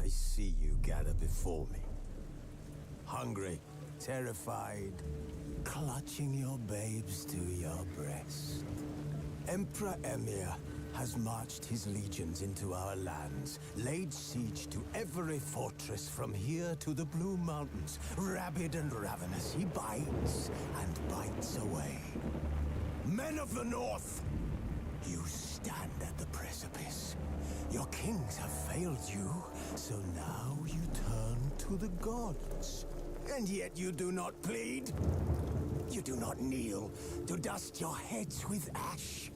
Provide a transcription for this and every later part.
I see you gather before me. Hungry, terrified, clutching your babes to your breast. Emperor Emir has marched his legions into our lands, laid siege to every fortress from here to the Blue Mountains. Rabid and ravenous, he bites and bites away. Men of the North, you stand at the precipice. Your kings have failed you, so now you turn to the gods. And yet you do not plead. You do not kneel to dust your heads with ash.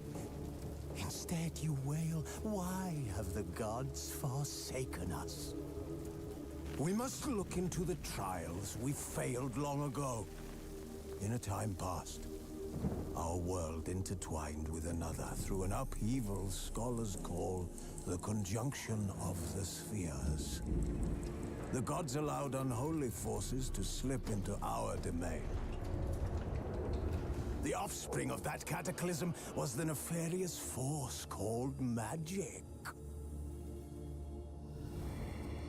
Instead you wail, why have the gods forsaken us? We must look into the trials we failed long ago. In a time past, our world intertwined with another through an upheaval scholars call the conjunction of the spheres. The gods allowed unholy forces to slip into our domain. The offspring of that cataclysm was the nefarious force called magic.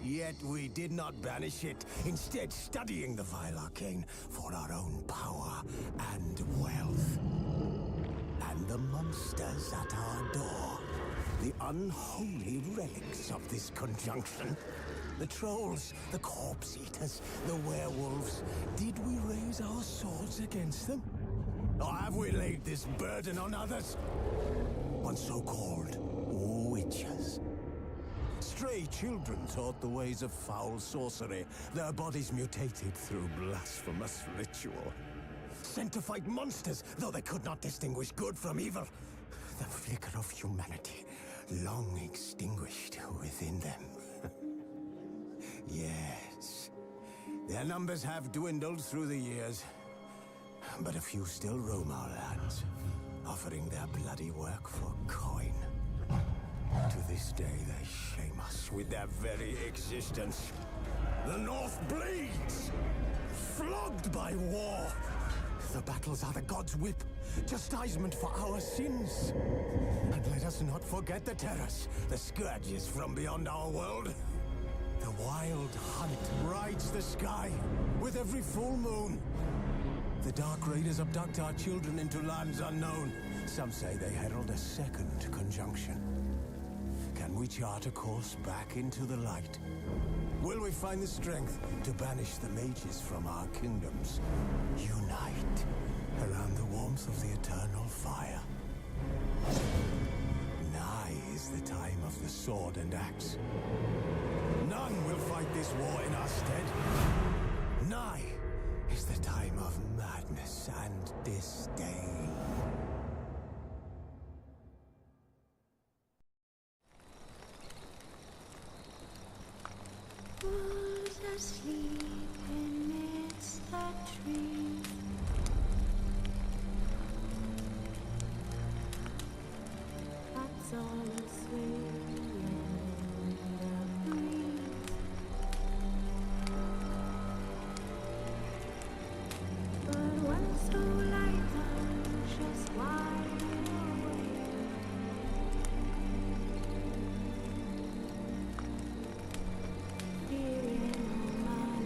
Yet we did not banish it, instead studying the vile arcane for our own power and wealth. And the monsters at our door, the unholy relics of this conjunction. The trolls, the corpse eaters, the werewolves. Did we raise our swords against them? Or have we laid this burden on others? On so-called witches. Stray children taught the ways of foul sorcery, their bodies mutated through blasphemous ritual. Sent to fight monsters, though they could not distinguish good from evil. The flicker of humanity, long extinguished within them. Yes, their numbers have dwindled through the years, but a few still roam our lands, offering their bloody work for coin. To this day, they shame us with their very existence. The North bleeds, flogged by war. The battles are the gods' whip, chastisement for our sins. And let us not forget the terrors, the scourges from beyond our world. The wild hunt rides the sky with every full moon. The Dark Raiders abduct our children into lands unknown. Some say they herald a second conjunction. Can we chart a course back into the light? Will we find the strength to banish the mages from our kingdoms? Unite around the warmth of the eternal fire. Nigh is the time of the sword and axe. None will fight this war in our stead. Nigh is the time of madness and disdain. Who's asleep amidst the trees? That's all asleep in the breeze. But when so light just wide awake, fearing no man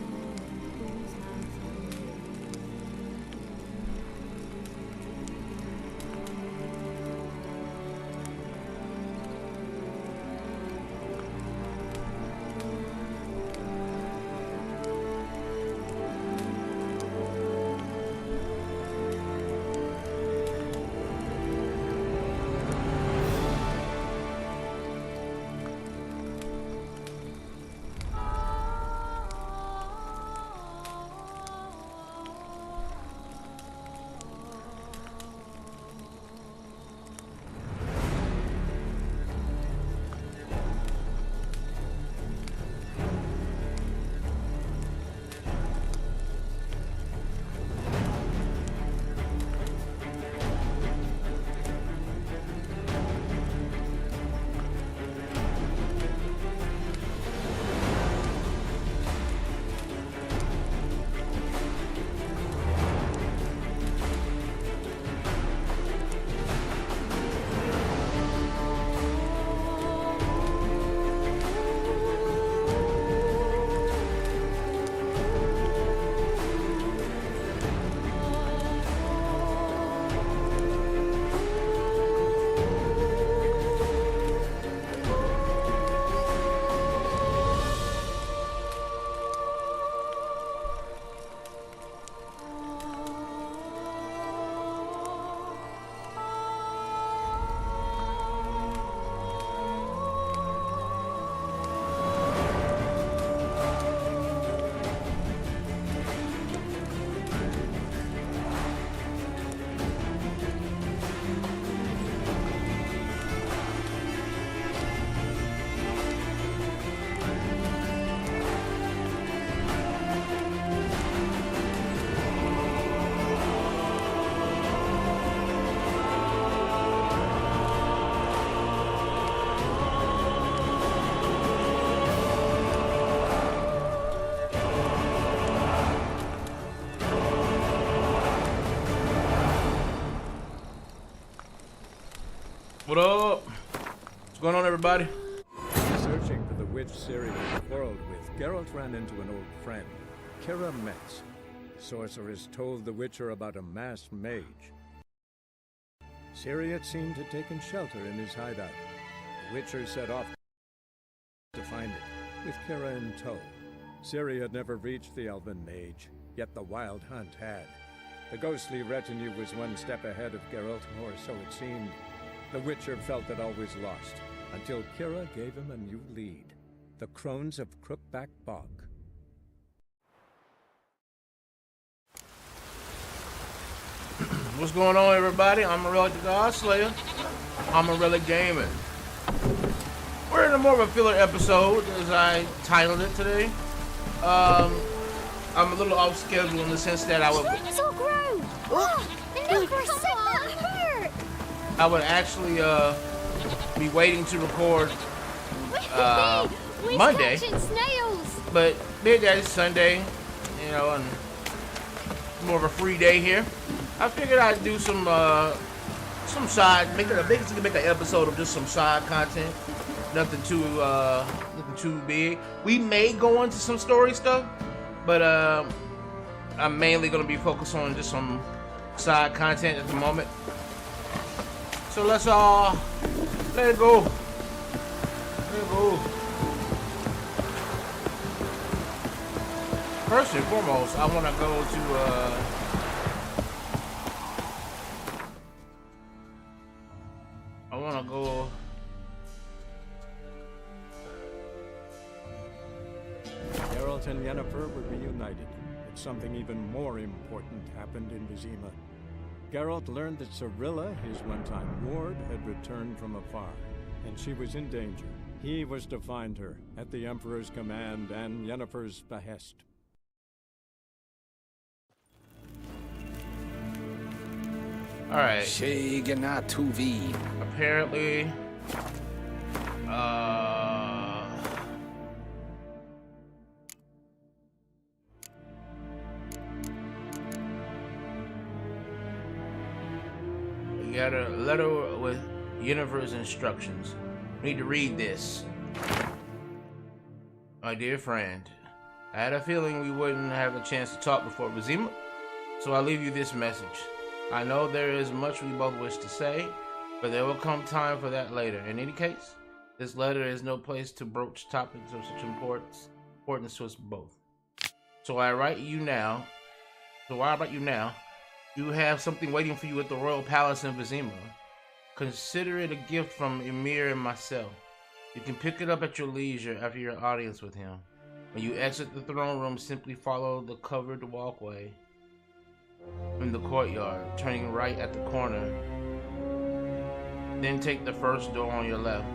everybody? Searching for the witch Ciri had quarreled with, Geralt ran into an old friend, Kira Metz. The sorceress told the Witcher about a masked mage. Ciri had seemed to have taken shelter in his hideout. The Witcher set off to find it, with Kira in tow. Ciri had never reached the elven mage, yet the wild hunt had. The ghostly retinue was one step ahead of Geralt, or so it seemed. The Witcher felt that all was lost, until Kira gave him a new lead. The Crones of Crookback Bog. What's going on, everybody? I'm Amon-Rellik the God Slayer. Amon-Rellik Gaming. We're in a more of a filler episode, as I titled it today. I'm a little off schedule in the sense that I would... So gross! Oh, and for a second that hurt! I would actually be waiting to record Monday, snails. but being that it's Sunday, you know, and more of a free day here, I figured I'd do some side, make an episode of just some side content. Nothing too big. We may go into some story stuff, but I'm mainly gonna be focused on just some side content at the moment. So let's let it go. Let it go. First and foremost, I want to go to Geralt and Yennefer were reunited, but something even more important happened in Vizima. Geralt learned that Cirilla, his one-time ward, had returned from afar, and she was in danger. He was to find her, at the Emperor's command and Yennefer's behest. Alright. Tuvi. Apparently, you got a letter with Yennefer's instructions. Need to read this. My dear friend, I had a feeling we wouldn't have a chance to talk before Vizima, so I leave you this message. I know there is much we both wish to say, but there will come time for that later. In any case, this letter is no place to broach topics of such importance to us both. So I write you now. You have something waiting for you at the Royal Palace in Vizima. Consider it a gift from Emir and myself. You can pick it up at your leisure after your audience with him. When you exit the throne room, simply follow the covered walkway in the courtyard, turning right at the corner. Then take the first door on your left.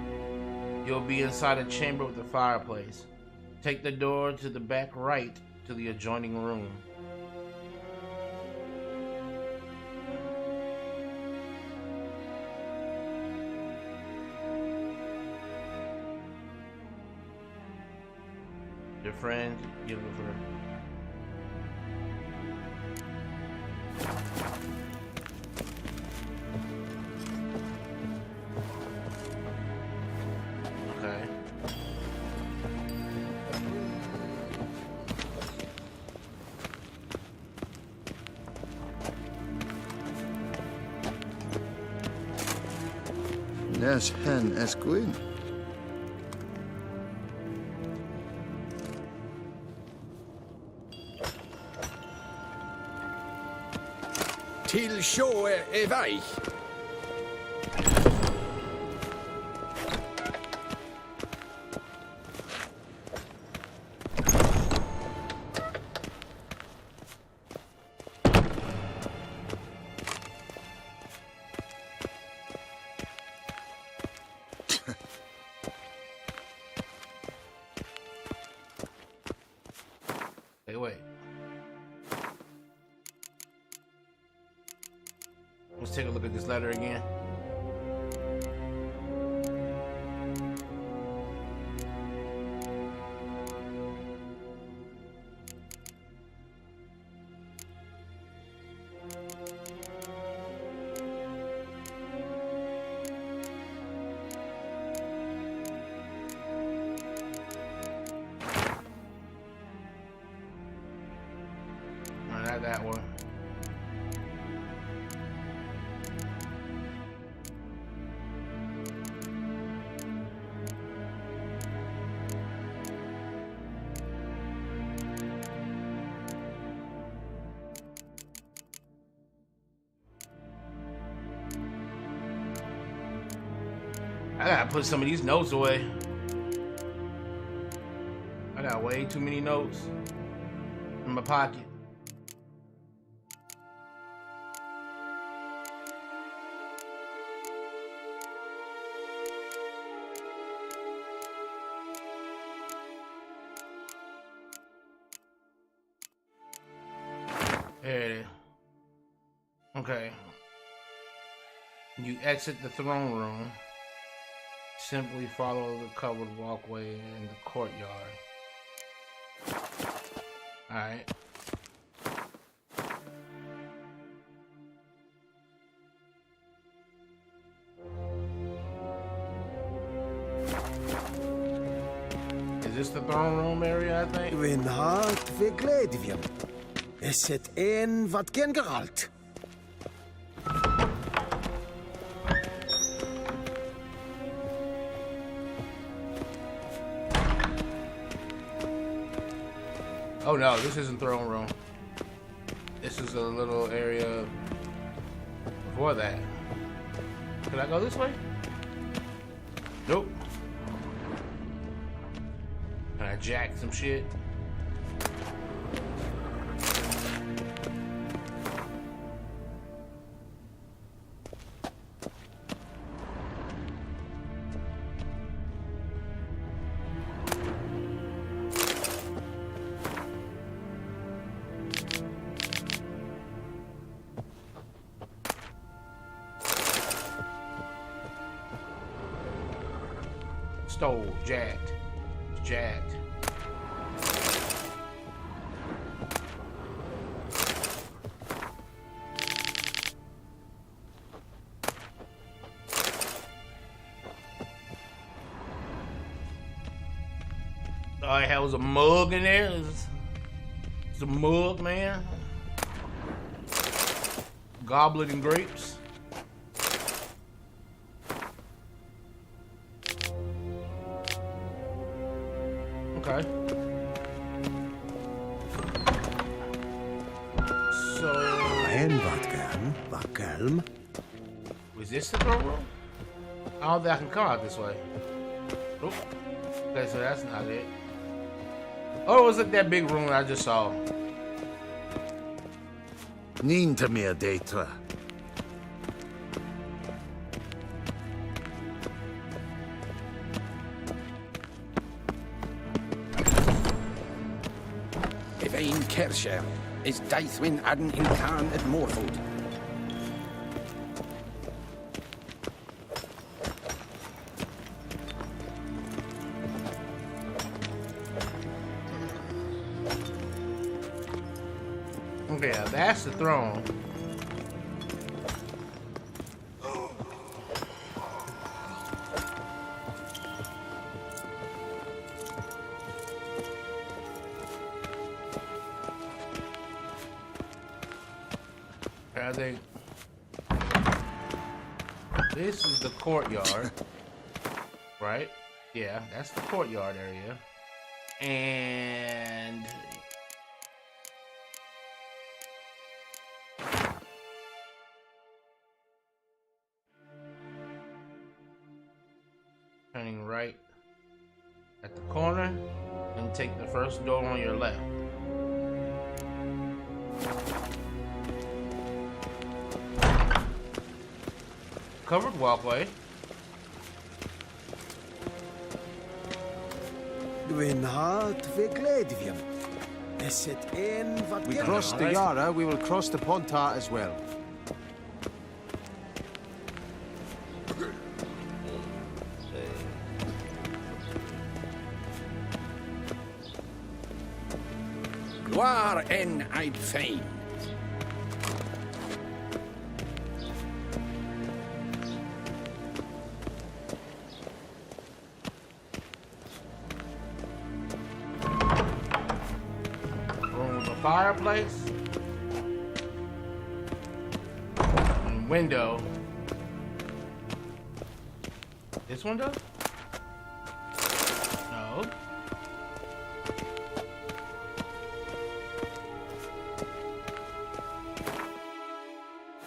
You'll be inside a chamber with a fireplace. Take the door to the back right to the adjoining room. Your friend, Yennefer. Okay. Yes, hen is good. Till sjå är väg. Hey, wait. Let's take a look at this letter again. try that one. I gotta put some of these notes away. I got way too many notes in my pocket. There it is. Okay. You exit the throne room. Simply follow the covered walkway in the courtyard. Alright. Is this the throne room area, I think? Win hart ve gledivjem. Es het een wat gen geralt. Oh no, this isn't throne room. This is a little area before that. Can I go this way? Nope. Can I jack some shit? Stole, jacked, jacked. Oh, it was a mug in there. It's a mug, man. Goblet and grapes. Okay. So. En wat gern, Was this the throne room? I don't think I can come out this way. Oop. Okay, so that's not it. Oh, it was like that big room that I just saw. Ninte meer detra. Evein Kersher is Daithwin Adden in Khan at Morfoot. Okay, now that's the throne. I think this is the courtyard, right? Yeah, that's the courtyard area. And turning right at the corner and take the first door on your left. Covered walkway. Win hart ve gledivjem. Es het een wat We gen crossed the geralt. Yara, we will cross the Pontar as well. Waar en I'd fain. Room with a fireplace. window. This window? No.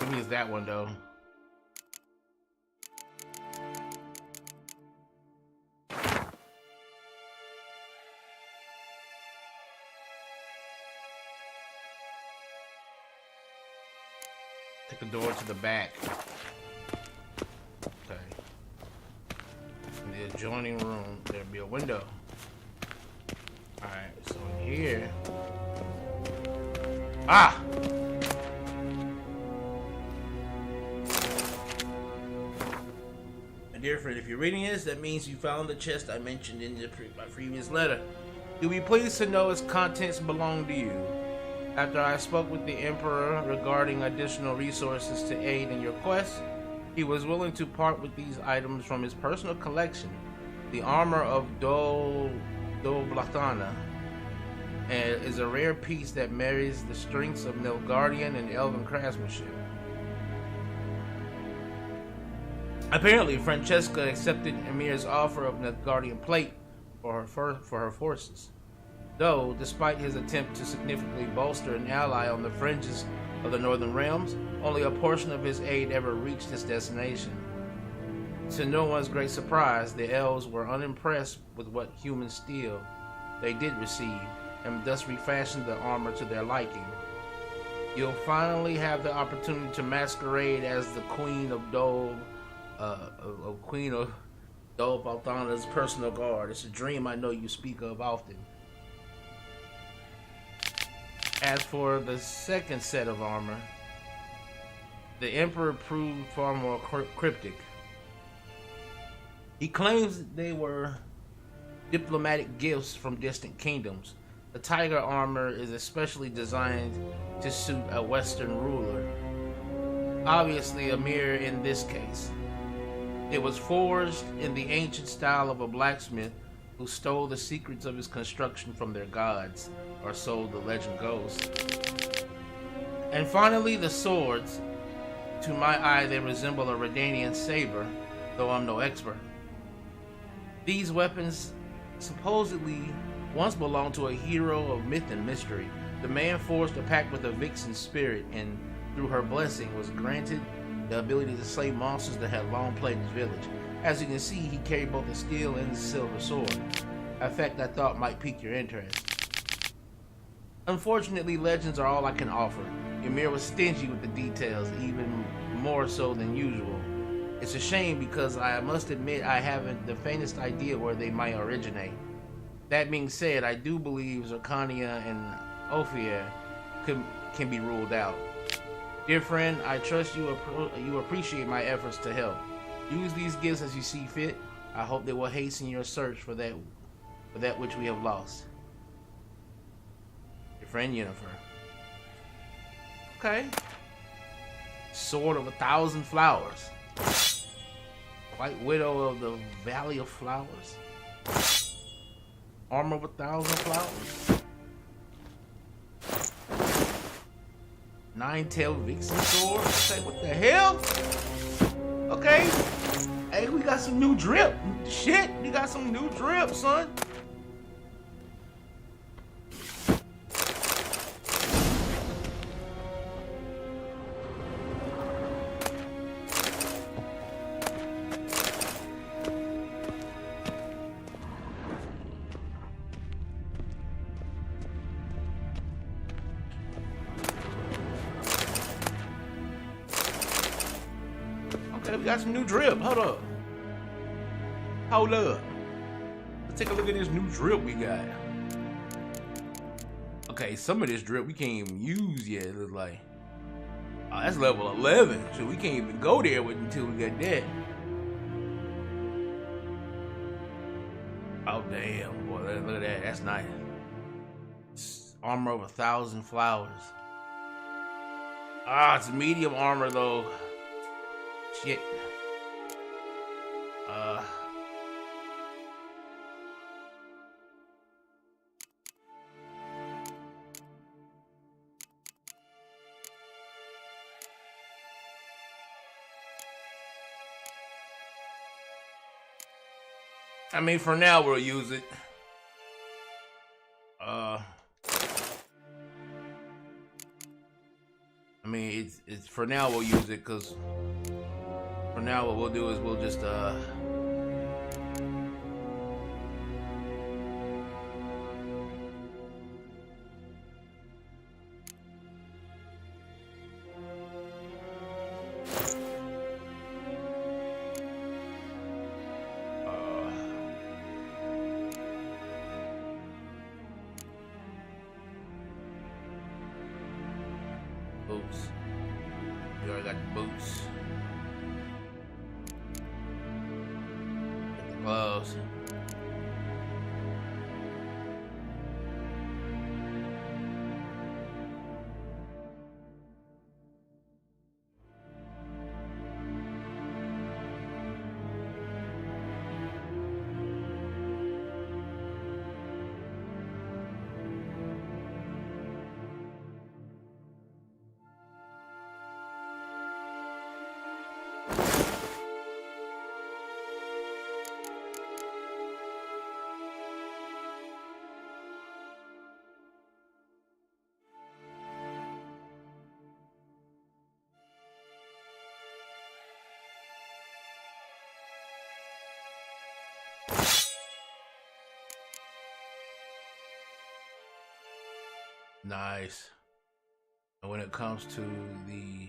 Maybe it's that window. Take the door to the back. Okay. In the adjoining room, there'll be a window. Alright, so in here. Ah! My dear friend, if you're reading this, that means you found the chest I mentioned in my previous letter. You'll be pleased to know its contents belong to you. After I spoke with the Emperor regarding additional resources to aid in your quest, he was willing to part with these items from his personal collection. The armor of Do Blatana is a rare piece that marries the strengths of Nilfgaardian and Elven craftsmanship. Apparently, Francesca accepted Emir's offer of Nilfgaardian plate for her forces. Though, despite his attempt to significantly bolster an ally on the fringes of the Northern Realms, only a portion of his aid ever reached its destination. To no one's great surprise, the elves were unimpressed with what human steel they did receive, and thus refashioned the armor to their liking. You'll finally have the opportunity to masquerade as the Queen of Dol Balthana's personal guard. It's a dream I know you speak of often. As for the second set of armor, the Emperor proved far more cryptic. He claims that they were diplomatic gifts from distant kingdoms. The tiger armor is especially designed to suit a Western ruler. Obviously, Emir in this case. It was forged in the ancient style of a blacksmith who stole the secrets of his construction from their gods, or so the legend goes. And finally, the swords. To my eye, they resemble a Redanian saber, though I'm no expert. These weapons supposedly once belonged to a hero of myth and mystery. The man forged a pact with a vixen spirit, and through her blessing was granted the ability to slay monsters that had long plagued his village. As you can see, he carried both a steel and a silver sword, a fact I thought might pique your interest. Unfortunately, legends are all I can offer. Ymir was stingy with the details, even more so than usual. It's a shame because I must admit I haven't the faintest idea where they might originate. That being said, I do believe Zirconia and Ophir can be ruled out. Dear friend, I trust you appreciate my efforts to help. Use these gifts as you see fit. I hope they will hasten your search for that which we have lost. Your friend Yennefer. Okay. Sword of 1,000 flowers. White Widow of the Valley of Flowers. Armor of 1,000 flowers. Nine-tailed vixen sword. Say what the hell? Okay. Hey, we got some new drip. Shit, we got some new drip, son. We got some new drip. Hold up. Hold up. Let's take a look at this new drip we got. Okay, some of this drip we can't even use yet, it looks like. Oh, that's level 11, so we can't even go there with until we get that. Oh, damn. Boy, look at that. That's nice. It's armor of 1,000 flowers. Ah, it's medium armor, though. Shit. I mean, for now we'll use it. I mean, it's for now we'll use it because for now what we'll do is we'll just boots. We already got the boots. Get the gloves. Nice. And when it comes to the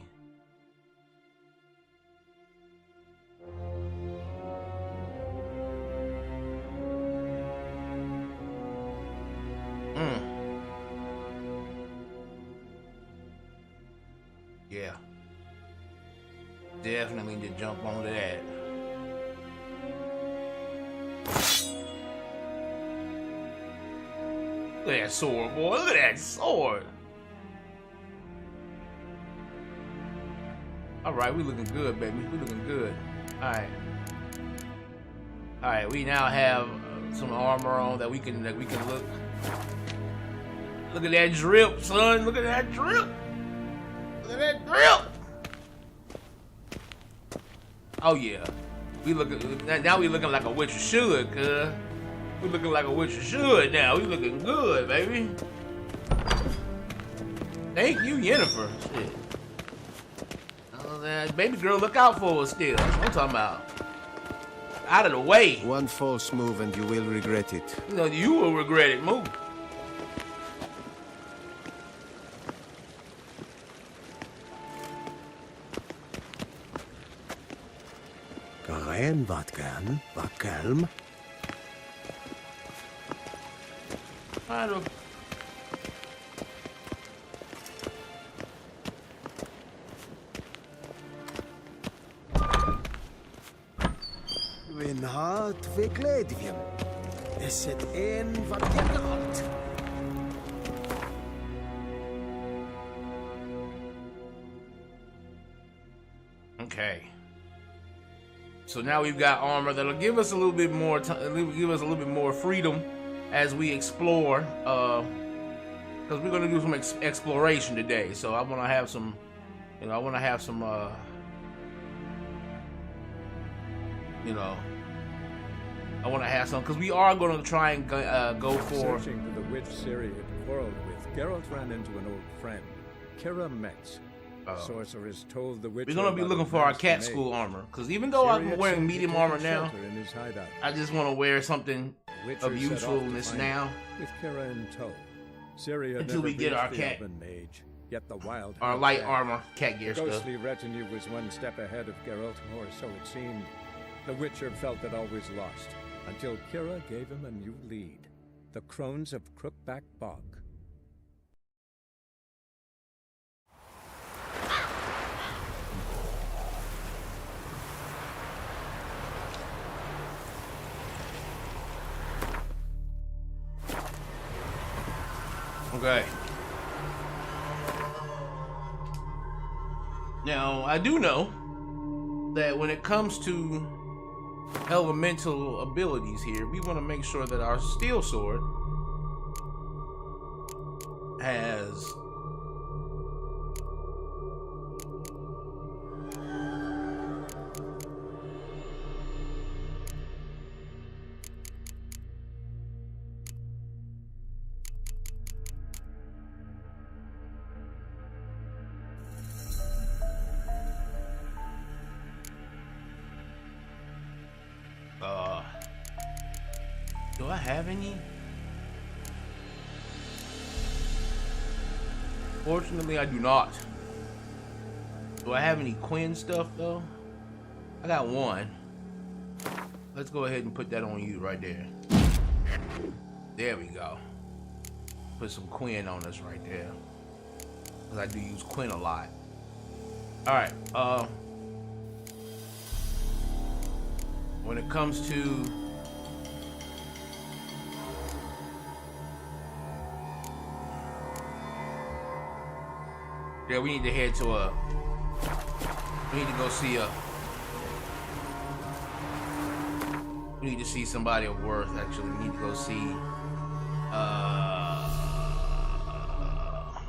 yeah. Definitely need to jump onto that. Look at that sword, boy. Look at that sword. All right, we looking good, baby. We looking good. All right. All right, we now have some armor on that we can look. Look at that drip, son. Look at that drip. Look at that drip. Oh yeah. We looking now. We looking like a witcher should, cuz. We looking like a witcher should now. We looking good, baby. Thank you, Yennefer. Shit. Oh, that baby girl, look out for us still. That's what I'm talking about. Out of the way. One false move and you will regret it. You know, you will regret it. Move. Karen, wat kan? Wat kalm? I don't. Win hart verkleedjen. Is het een wat je had? Okay. So now we've got armor that'll give us a little bit more time, give us a little bit more freedom as we explore, because we're gonna do some exploration today. So I want to have some, you know, I want to have some, you know, I want to have some, because we are going to try and go for. Searching for the witch Ciri had quarreled with, Geralt ran into an old friend, Kira Metz. Sorceress told the witcher. We're gonna be looking for our cat school armor, because even though I'm wearing medium armor now, I just want to wear something of usefulness now. With Kira in tow, Ciri had until we get our cat, mage, yet the wild our light armor, cat gear stuff. Ghostly retinue was one step ahead of Geralt, or so it seemed. The Witcher felt that all was lost, until Kira gave him a new lead: the Crones of Crookback Bog. Okay. Now, I do know that when it comes to elemental abilities here, we want to make sure that our steel sword has have any? Fortunately, I do not. Do I have any Quinn stuff though? I got one. Let's go ahead and put that on you right there. There we go. Put some Quinn on us right there. Cause I do use Quinn a lot. Alright, when it comes to yeah, we need to head to we need to go see we need to see somebody of worth. Actually, we need to go see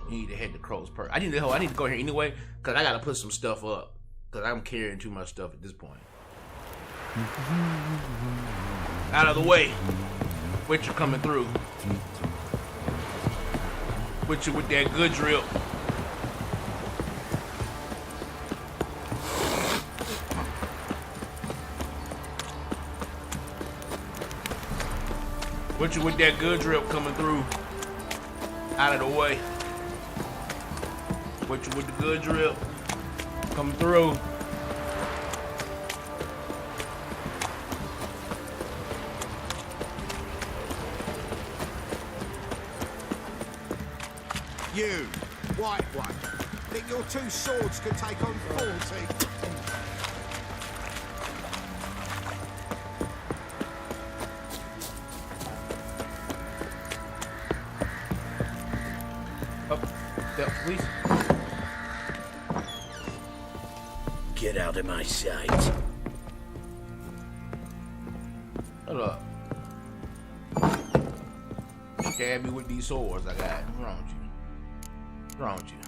we need to head to Crow's Perch. I need to go here anyway, cause I gotta put some stuff up, cause I'm carrying too much stuff at this point. Out of the way. Witcher coming through. Witcher with that good drip. Witcher with that good drip coming through. Out of the way. Witcher with the good drip coming through. You, white one, think your two swords could take on 40? Please. Get out of my sight. Hold up. Stab me with these swords I got. What's wrong with you? What's wrong with you?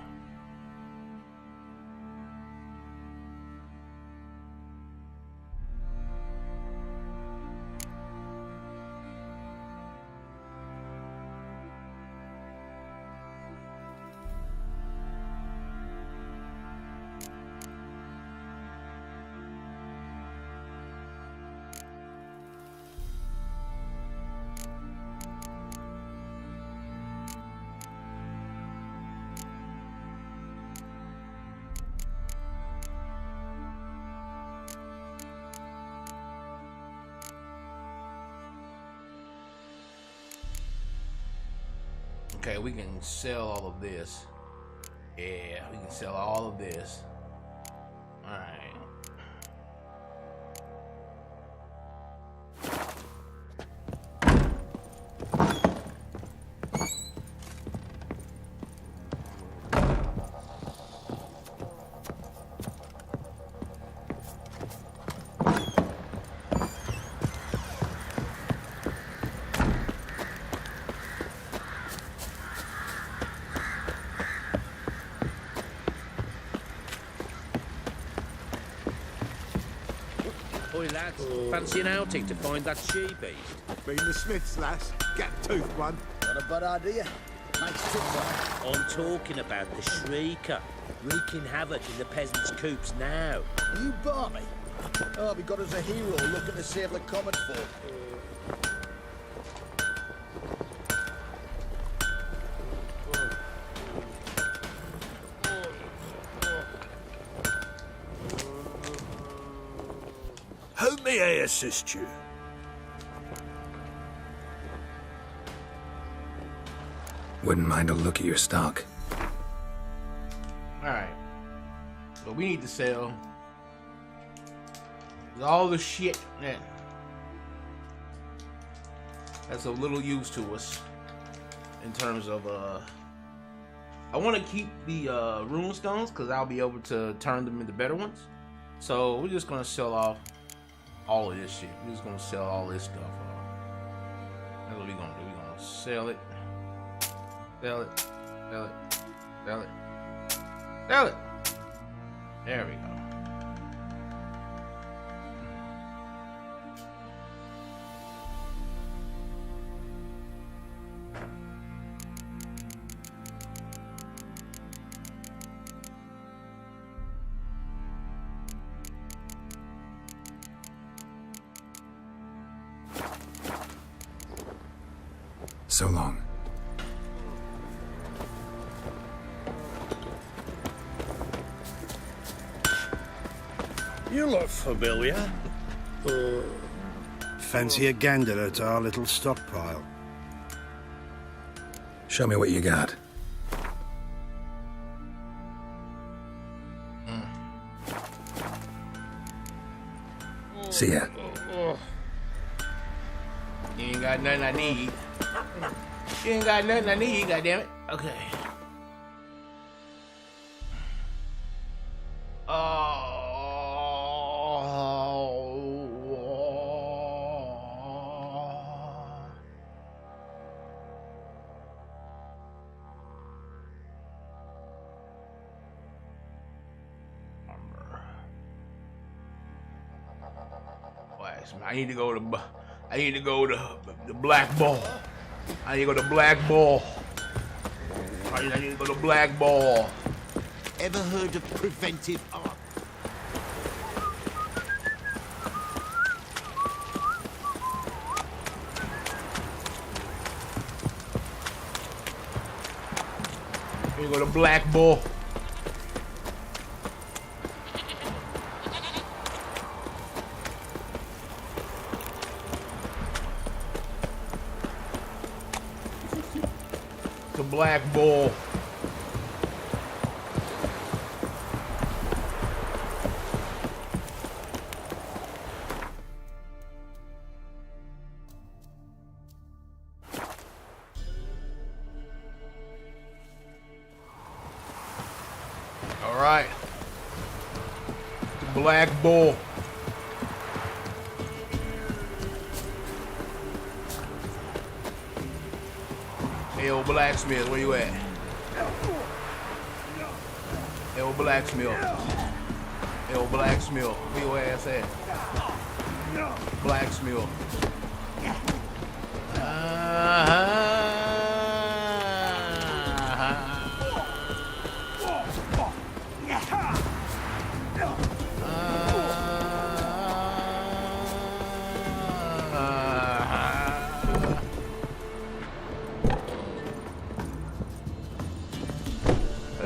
Okay, we can sell all of this. Yeah, we can sell all of this. Alright. Oi lads, fancy an outing to find that she-beast? Been the Smiths, lass. Gap-toothed one. Not a bad idea. Makes it well. I'm talking about the Shrieker, wreaking havoc in the peasants' coops now. You barmy? Oh, we got us a hero looking to save the common folk. How may I assist you? Wouldn't mind a look at your stock. Alright. So we need to sell all the shit that's of little use to us in terms of I want to keep the rune stones because I'll be able to turn them into better ones. So we're just gonna sell off all of this shit. We're just gonna sell all this stuff. That's what we're gonna do. We're gonna sell it. Sell it. Sell it. Sell it. Sell it. There we go. So long. You look familiar. Fancy a gander at our little stockpile? Show me what you got. See ya. You ain't got nothing I need. You ain't got nothing I need, goddammit. Okay. I need to go to the Black Ball. I need to go to Black Ball. I need to go to Black Ball. Ever heard of preventive art? I need to go to Black Ball. Black Bull. All right. The Black Bull. Hey, old blacksmith, where you at? Hey, old blacksmith. Hey, old blacksmith, where your ass at? Blacksmith.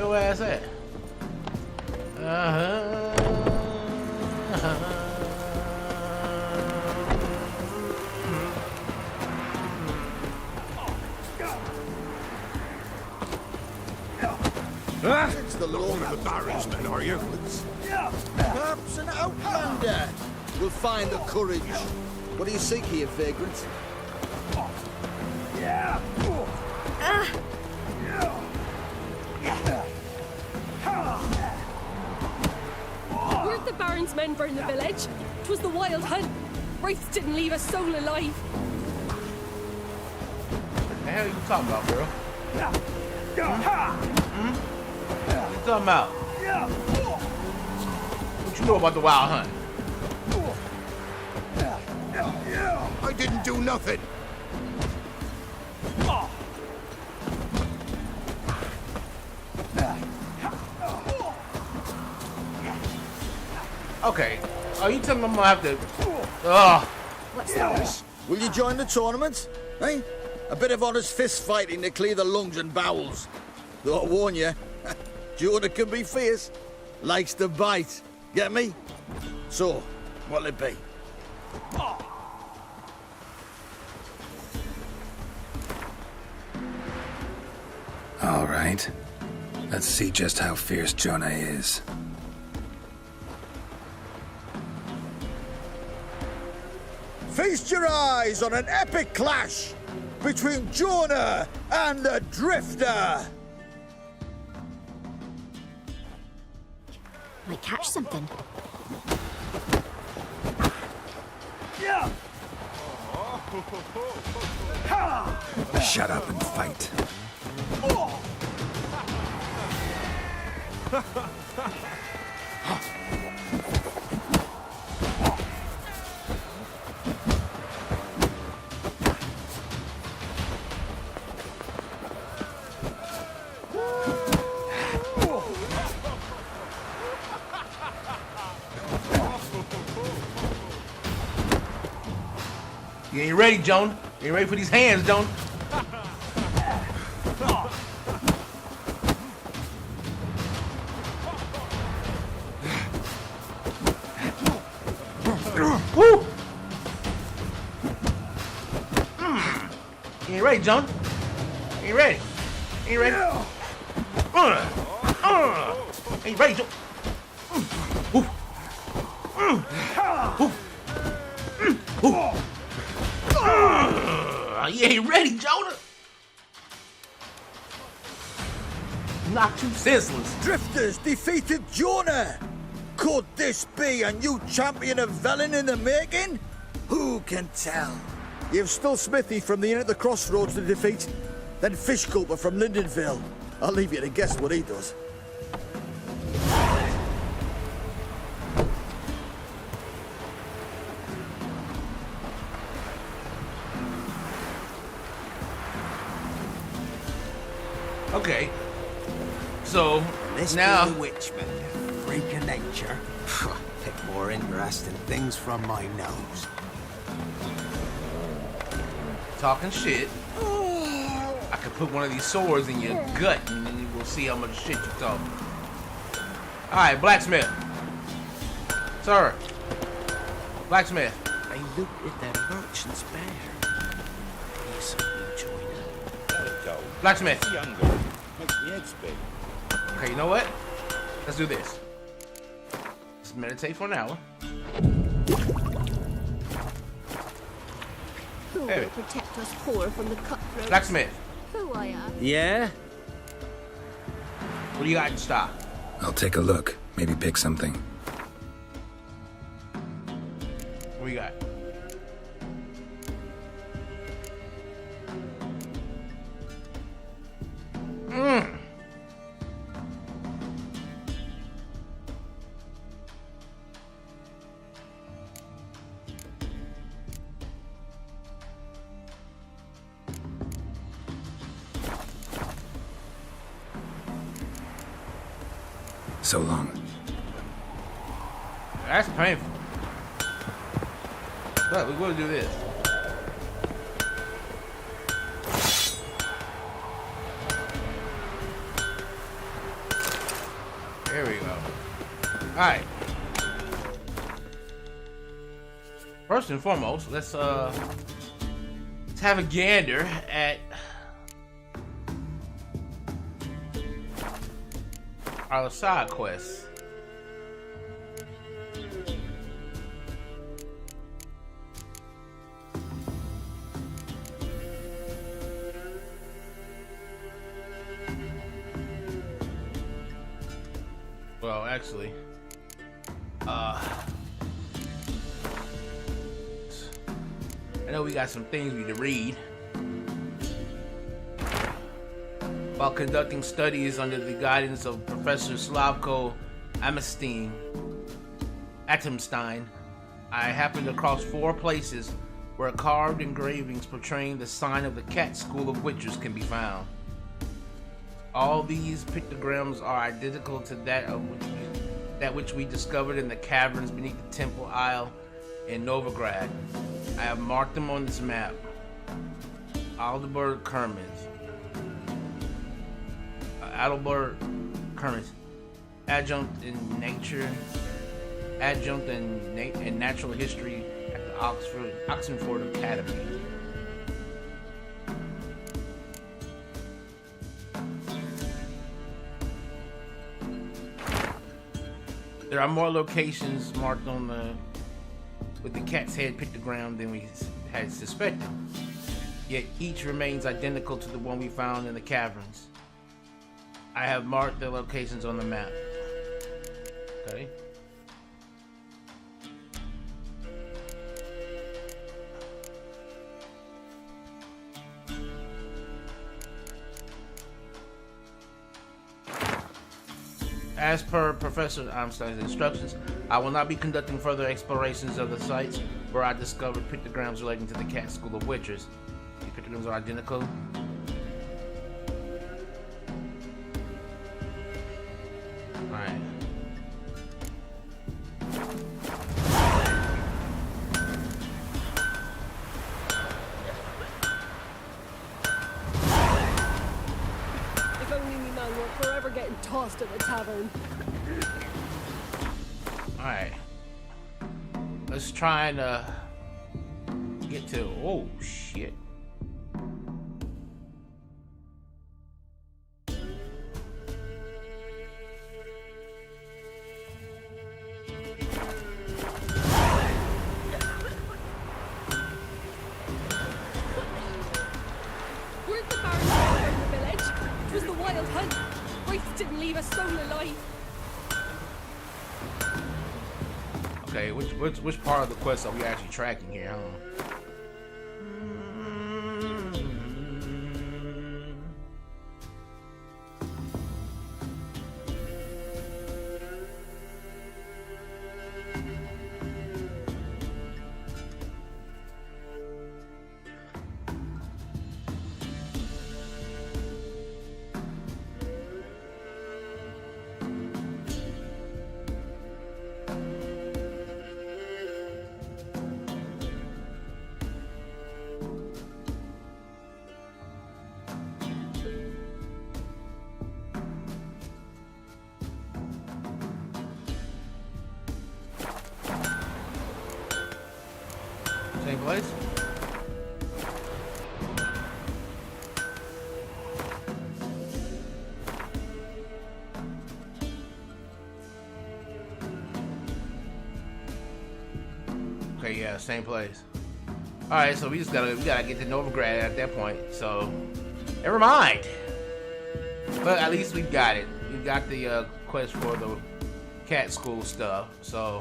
Where ass at? It's the Lord of the Baron's men, are you? Perhaps an outlander will find the courage. What do you seek here, vagrant? Where'd the Baron's men burn the village? 'Twas the wild hunt. Wraiths didn't leave a soul alive. What the hell are you talking about, girl? What you talking about? What you know about the wild hunt? I didn't do nothing. Okay. Oh, you telling me I'm gonna have to... Ugh. What's that? Will you join the tournament? Eh? A bit of honest fist fighting to clear the lungs and bowels. Though I warn you, Jonah can be fierce. Likes to bite. Get me? So, what'll it be? All right. Let's see just how fierce Jonah is. Feast your eyes on an epic clash between Jonah and the Drifter. Might catch something. Shut up and fight. You ain't ready, Joan. You ain't ready for these hands, Joan. ready, John? Ain't ready. Ain't ready. Ain't ready, John. You ain't ready, Jonah. Knocked you senseless. Drifters defeated Jonah. Could this be a new champion of Velen in the making? Who can tell? You've still Smithy from the inn at the crossroads to defeat, then Fishculper from Lindenville. I'll leave you to guess what he does. Okay. So This now be the Witchman, freak of nature. Pick more interesting things from my nose. talking shit. I could put one of these swords in your gut and then you will see how much shit you talk. Alright, blacksmith. Sir. Blacksmith. I looked at that merchant's bear. He's a new joiner. Blacksmith. Younger. Makes me head spin. Okay, you know what? Let's do this. Let's meditate for an hour. Who will protect us poor from the cutthroats? Blacksmith. Who I am? Yeah? What do you got in stock? I'll take a look. Maybe pick something. What do you got? So long. That's painful. But we're going to do this. There we go. Alright. First and foremost, let's have a gander at our side quests. Well, actually, I know we got some things we need to read. While conducting studies under the guidance of Professor Slavko Atomstein, I happened across 4 places where carved engravings portraying the sign of the Cat School of Witchers can be found. All these pictograms are identical to that which we discovered in the caverns beneath the Temple Isle in Novigrad. I have marked them on this map. Adalbert Kermes, adjunct in natural history at the Oxford Academy. There are more locations marked with the cat's head pictogram than we had suspected. Yet each remains identical to the one we found in the caverns. I have marked the locations on the map. Okay. As per Professor Einstein's instructions, I will not be conducting further explorations of the sites where I discovered pictograms relating to the Cat School of Witchers. The pictograms are identical. Alright. If only me man weren't forever getting tossed at the tavern. Alright. Let's try and get to... Oh, shit. didn't leave a soul alive. Okay, which part of the quest are we actually tracking here, huh? Same place? Okay, yeah, same place. Alright, so we gotta get to Novigrad at that point, so never mind. But at least we got it. We got the quest for the cat school stuff, so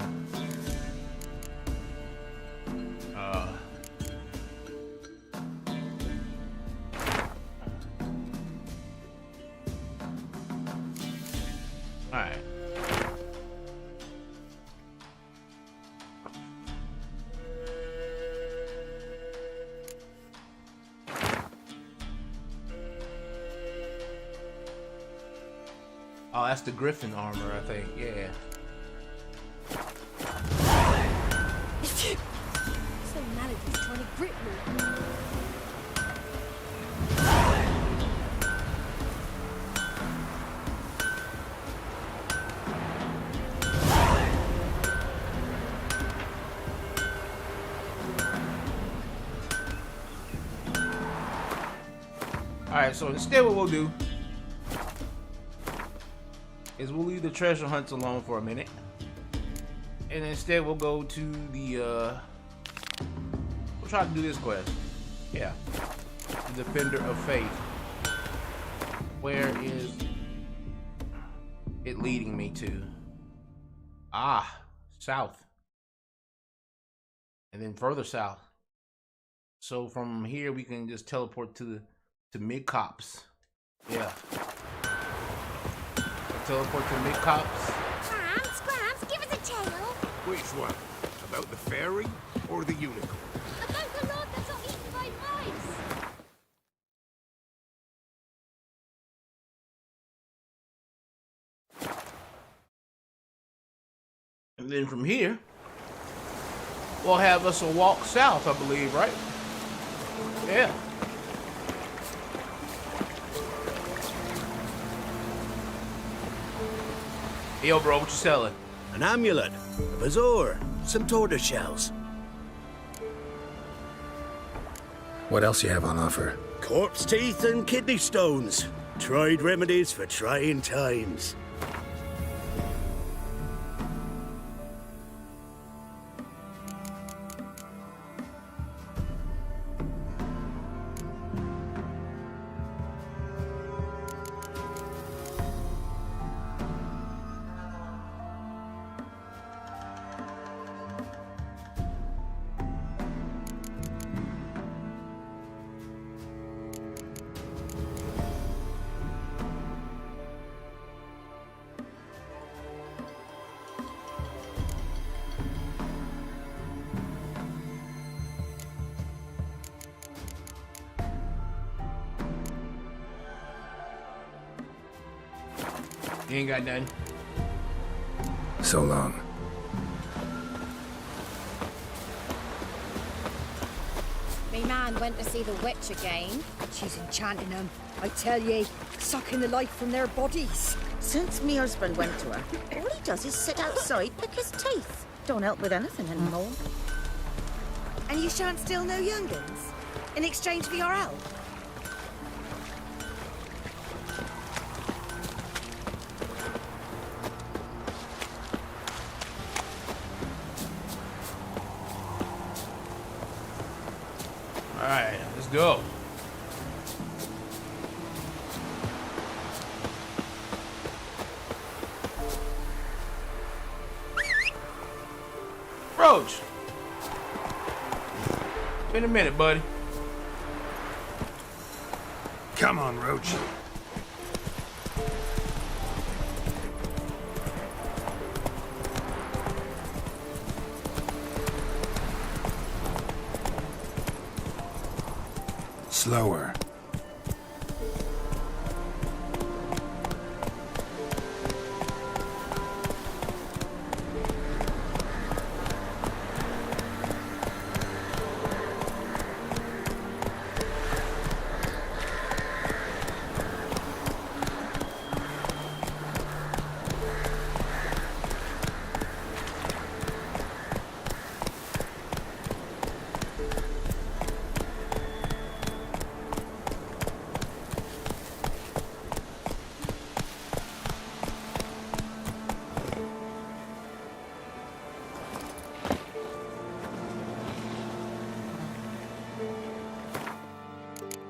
alright. Oh, that's the Griffin armor, I think. Yeah. So Melody's trying to grip me. Alright, so instead what we'll do is we'll leave the treasure hunts alone for a minute. And instead we'll go to the we'll try to do this quest. Yeah. The Defender of Faith. Where is it leading me to? Ah, south. And then further south. So from here we can just teleport to Mid-Cops. Yeah. Teleport to Mid-Cops. Gramps, give us a tale. Which one? About the fairy or the unicorn? About the lord that got eaten by mice. And then from here, we'll have us a walk south, I believe, right? Yeah. Yo, bro, what you selling? An amulet, a bazaar, some tortoise shells. What else you have on offer? Corpse teeth and kidney stones. Tried remedies for trying times. You ain't got none. So long. Me man went to see the witch again. She's enchanting them. I tell ye, sucking the life from their bodies. Since me husband went to her, all he does is sit outside, pick his teeth. Don't help with anything anymore. And you shan't steal no young'uns? In exchange for your help? Alright, let's go. Roach. Been a minute, buddy. Come on, Roach. Slower.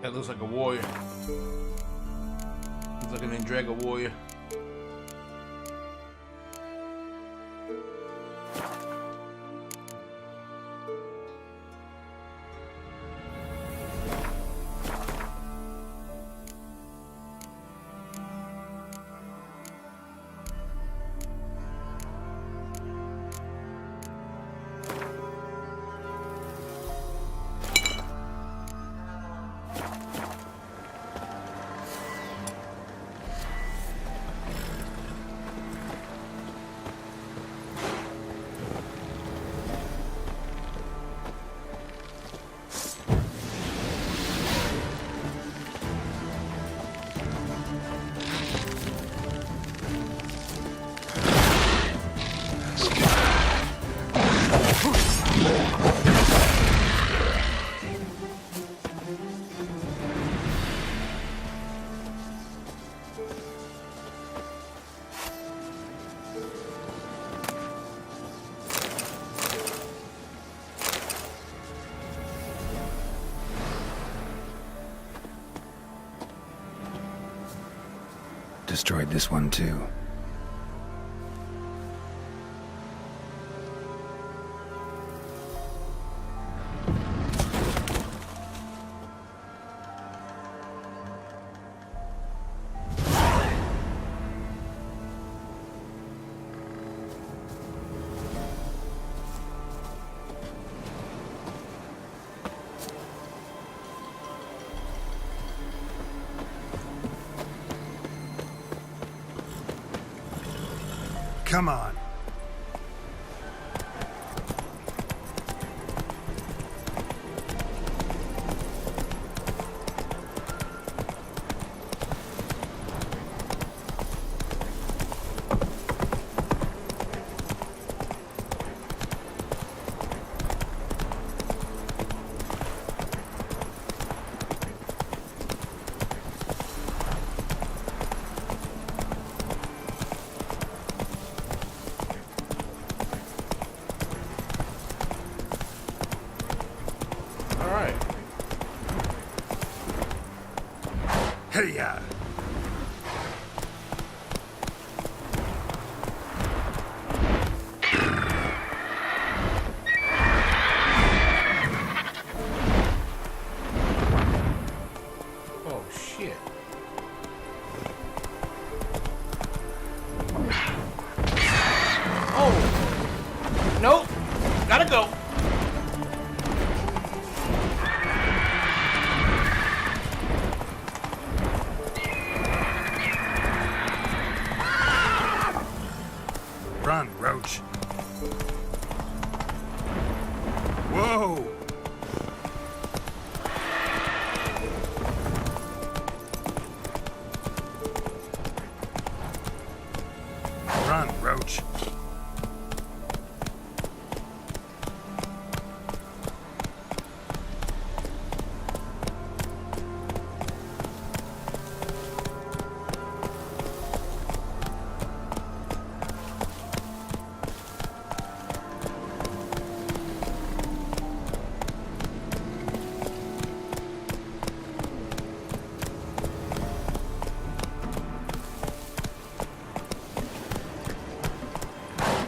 That looks like a warrior. Looks like an Endrega warrior. Destroyed this one too. Come on. Hey-ya! Oh, shit. Oh! Nope! Gotta go! Run, Roach. Whoa! Run, Roach.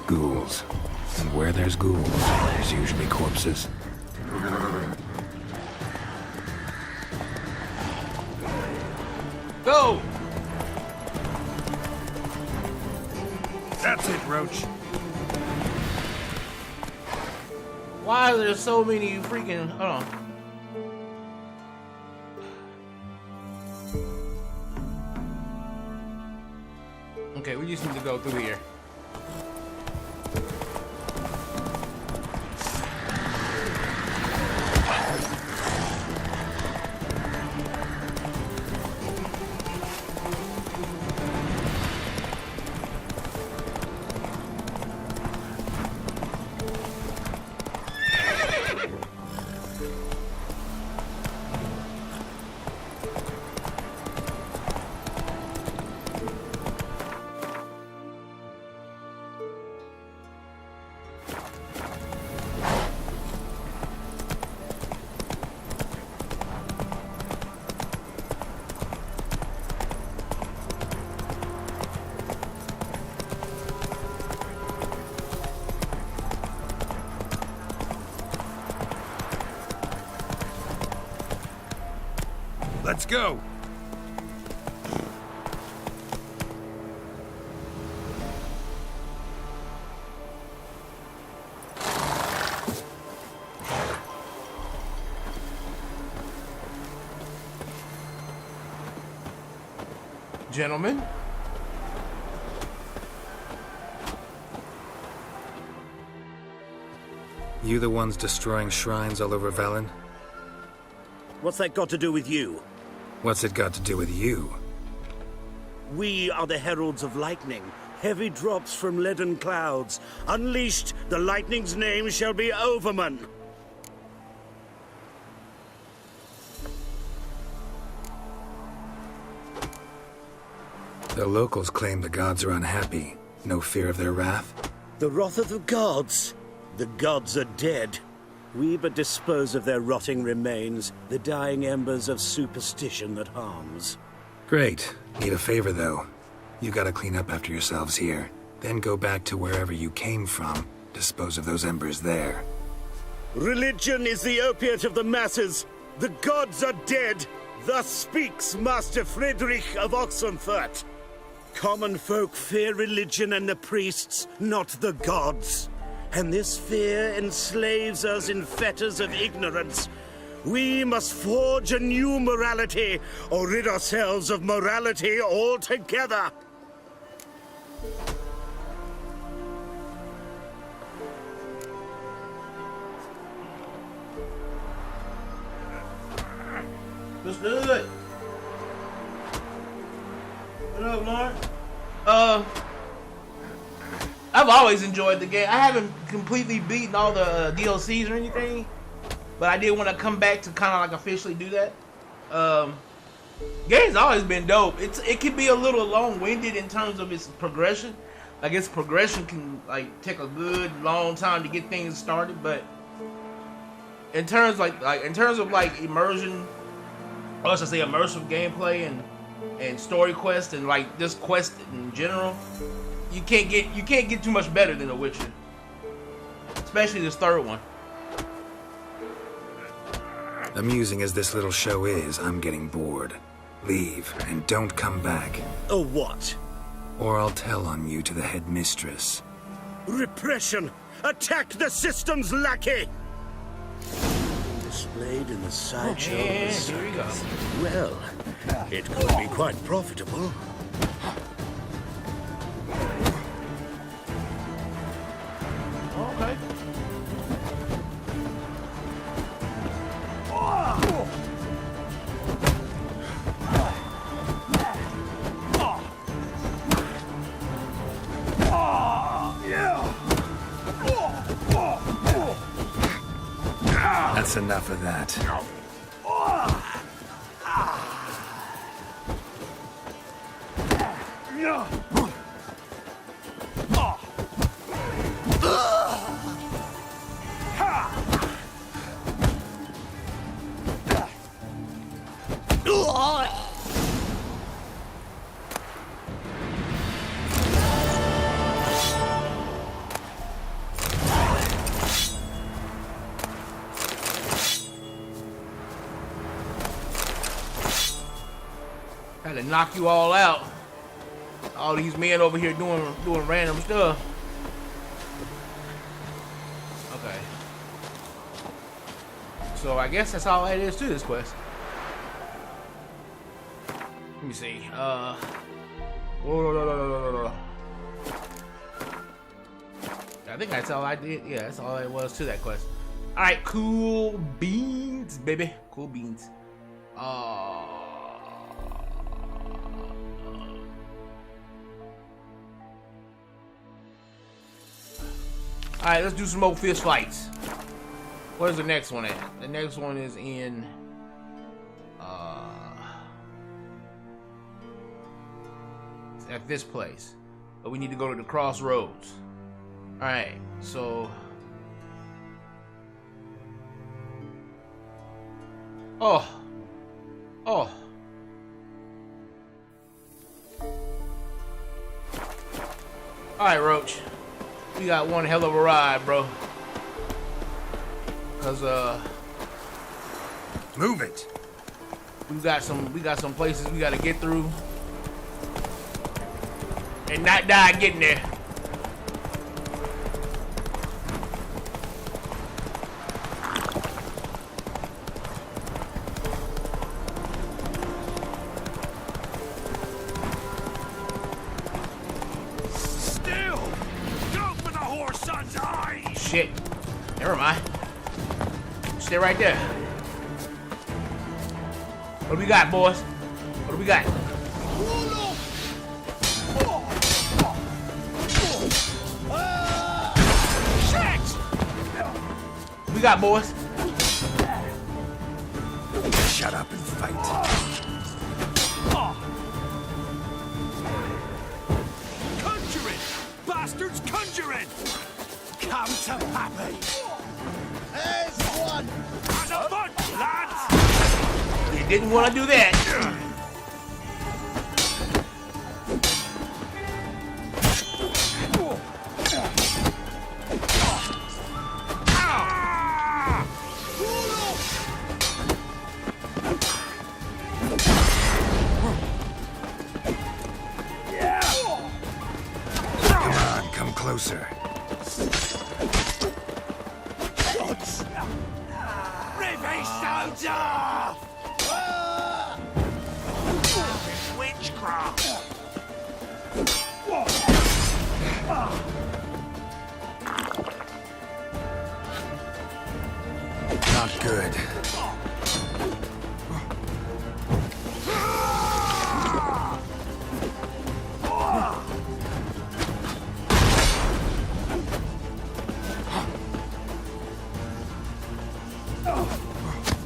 Ghouls. And where there's ghouls, there's usually corpses. Go! That's it, Roach. Why are there so many freaking... Hold on. Okay, we just need to go through here. Let's go. Gentlemen. You the ones destroying shrines all over Velen? What's that got to do with you? What's it got to do with you? We are the heralds of lightning. Heavy drops from leaden clouds. Unleashed, the lightning's name shall be Overman. The locals claim the gods are unhappy. No fear of their wrath? The wrath of the gods? The gods are dead. We but dispose of their rotting remains, the dying embers of superstition that harms. Great. Need a favor, though. You gotta clean up after yourselves here. Then go back to wherever you came from. Dispose of those embers there. Religion is the opiate of the masses. The gods are dead. Thus speaks Master Friedrich of Oxenfurt. Common folk fear religion and the priests, not the gods. And this fear enslaves us in fetters of ignorance. We must forge a new morality, or rid ourselves of morality altogether. What's good? What up, Lauren? I've always enjoyed the game. I haven't completely beaten all the DLCs or anything, but I did want to come back to kind of like officially do that. Game's always been dope. It can be a little long-winded in terms of its progression. Like its progression can like take a good long time to get things started, but in terms of immersion, or I should say immersive gameplay and story quest and like this quest in general. You can't get too much better than The Witcher, especially this third one. Amusing as this little show is, I'm getting bored. Leave, and don't come back. Oh, what? Or I'll tell on you to the headmistress. Repression! Attack the system's lackey! Displayed in the sideshow. Here we go. Well, it could be quite profitable. Okay. That's enough of that. to knock you all out. All these men over here doing random stuff. Okay. So I guess that's all it is to this quest. Let me see. I think that's all I did. Yeah, that's all it was to that quest. All right, cool beans, baby. Cool beans. Alright, let's do some more fist fights. Where's the next one at? The next one is in it's at this place. But we need to go to the crossroads. Alright, so Oh. Alright, Roach. We got one hell of a ride, bro. Cause move it. We got some places we gotta get through. And not die getting there. Shit. Never mind. Stay right there. What do we got, boys? What do we got? Shit! What do we got, boys? Shut up and fight. Conjuring! Bastards conjuring! Come to Pappy! There's one! As a bunch, lads! You didn't want to do that. Come on, come closer. Witchcraft! Not good.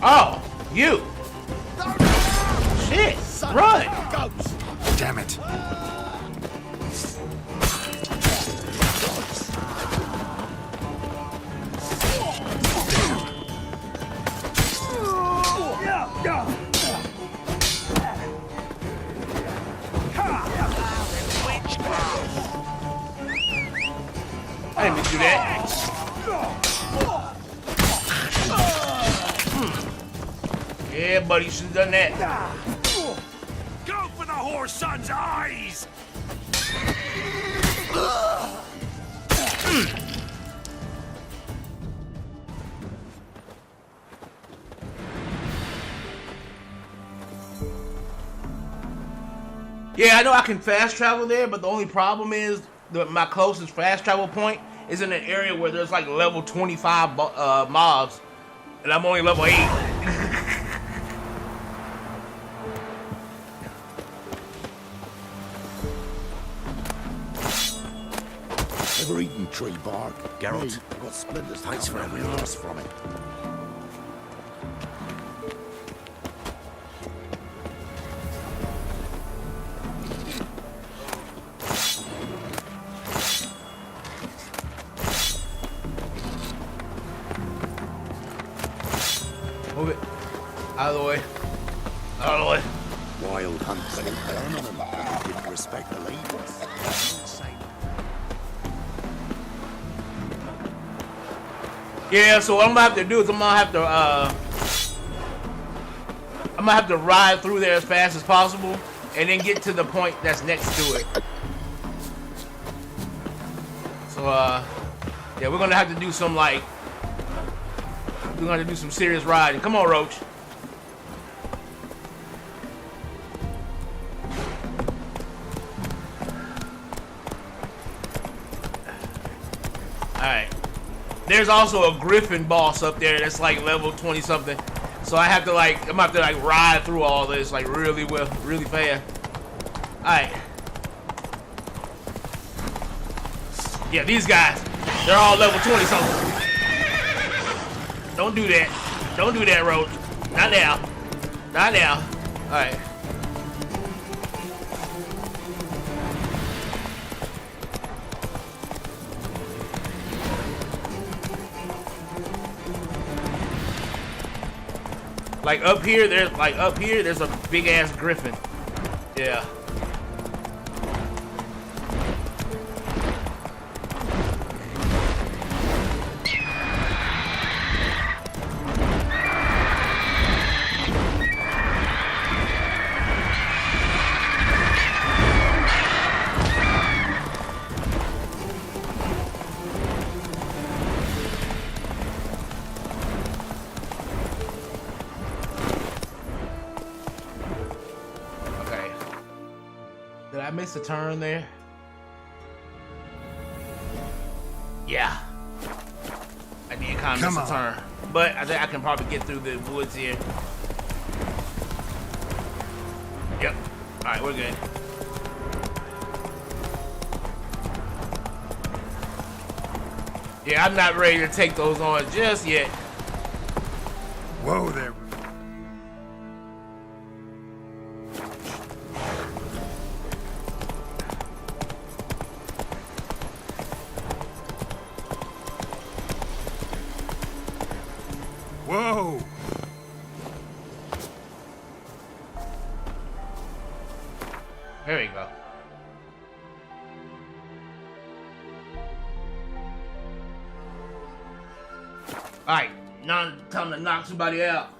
Oh, you! Shit! Run! Damn it! I didn't mean to do that. Yeah, buddy, you should have done that. Go for the whore son's eyes! Yeah, I know I can fast travel there, but the only problem is my closest fast travel point is in an area where there's like level 25 mobs, and I'm only level 8. Ever eaten tree bark? Geralt, I've got splinters. Thanks for every loss from it. Move it. Out of the way. Out of the way. Wild hunting. None of them didn't respect the ladies. Yeah, so what I'm gonna have to do is I'm gonna have to ride through there as fast as possible and then get to the point that's next to it. So yeah, we're gonna have to do some like, we're gonna have to do some serious riding. Come on, Roach. Alright. There's also a Griffin boss up there that's like level 20 something. So I have to like, I'm gonna have to like ride through all this like really well, really fast. Alright. Yeah, these guys, they're all level 20 something. Don't do that. Don't do that, Roach. Not now. Not now. Alright. Like up here, there's a big ass griffin. Yeah. I missed a turn there. Yeah. I did kind of miss a turn. But I think I can probably get through the woods here. Yep. Alright, we're good. Yeah, I'm not ready to take those on just yet. Whoa there. Whoa! There we go. Alright, now time to knock somebody out.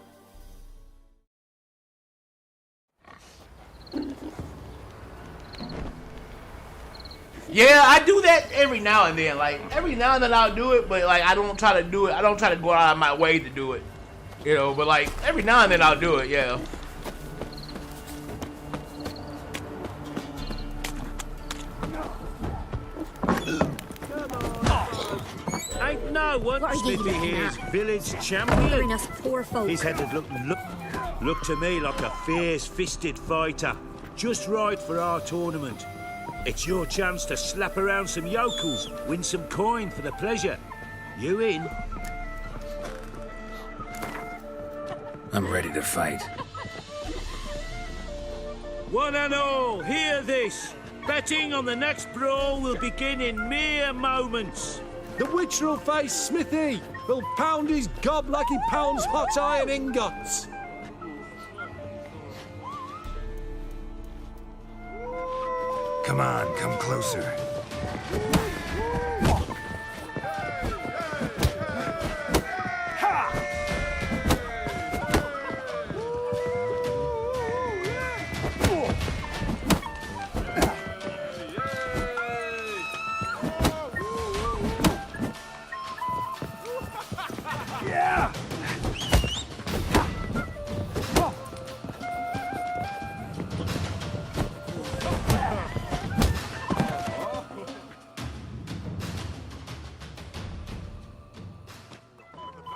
Yeah, I do that every now and then. Like, every now and then I'll do it, but like I don't try to do it. I don't try to go out of my way to do it. You know, but like every now and then I'll do it, yeah. Ain't no one Smithy here's village champion. Us poor folk. He's had to look to me like a fierce-fisted fighter. Just right for our tournament. It's your chance to slap around some yokels, win some coin for the pleasure. You in? I'm ready to fight. One and all, hear this. Betting on the next brawl will begin in mere moments. The Witcher will face Smithy. He'll pound his gob like he pounds hot iron ingots. Come on, come closer.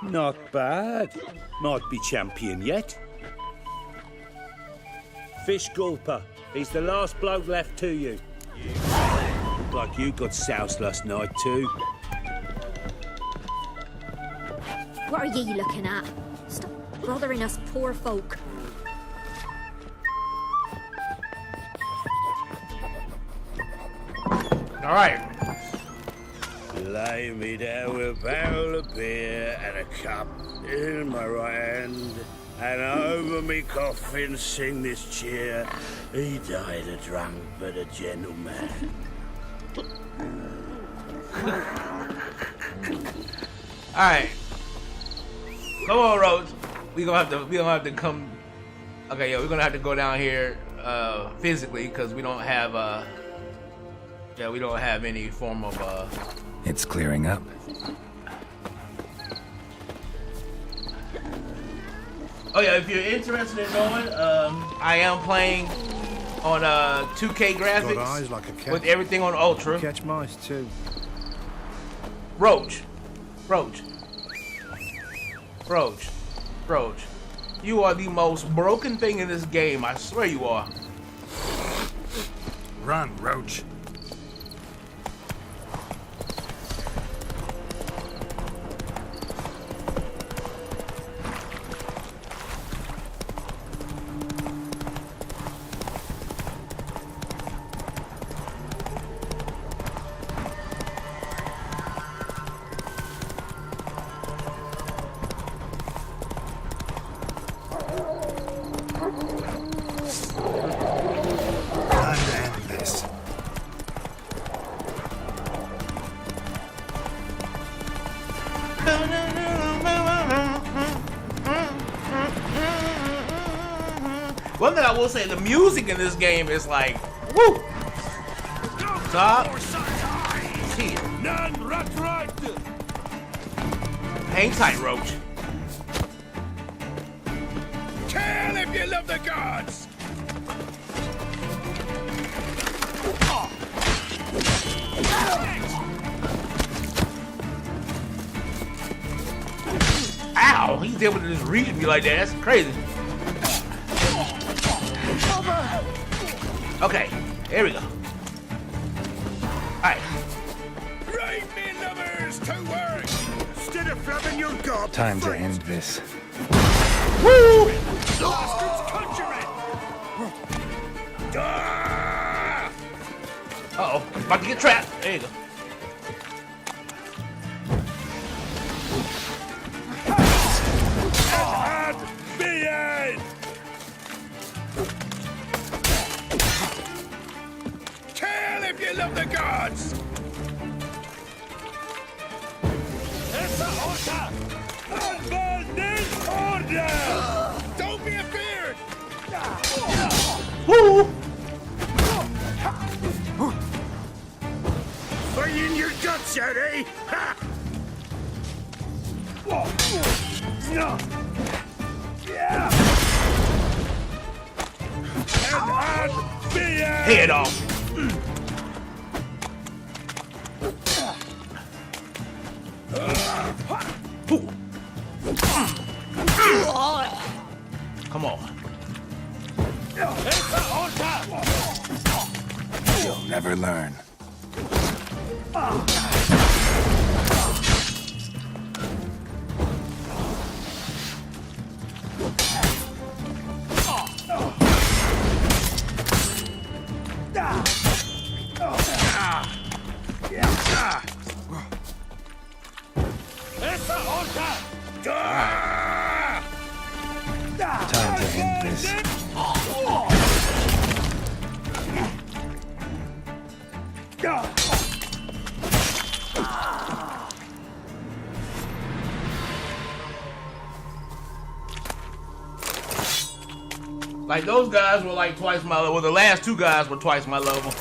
Not bad. Might be champion yet. Fish Gulper. He's the last bloke left to you. Looked like you got soused last night too. What are ye looking at? Stop bothering us poor folk. All right. Lay me down with a barrel of beer and a cup in my right hand, and over me coffin sing this cheer. He died a drunk but a gentleman. All right. Come on, Roach. We gonna have to come. Okay, yeah, we're gonna have to go down here. physically because we don't have we don't have any form of It's clearing up. Oh yeah, if you're interested in knowing, I am playing on 2K graphics Got eyes like a cat. with everything on Ultra. Catch mice too. Roach. You are the most broken thing in this game. I swear you are. Run, Roach. One thing I will say, the music in this game is like, woo! Top. Here. Hang tight, Roach. Kill if you love the gods! Ow! He's able to just reach me like that. That's crazy. Okay, here we go. Alright. Right, me lovers, to work! Instead of flapping your gob, Time to end this. Woo! Bastards countrymen! Uh-oh, about to get trapped. There you go. Kill if you love the gods! It's an order! Order! Don't be afeared! Woo! Fighting your guts out, eh? Ha! Head off. Come on. You'll never learn. Time to end this. Like those guys were like twice my level. Well, the last two guys were twice my level.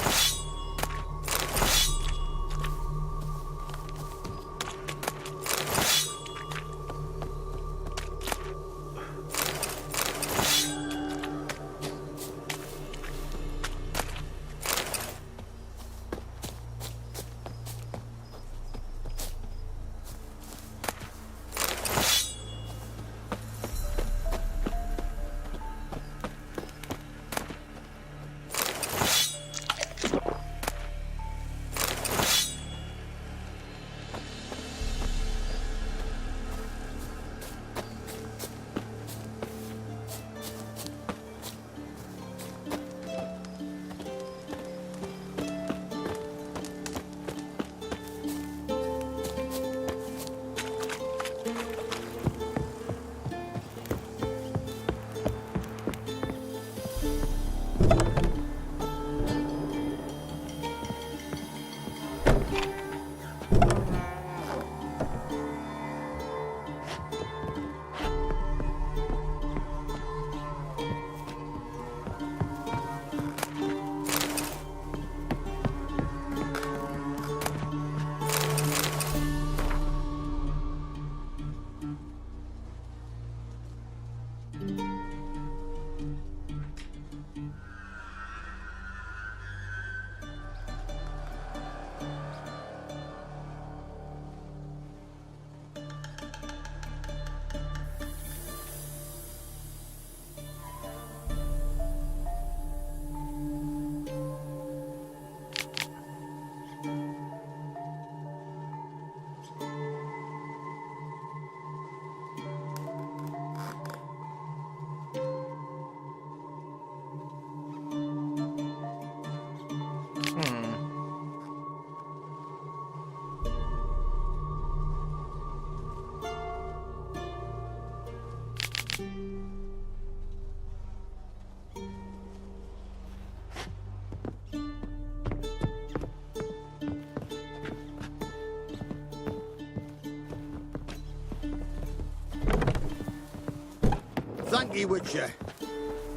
mighty Witcher.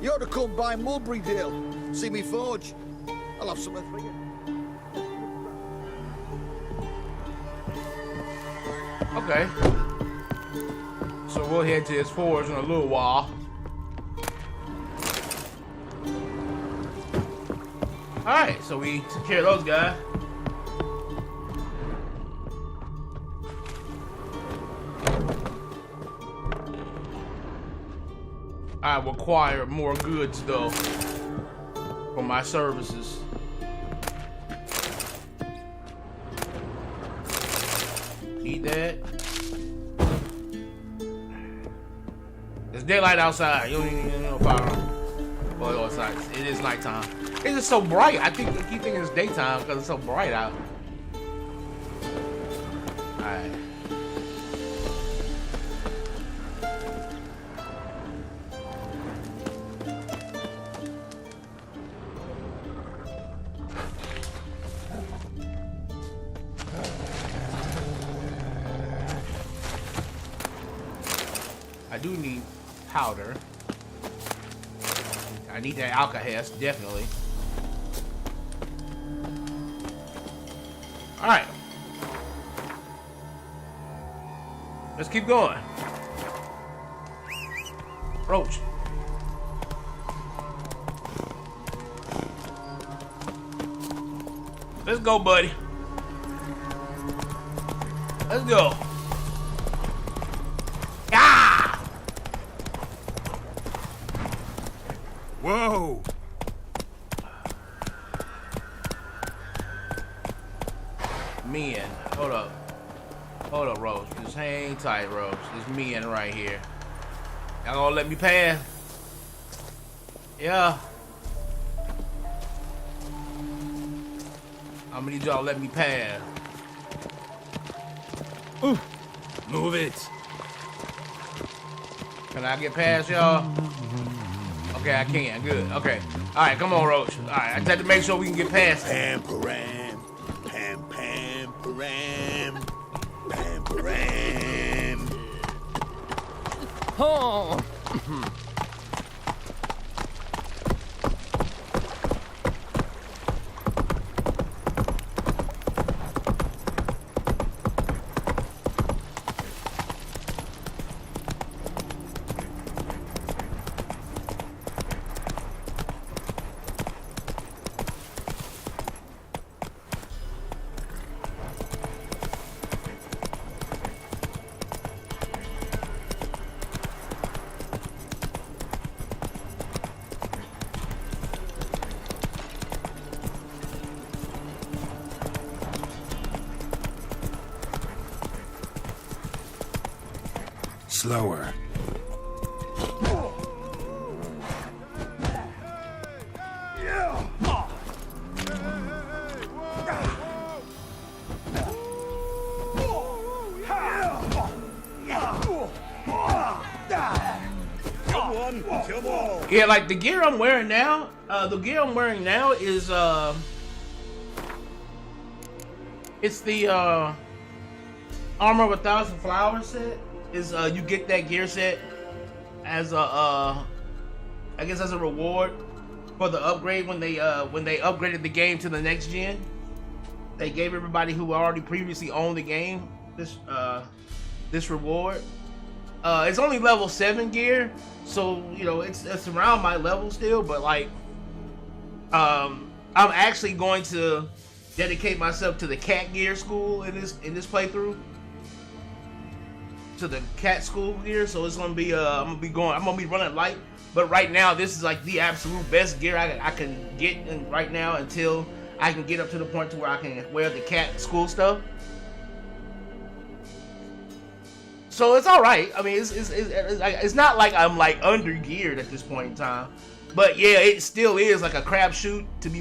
You ought to come by Mulberrydale. See me forge. I'll have something for you. Okay. So we'll head to his forge in a little while. Alright, so we took care of those guys. I require more goods though for my services. Need that. It's daylight outside. You don't need no power. Well, it's not. It is nighttime. It's just so bright. I keep thinking it's daytime because it's so bright out. All right. I do need powder. I need that alcohol, definitely. All right. Let's keep going. Roach. Let's go, buddy. Let's go. Ah! Whoa! Men. Hold up. Hold up, Rose. Just hang tight, Rose. There's men right here. Y'all gonna let me pass? Yeah. I'm gonna need y'all to let me pass. Ooh. Move it. Can I get past y'all? Okay, I can. Good. Okay. All right, come on, Roach. All right, I just have to make sure we can get past it. Pam, pam, pam, pam, pam, pam. Oh. Slower. Yeah, like the gear I'm wearing now, is it's the Armor of 1,000 Flowers set. Is you get that gear set as a I guess as a reward for the upgrade when they upgraded the game to the next gen. They gave everybody who already previously owned the game this reward. It's only level 7 gear, so you know it's around my level still, but like I'm actually going to dedicate myself to the cat gear school in this playthrough. To the cat school gear, so it's gonna be I'm gonna be running light, but right now this is like the absolute best gear I can get right now until I can get up to the point to where I can wear the cat school stuff. So it's all right. I mean, it's not like I'm like under geared at this point in time, but yeah, it still is like a crapshoot to be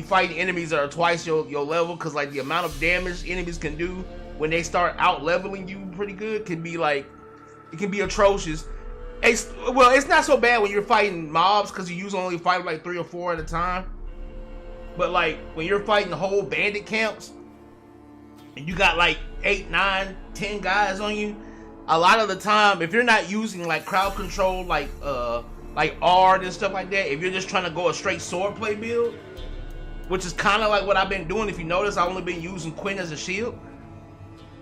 fighting enemies that are twice your level, because like the amount of damage enemies can do when they start out leveling you pretty good can be like, it can be atrocious. It's not so bad when you're fighting mobs because you usually only fight like 3 or 4 at a time. But like when you're fighting the whole bandit camps and you got like 8, 9, 10 guys on you, a lot of the time, if you're not using like crowd control, like Ard and stuff like that, if you're just trying to go a straight swordplay build, which is kind of like what I've been doing. If you notice, I've only been using Quinn as a shield.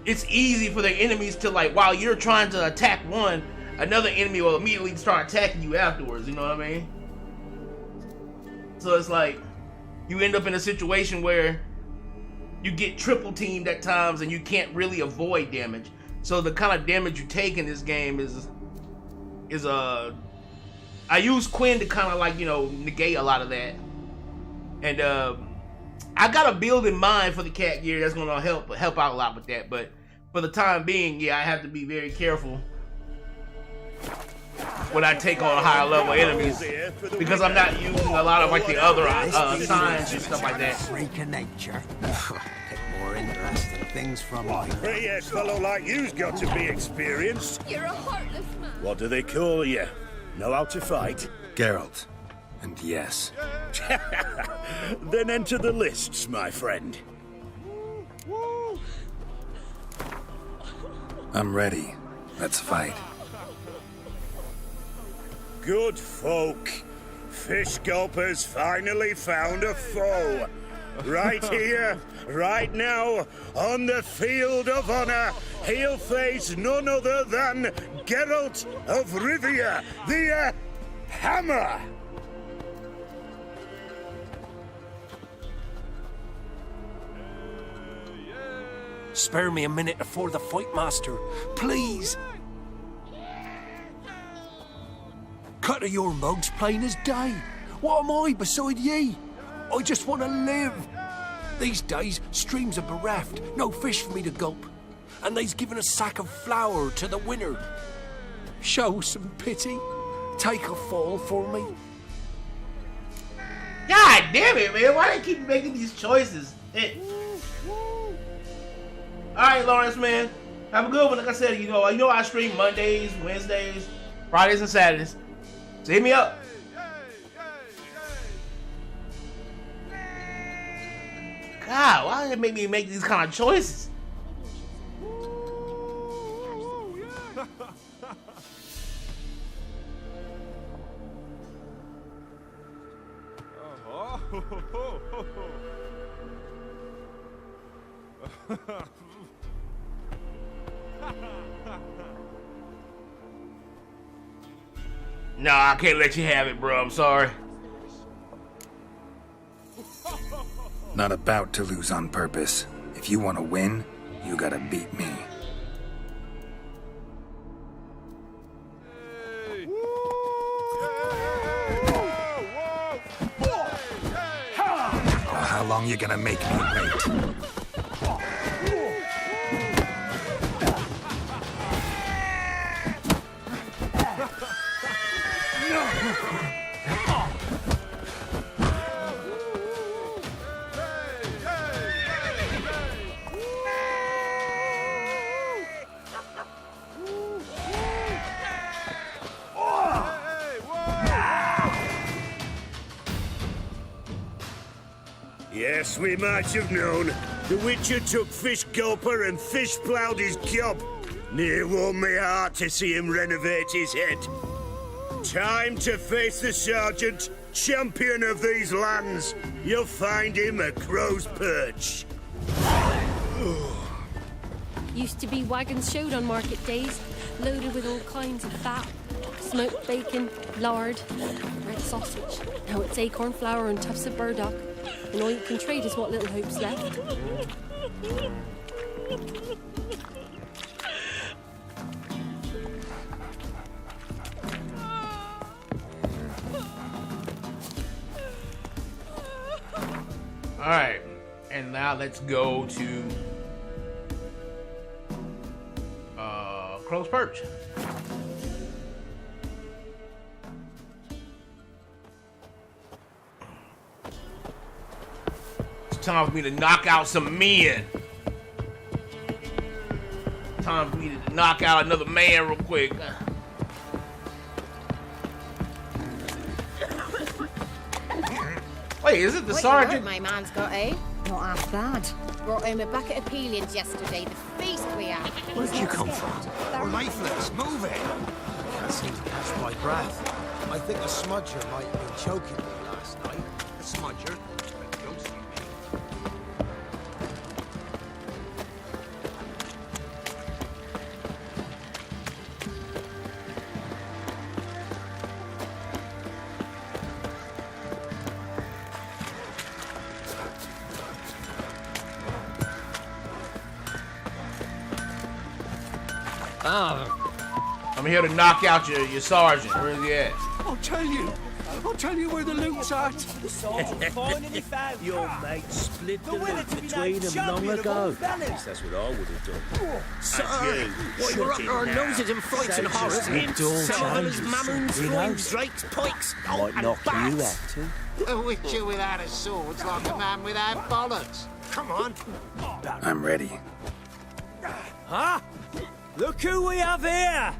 It's easy for the enemies to, like, while you're trying to attack one, another enemy will immediately start attacking you afterwards, you know what I mean? So it's like, you end up in a situation where you get triple teamed at times and you can't really avoid damage. So the kind of damage you take in this game is I use Quinn to kind of, like, you know, negate a lot of that. And I got a build in mind for the cat gear that's gonna help out a lot with that. But for the time being, yeah, I have to be very careful when I take on higher level enemies, because I'm not using a lot of like the other signs and stuff like that. Freak of nature. Take more interesting things from me. A fellow like you's got to be experienced. You're a heartless man. What do they call you? Know how to fight? Geralt. And yes. Then enter the lists, my friend. I'm ready. Let's fight. Good folk. Fish Gulper's finally found a foe. Right here, right now, on the field of honor, he'll face none other than Geralt of Rivia, the Hammer. Spare me a minute before the fight, master. Please. Cut of your mugs plain as day. What am I beside ye? I just want to live. These days, streams are bereft. No fish for me to gulp. And they's given a sack of flour to the winner. Show some pity. Take a fall for me. God damn it, man. Why do they keep making these choices? Alright, Lawrence, man. Have a good one. Like I said, you know I stream Mondays, Wednesdays, Fridays, and Saturdays. So hit me up. God, why do they make me make these kind of choices? No, I can't let you have it, bro. I'm sorry. Not about to lose on purpose. If you want to win, you gotta beat me. How long you gonna make me wait? Yes, we might have known. The Witcher took Fish Gulper and fish ploughed his gob. Near warmed me heart to see him renovate his head. Time to face the Sergeant, champion of these lands. You'll find him at Crow's Perch. Used to be wagons showed on market days, loaded with all kinds of fat, smoked bacon, lard, red sausage. Now it's acorn flour and tufts of burdock, and all you can trade is what little hope's left. All right, and now let's go to Crow's Perch. It's time for me to knock out some men. Time for me to knock out another man real quick. Wait, is it the What sergeant? My man's got, eh? Not half bad. Brought home a bucket of peelings yesterday, the feast we had. Where did you come from? Or Mayflies, move it! I can't seem to catch my breath. I think a smudger might have been choking me last night. A smudger? A ghost, you mean? I'm here to knock out your sergeant. Where's he at? I'll tell you where the loot's at. Your mate split the loot between them long ago. At least that's what I would have done. Sir, we're under our noses in fights and horrors. Sarvellers, mammons, ruins, drakes, pikes, Might knock you out too. A witcher without a sword's like a man without bollocks. Come on. I'm ready. Huh? Look who we have here!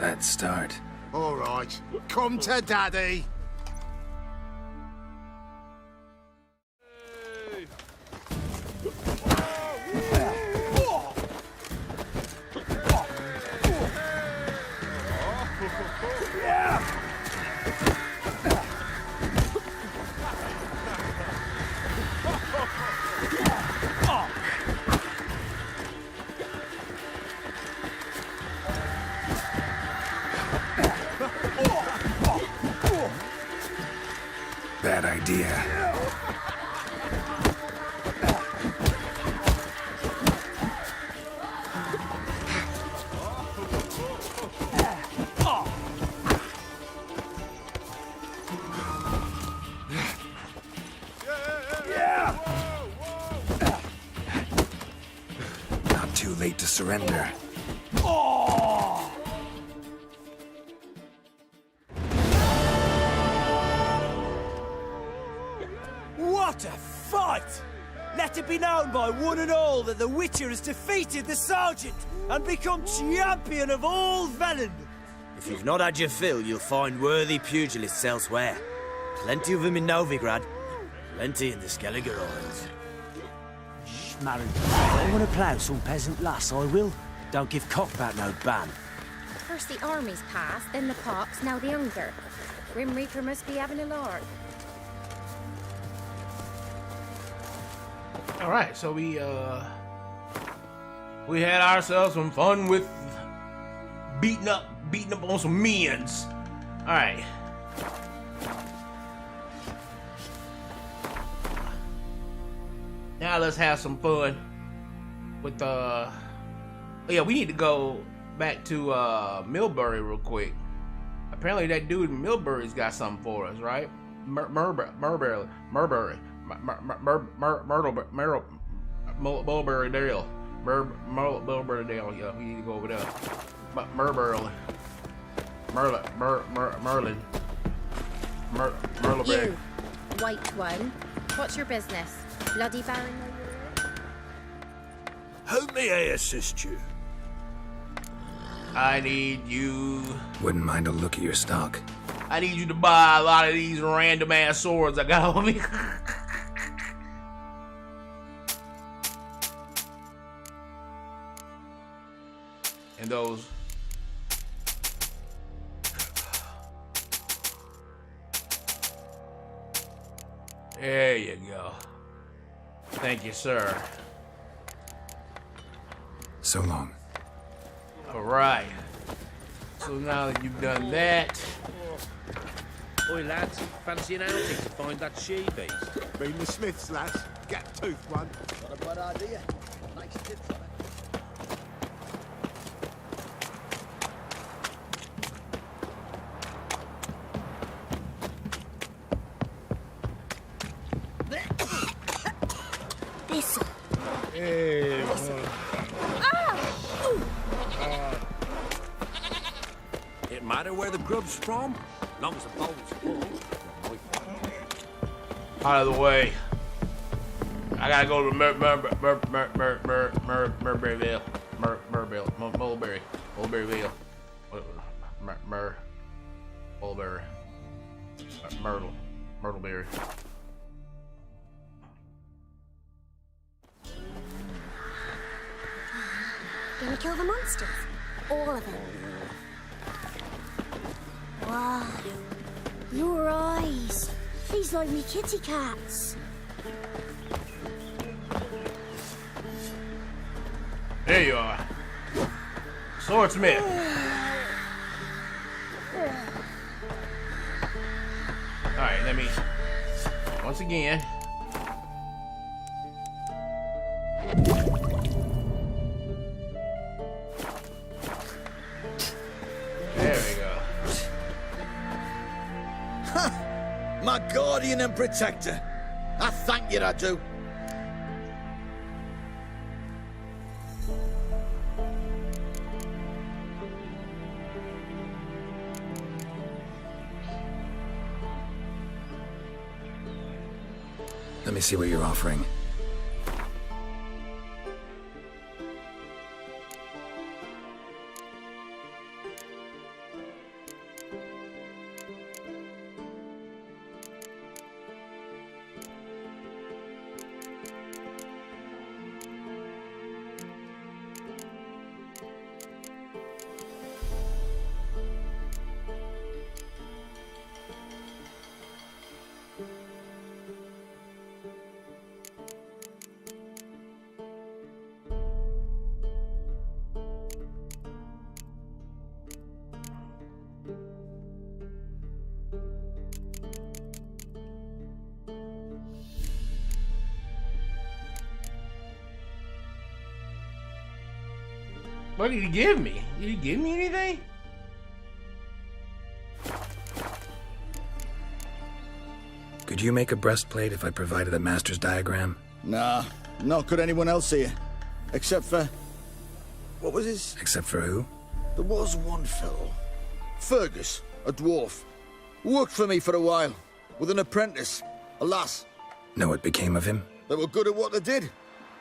Let's start. All right, come to Daddy. Bad idea. Not too late to surrender. What a fight! Let it be known by one and all that the Witcher has defeated the Sergeant and become champion of all Velen. If you've not had your fill, you'll find worthy pugilists elsewhere. Plenty of them in Novigrad, plenty in the Skelliger Isles. Shh, Marin. I want to plough some peasant lass, I will. Don't give cock about no ban. First the armies passed, then the pox, now the hunger. Grim Reaper must be having a lark. All right, so we had ourselves some fun with beating up on some minions. All right. Now let's have some fun with oh yeah, we need to go back to Millbury real quick. Apparently that dude in Millbury's got something for us, right? Mulberry Dale. Mulberry Dale, yeah, we need to go over there. Merlin. You, white one. What's your business? Bloody Baron? How may I assist you? I need you. Wouldn't mind a look at your stock. I need you to buy a lot of these random ass swords I got on me. And those. There you go. Thank you, sir. So long. All right. So now that you've done that. Oi, lads, fancy an outing to find that she-beast? Bring the Smiths, lads. Get tooth one. Not a bad idea. Nice tips on it. This. Hey, It matter where the grub's from, long as the bowl's full. Out of the way. I gotta go to Mulberryville. Mulberryville. Mulberry. Myrtleberry. Gonna kill the monsters? All of them. Wow. Your eyes. These like me kitty cats. There you are. Swordsmith. Alright, let me once again. There we go. My guardian and protector. I thank you, I do. Let me see what you're offering. What did he give me? Did he give me anything? Could you make a breastplate if I provided a master's diagram? Nah, not could anyone else here. Except for... What was his? Except for who? There was one fellow. Fergus, a dwarf. Worked for me for a while. With an apprentice. A lass. Know what became of him? They were good at what they did.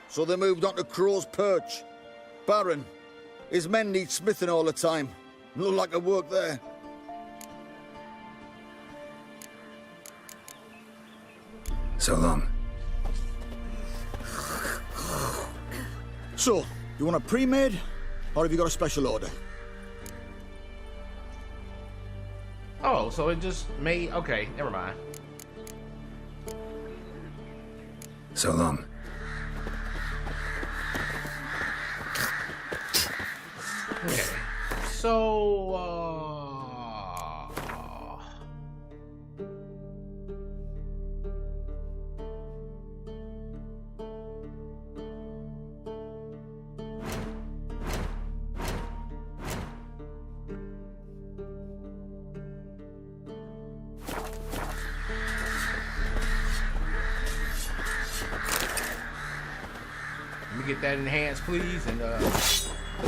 So they moved on to Crow's Perch. Baron. His men need smithing all the time. Look like a work there. So long. So, you want a pre-made, or have you got a special order? Oh, so it just made... Okay, never mind. So long. Okay. So, let me get that enhanced, please, and let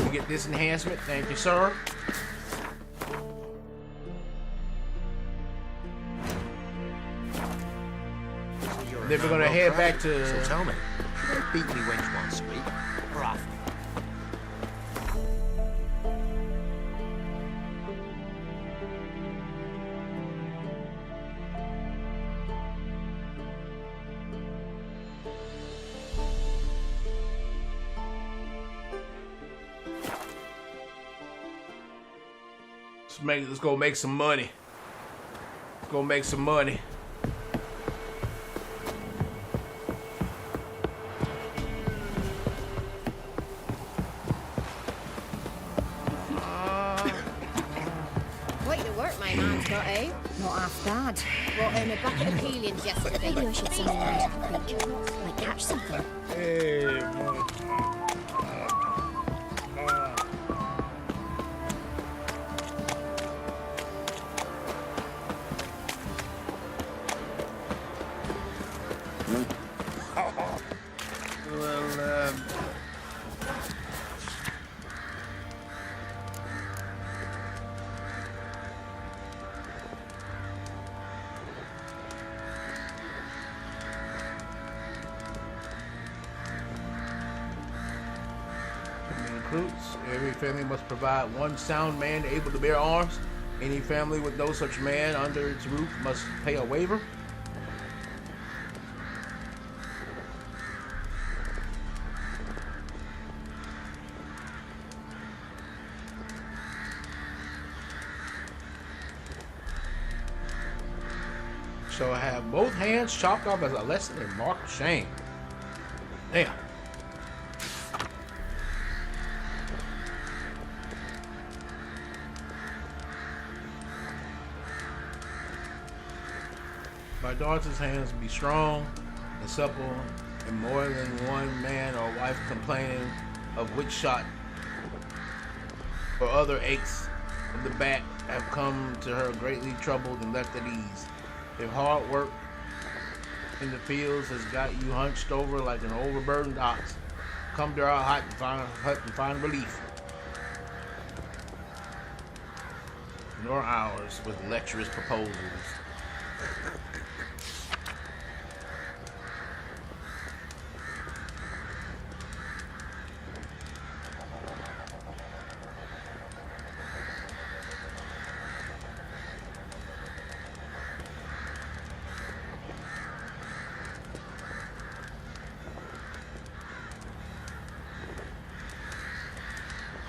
me get this enhancement. Thank you, sir. Then we're gonna head back to. So tell me, should I beat me wench once a week, or often? Let's go make some money. Let's go make some money. Quite the work my man's got, eh? Not half bad. Brought home a bucket of peelings yesterday. Maybe I should send an eye to the creature. Like catch something. recruits. Every family must provide one sound man able to bear arms. Any family with no such man under its roof must pay a waiver. Shall have both hands chopped off as a lesson in mark of shame. Damn. My daughter's hands be strong and supple, and more than one man or wife complaining of which shot or other aches of the back have come to her greatly troubled and left at ease. If hard work in the fields has got you hunched over like an overburdened ox, come to our hut and find relief. Nor ours with lecherous proposals.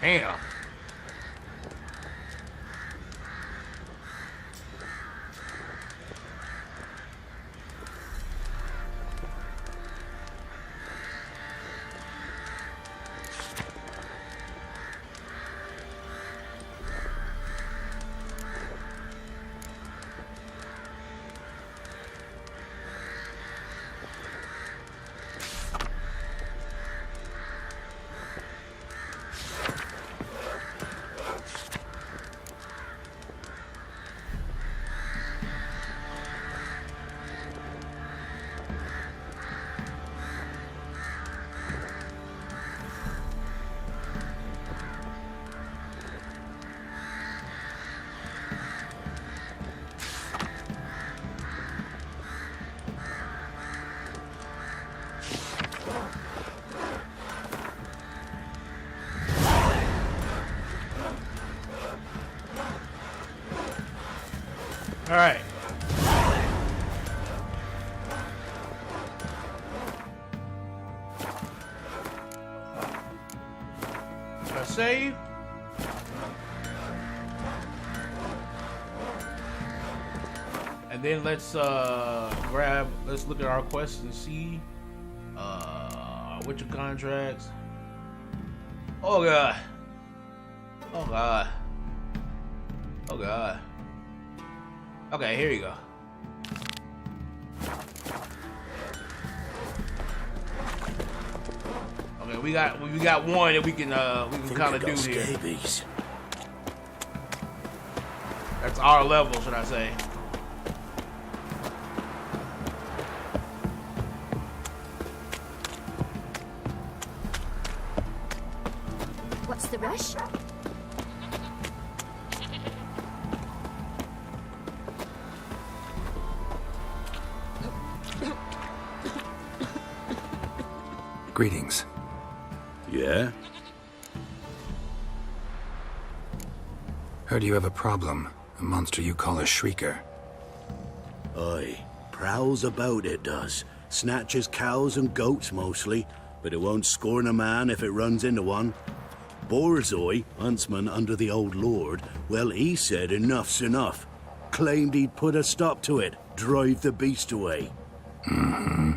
Damn. All right. Save. And then let's look at our quests and see which contracts. Oh god. Oh god. Oh god. Okay, here you go. Okay, we got one that we can kind of do here. Scabies. That's our level, should I say? What's the rush? Greetings. Yeah? Heard you have a problem. A monster you call a shrieker. Aye. Prowls about, it does. Snatches cows and goats mostly, but it won't scorn a man if it runs into one. Borzoi, huntsman under the old lord, well, he said enough's enough. Claimed he'd put a stop to it, drive the beast away. Mm-hmm.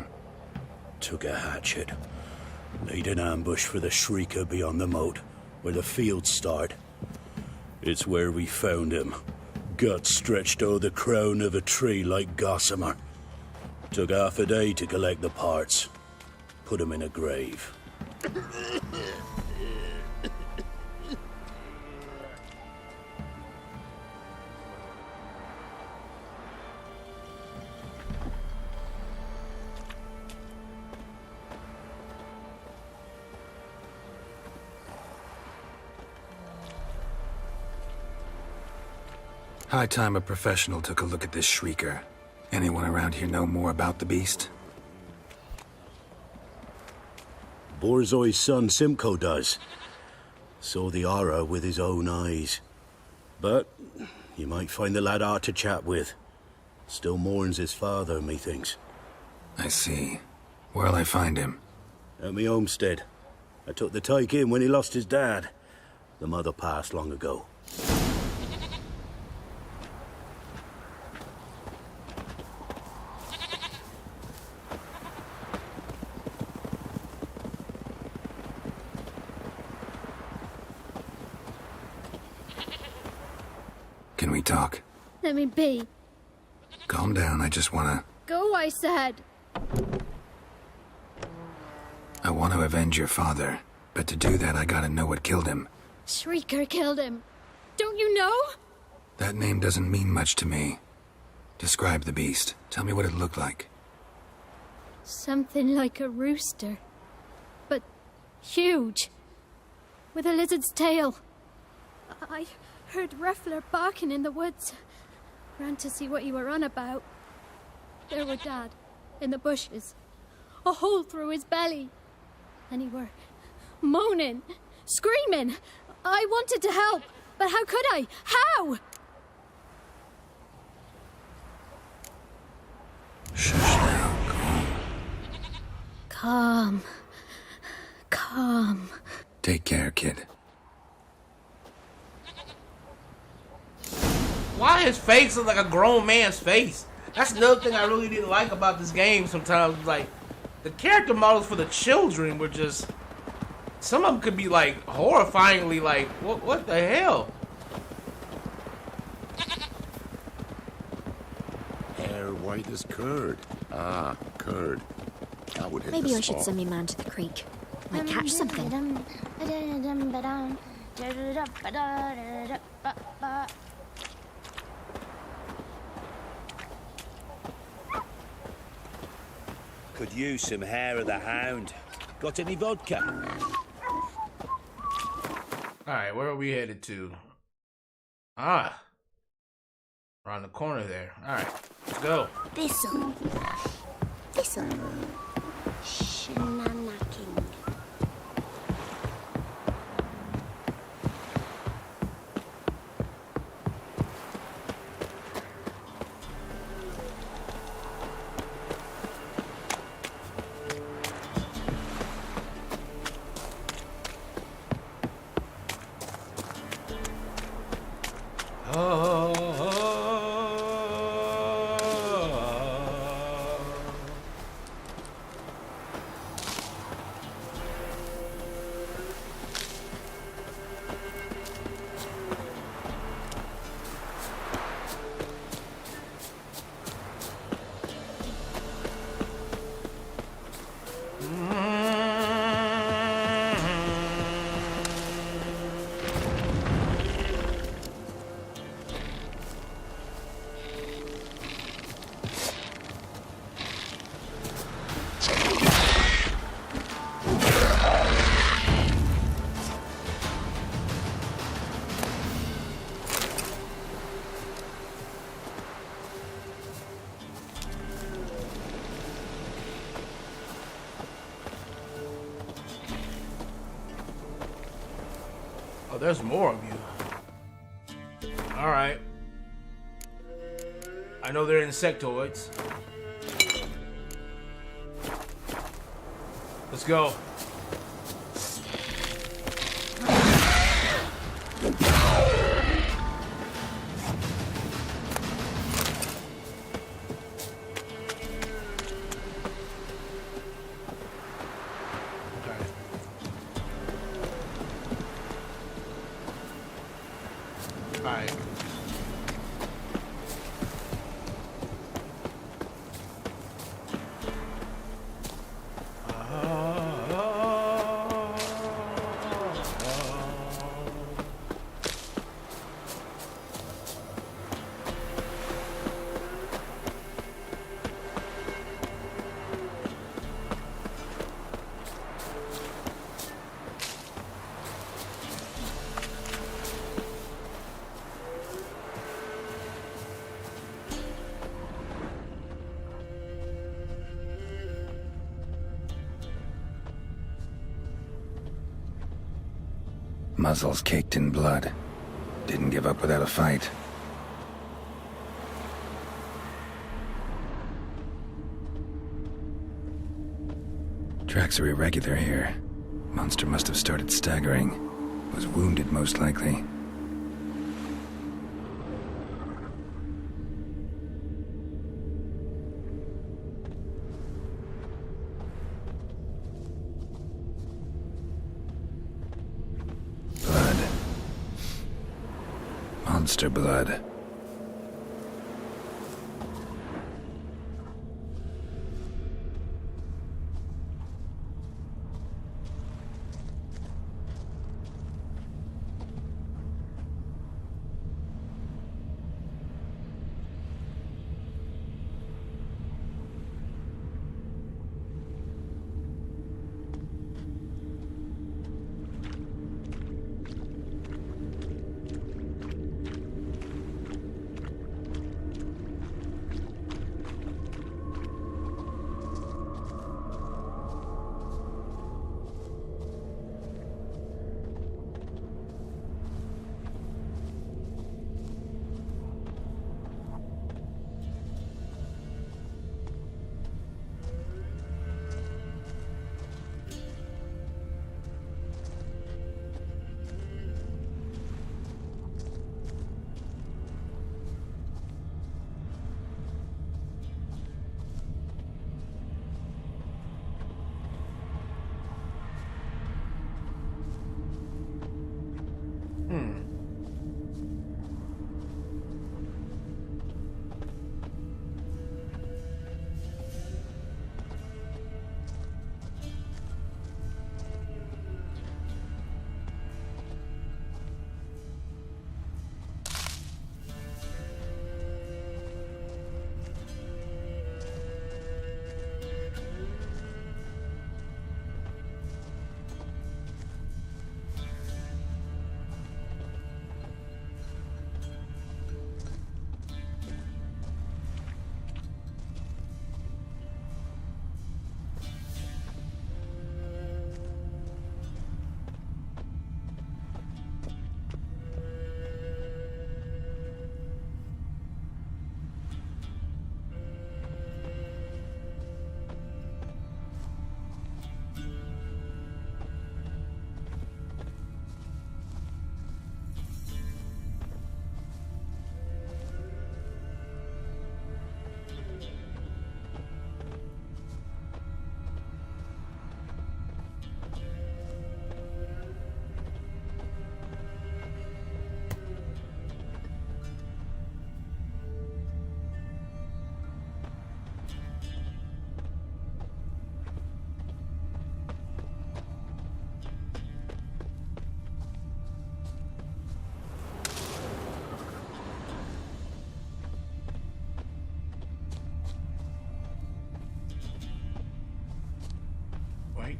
Took a hatchet. Laid an ambush for the shrieker beyond the moat, where the fields start. It's where we found him. Guts stretched o'er the crown of a tree like gossamer. Took half a day to collect the parts. Put him in a grave. High time a professional took a look at this shrieker. Anyone around here know more about the beast? Borzoi's son Simcoe does. Saw the horror with his own eyes. But you might find the lad hard to chat with. Still mourns his father, methinks. I see. Where'll I find him? At me homestead. I took the tyke in when he lost his dad. The mother passed long ago. Can we talk? Let me be. Calm down, I just wanna... Go, I said. I want to avenge your father. But to do that, I gotta know what killed him. Shrieker killed him. Don't you know? That name doesn't mean much to me. Describe the beast. Tell me what it looked like. Something like a rooster. But huge. With a lizard's tail. I heard Ruffler barking in the woods. Ran to see what you were on about. There were Dad, in the bushes. A hole through his belly. And he were moaning, screaming. I wanted to help, but how could I? How? Shush now, Calm. Calm. Take care, kid. Why his face look like a grown man's face? That's another thing I really didn't like about this game sometimes. Like, the character models for the children were just... Some of them could be, like, horrifyingly, like, what the hell? Hair white as curd. Ah, curd. That would hit Maybe the I should spot. send me man to the creek. Might catch something. Could use some hair of the hound. Got any vodka? Alright, where are we headed to? Ah. Around the corner there. Alright, let's go. Thistle. Shenanacking. Oh, there's more of you. Alright. I know they're insectoids. Let's go. Alright. Muzzles caked in blood. Didn't give up without a fight. Tracks are irregular here. Monster must have started staggering. Was wounded, most likely. Blood. Monster blood.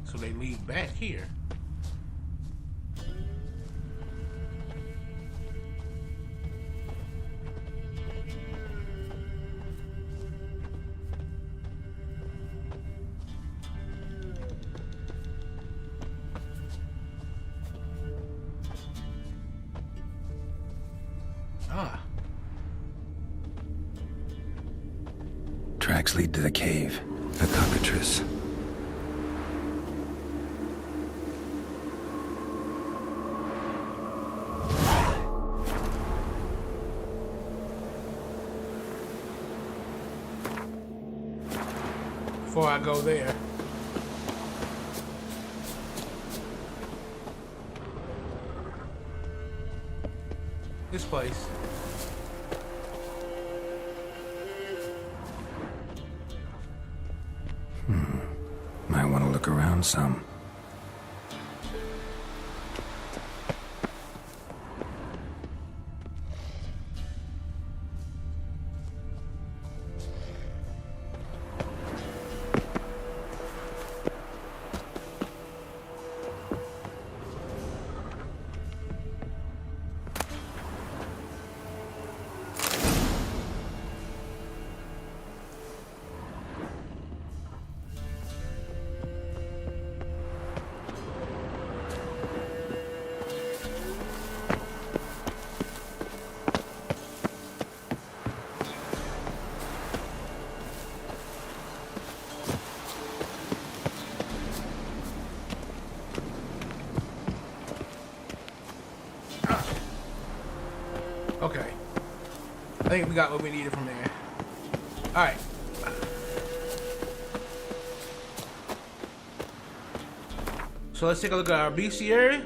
So they lead back here. Tracks lead to the cave. A cockatrice. Before I go there. This place. Might want to look around some. Okay. I think we got what we needed from there. Alright. So let's take a look at our bestiary.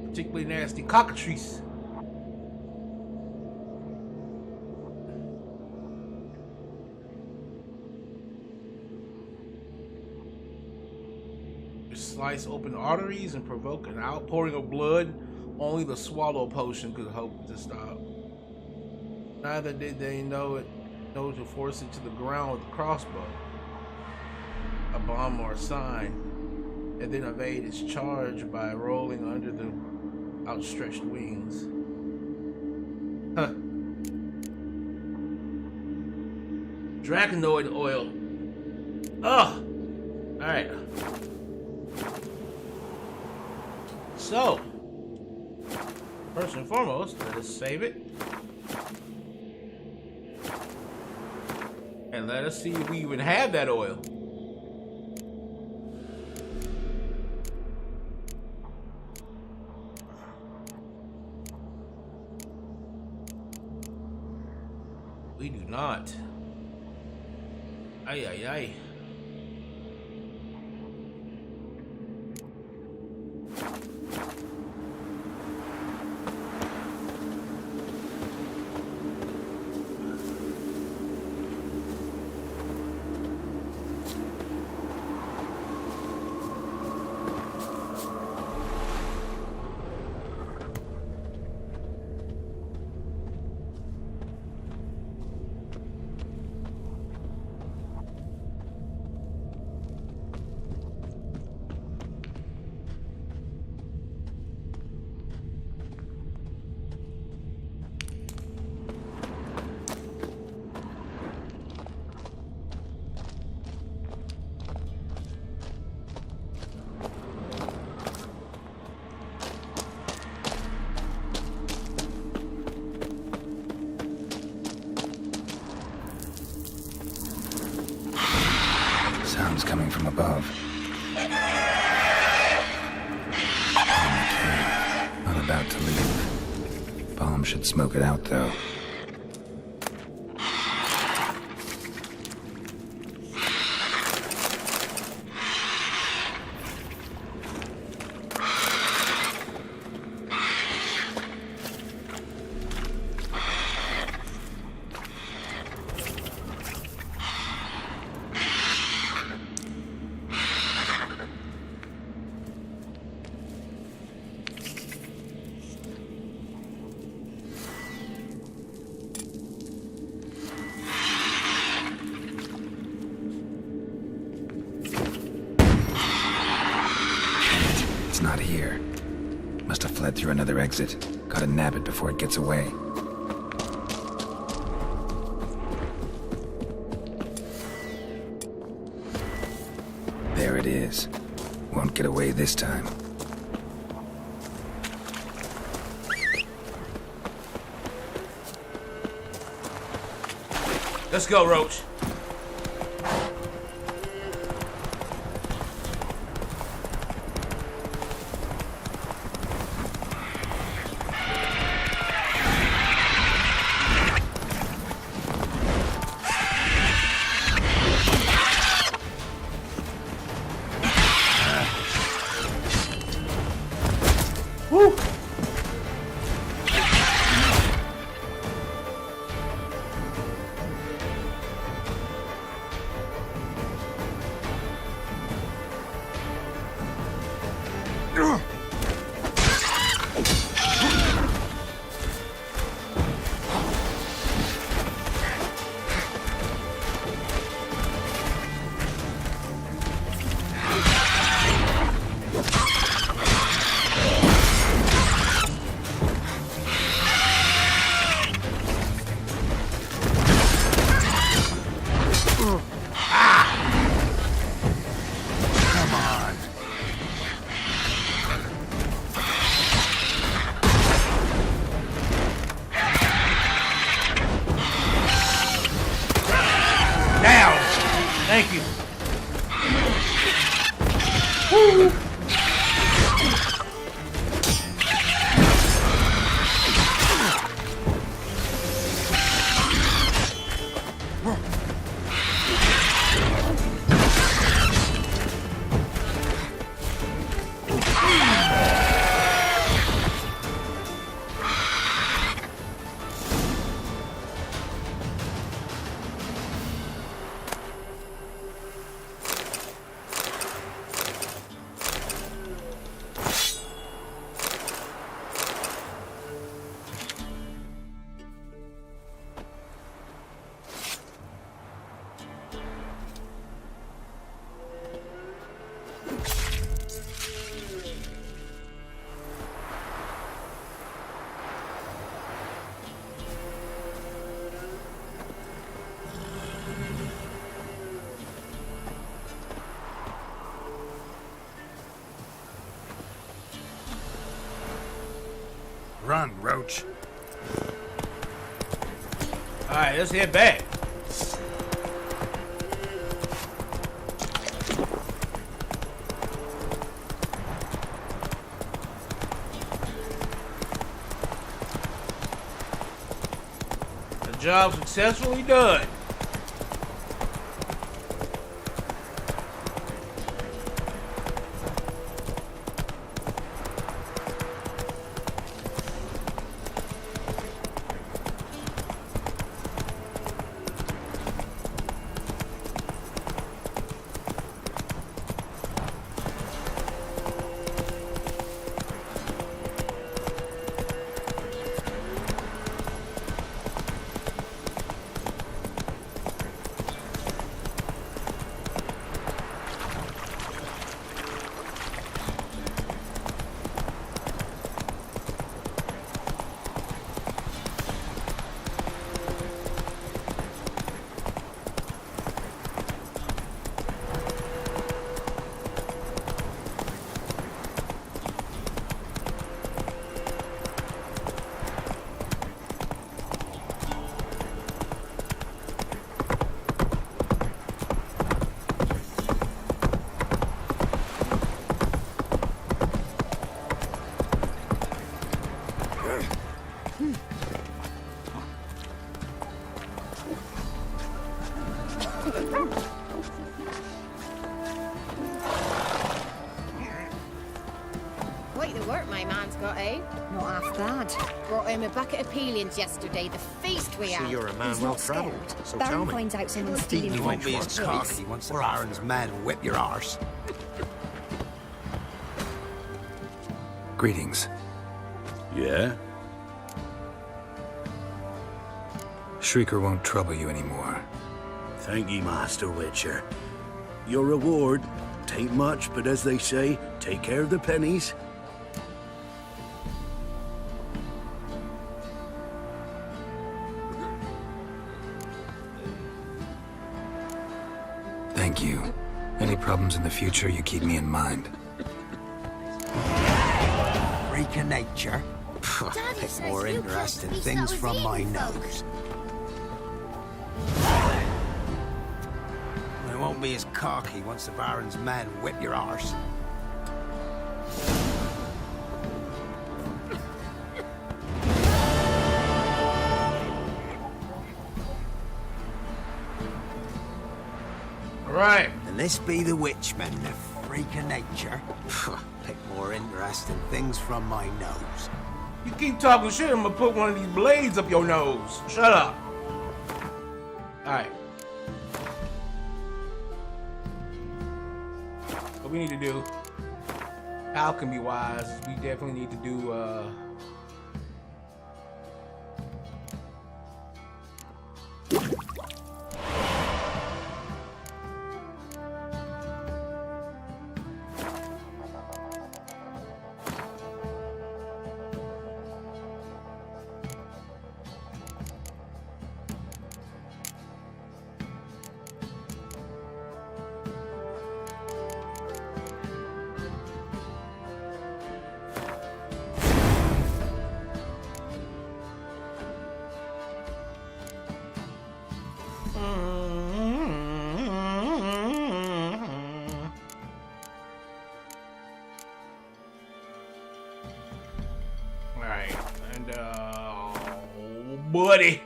Particularly nasty cockatrice. Slice open arteries and provoke an outpouring of blood. Only the swallow potion could hope to stop. Neither did they know to force it to the ground with a crossbow, a bomb or a sign, and then evade its charge by rolling under the outstretched wings. Huh. Draconoid oil. Ugh. Alright. So, first and foremost, let us save it. And let us see if we even have that oil. We do not. Ay, ay, ay. Sounds coming from above. Not about to leave. Bomb should smoke it out, though. Not here. Must have fled through another exit. Gotta nab it before it gets away. There it is. Won't get away this time. Let's go, Roach. Woo! Thank you. Woo. Run, Roach. Alright, let's head back. The job successfully done. Quite the work my man's got, eh? Not half bad. Brought him a bucket of peelings yesterday, the feast we had. See, you're a man well travelled, so Baron tell me. finds out someone's stealing You won't be as fish. cocky once the Baron's men whip your arse. Greetings. Yeah? Shrieker won't trouble you anymore. Thank ye, Master Witcher. Your reward, tain't much, but as they say, take care of the pennies. Thank you. Any problems in the future, you keep me in mind. Freak of nature. Pick more interesting things from my nose. I won't be as cocky once the Baron's men whip your arse. Right. And this be the Witchman, the freak of nature. Pick more interesting things from my nose. You keep talking shit, I'm gonna put one of these blades up your nose. Shut up. Alright. What we need to do, alchemy-wise, we definitely need to do, Oh, buddy.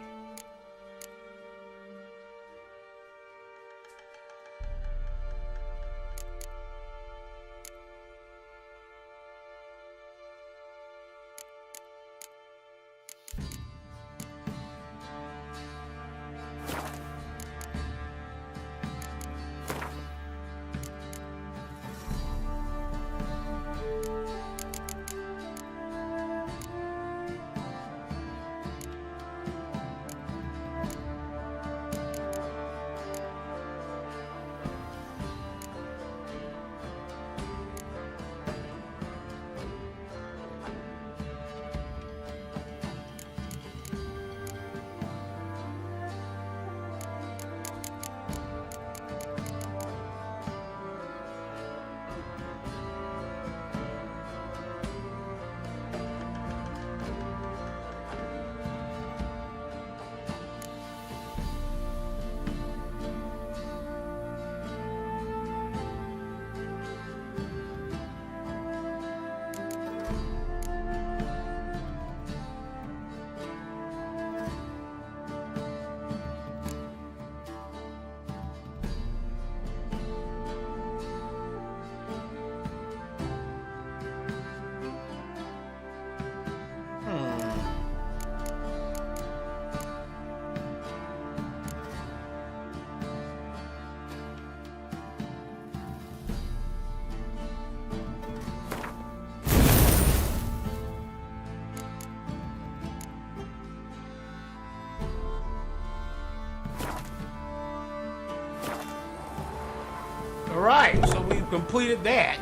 Alright, so we've completed that.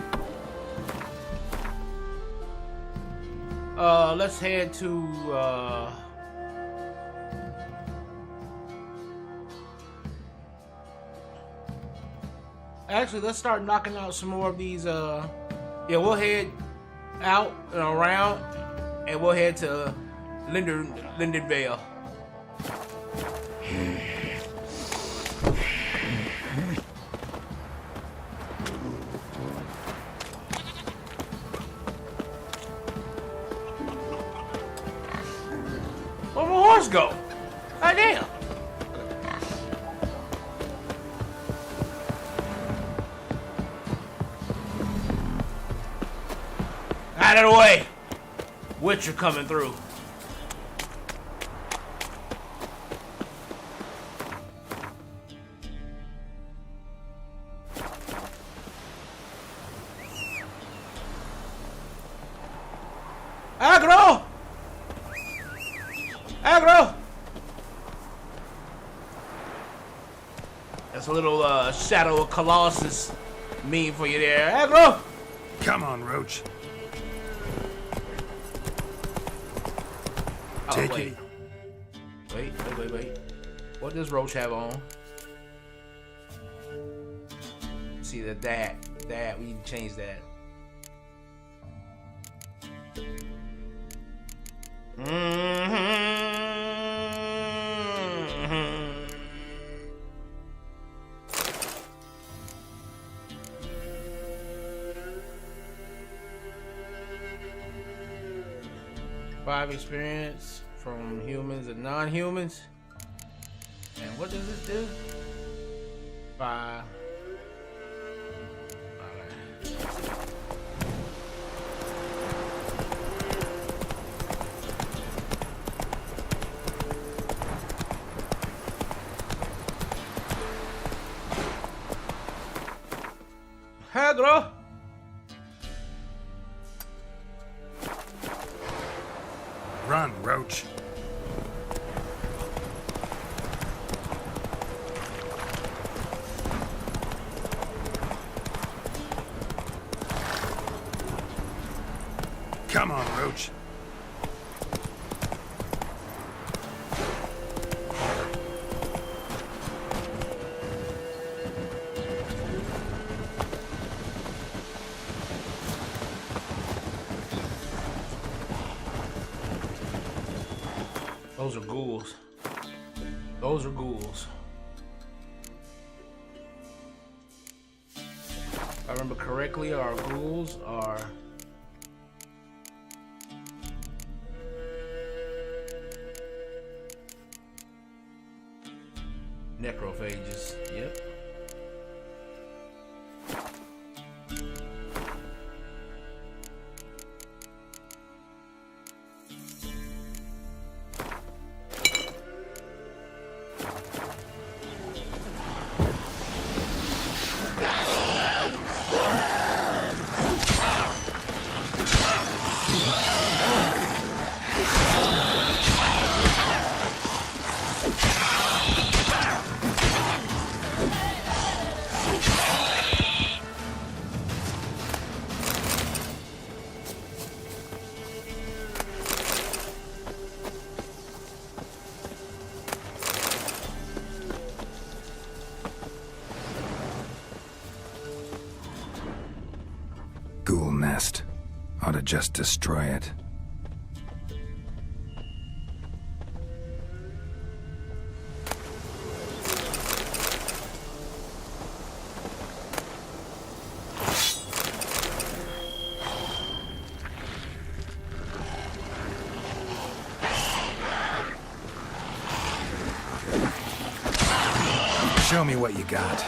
Let's head to actually, let's start knocking out some more of these yeah, we'll head out and around and we'll head to Lindenvale. Where'd my horse go? God damn. Out of the way. Witcher coming through. Aggro! Aggro! That's a little Shadow of Colossus meme for you there. Aggro! Come on, Roach. Oh, Take wait. it. Wait. What does Roach have on? See that we need to change that. Five experience from humans and non-humans. And what does this do? 5. Agro. Run, Roach. Come on, Roach. Those are ghouls. Those are ghouls. If I remember correctly, our ghouls are Necrophages. Yep. Ghoul nest. Ought to just destroy it. Show me what you got.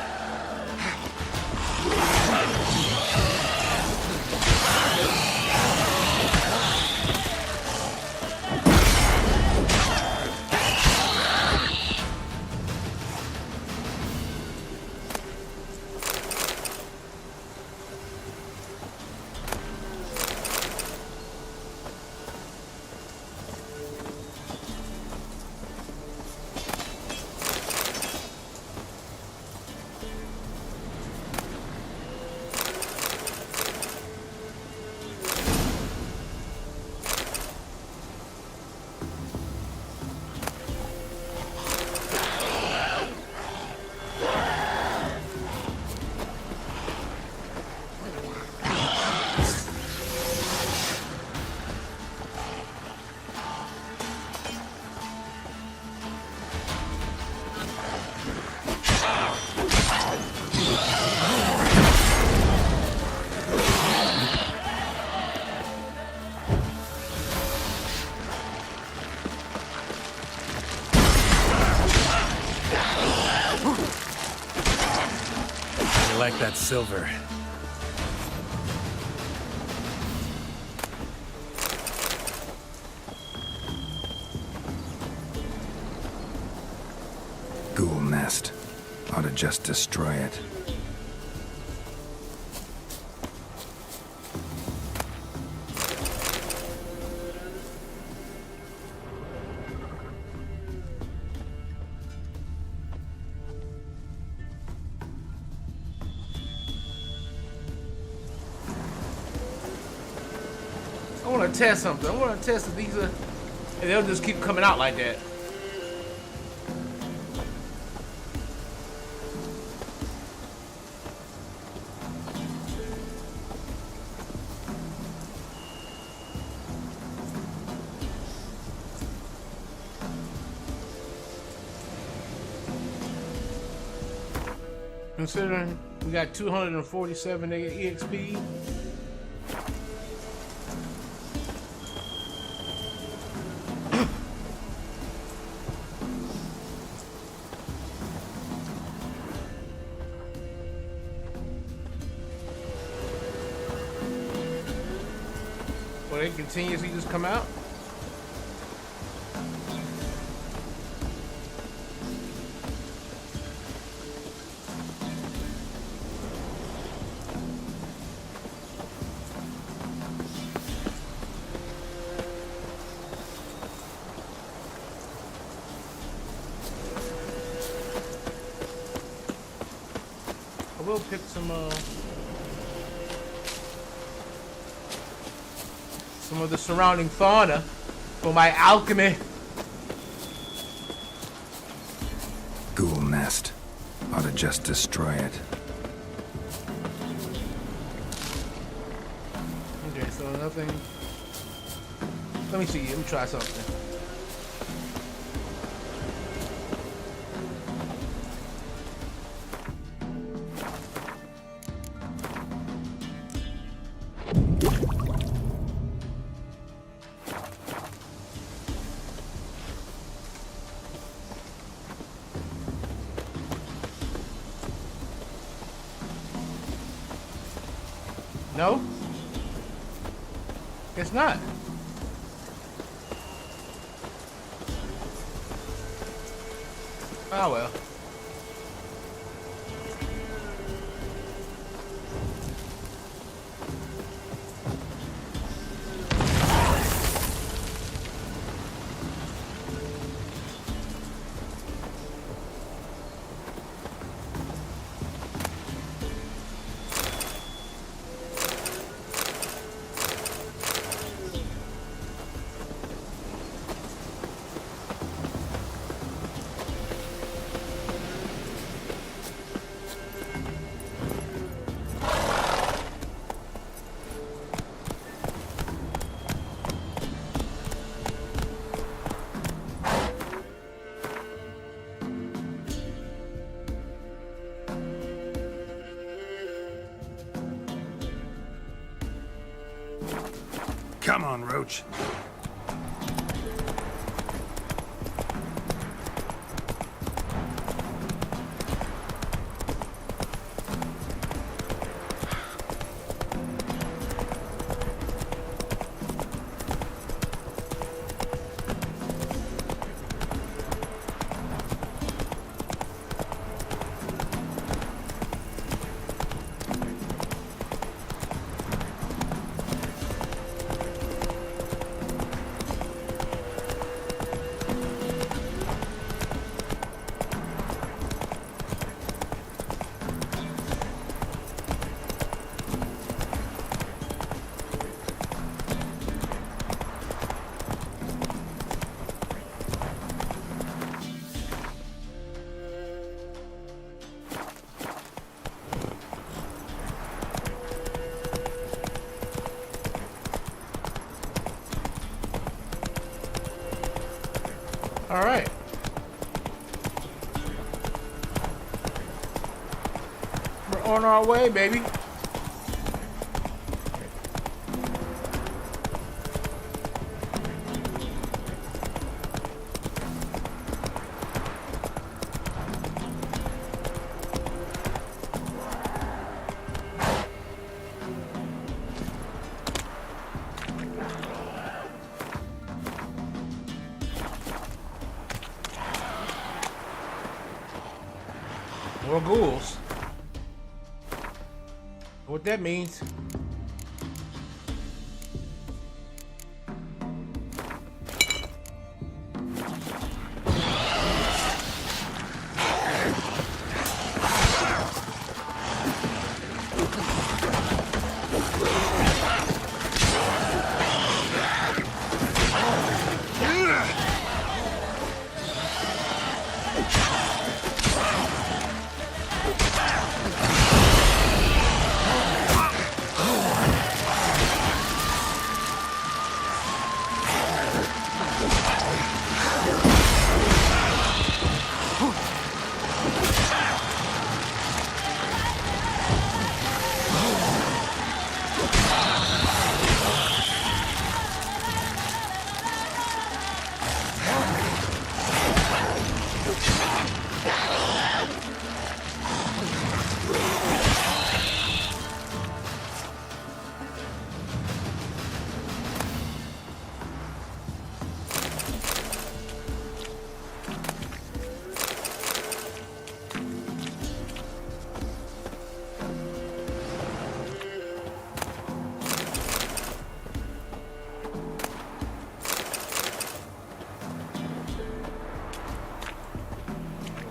I like that silver. Ghoul nest. Ought to just destroy it. I want to test something. I want to test if these are, and they'll just keep coming out like that. Considering we got 247 EXP. Will they continuously just come out? I will pick some of the surrounding fauna for my alchemy. Ghoul nest. Ought to just destroy it. Okay, so nothing. Let me see. Let me try something. No? It's not. Oh well. Come on, Roach. All right. We're on our way, baby. More ghouls. What that means?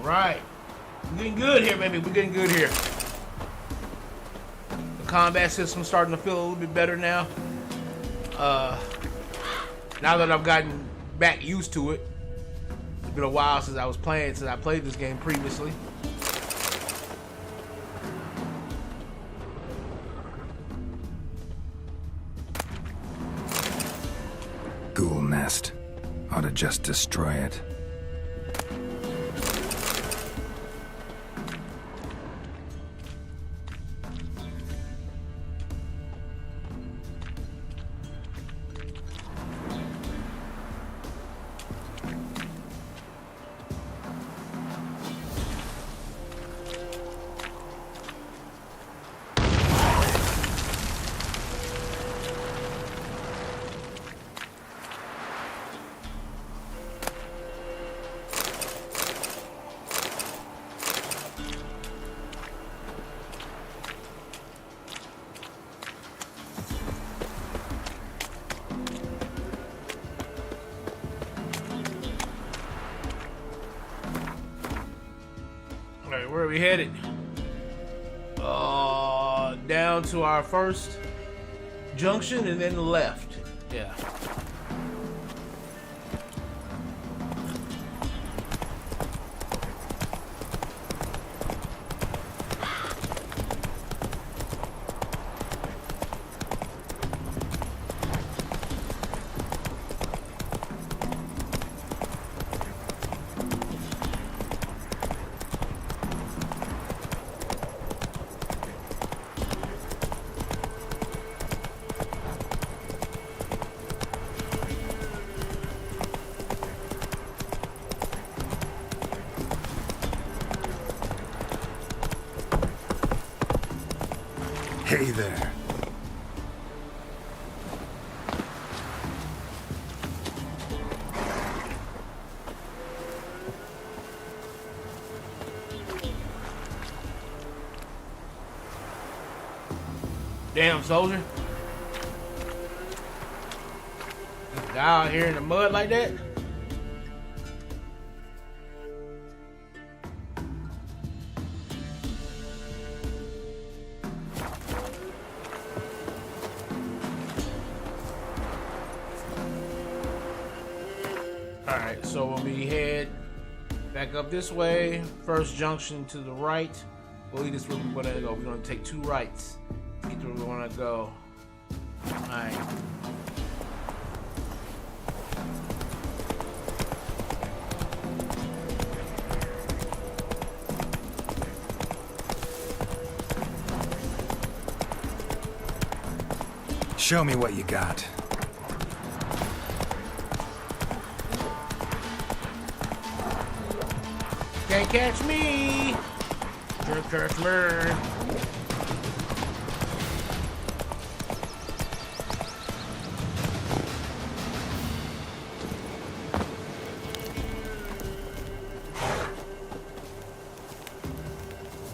Right. We're getting good here, baby. We're getting good here. The combat system's starting to feel a little bit better now. Now that I've gotten back used to it. It's been a while since I played this game previously. Ghoul nest. Ought to just destroy it. we headed? Down to our first junction and then left. Yeah. Hey there. Damn, soldier. Die out here in the mud like that? Alright, so when we head back up this way, first junction to the right, will lead us where we want to go. We're going to take 2 rights to get to where we want to go. Alright. Show me what you got. Can't catch me! Can't catch me!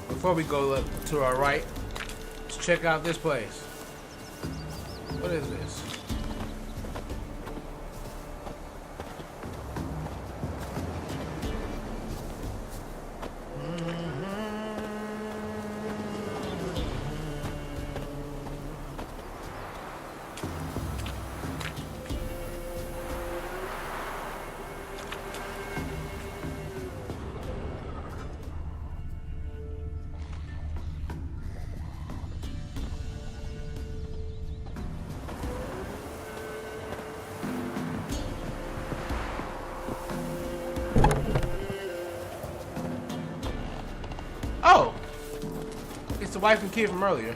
Before we go to our right, let's check out this place. What is this? Oh! It's the wife and kid from earlier.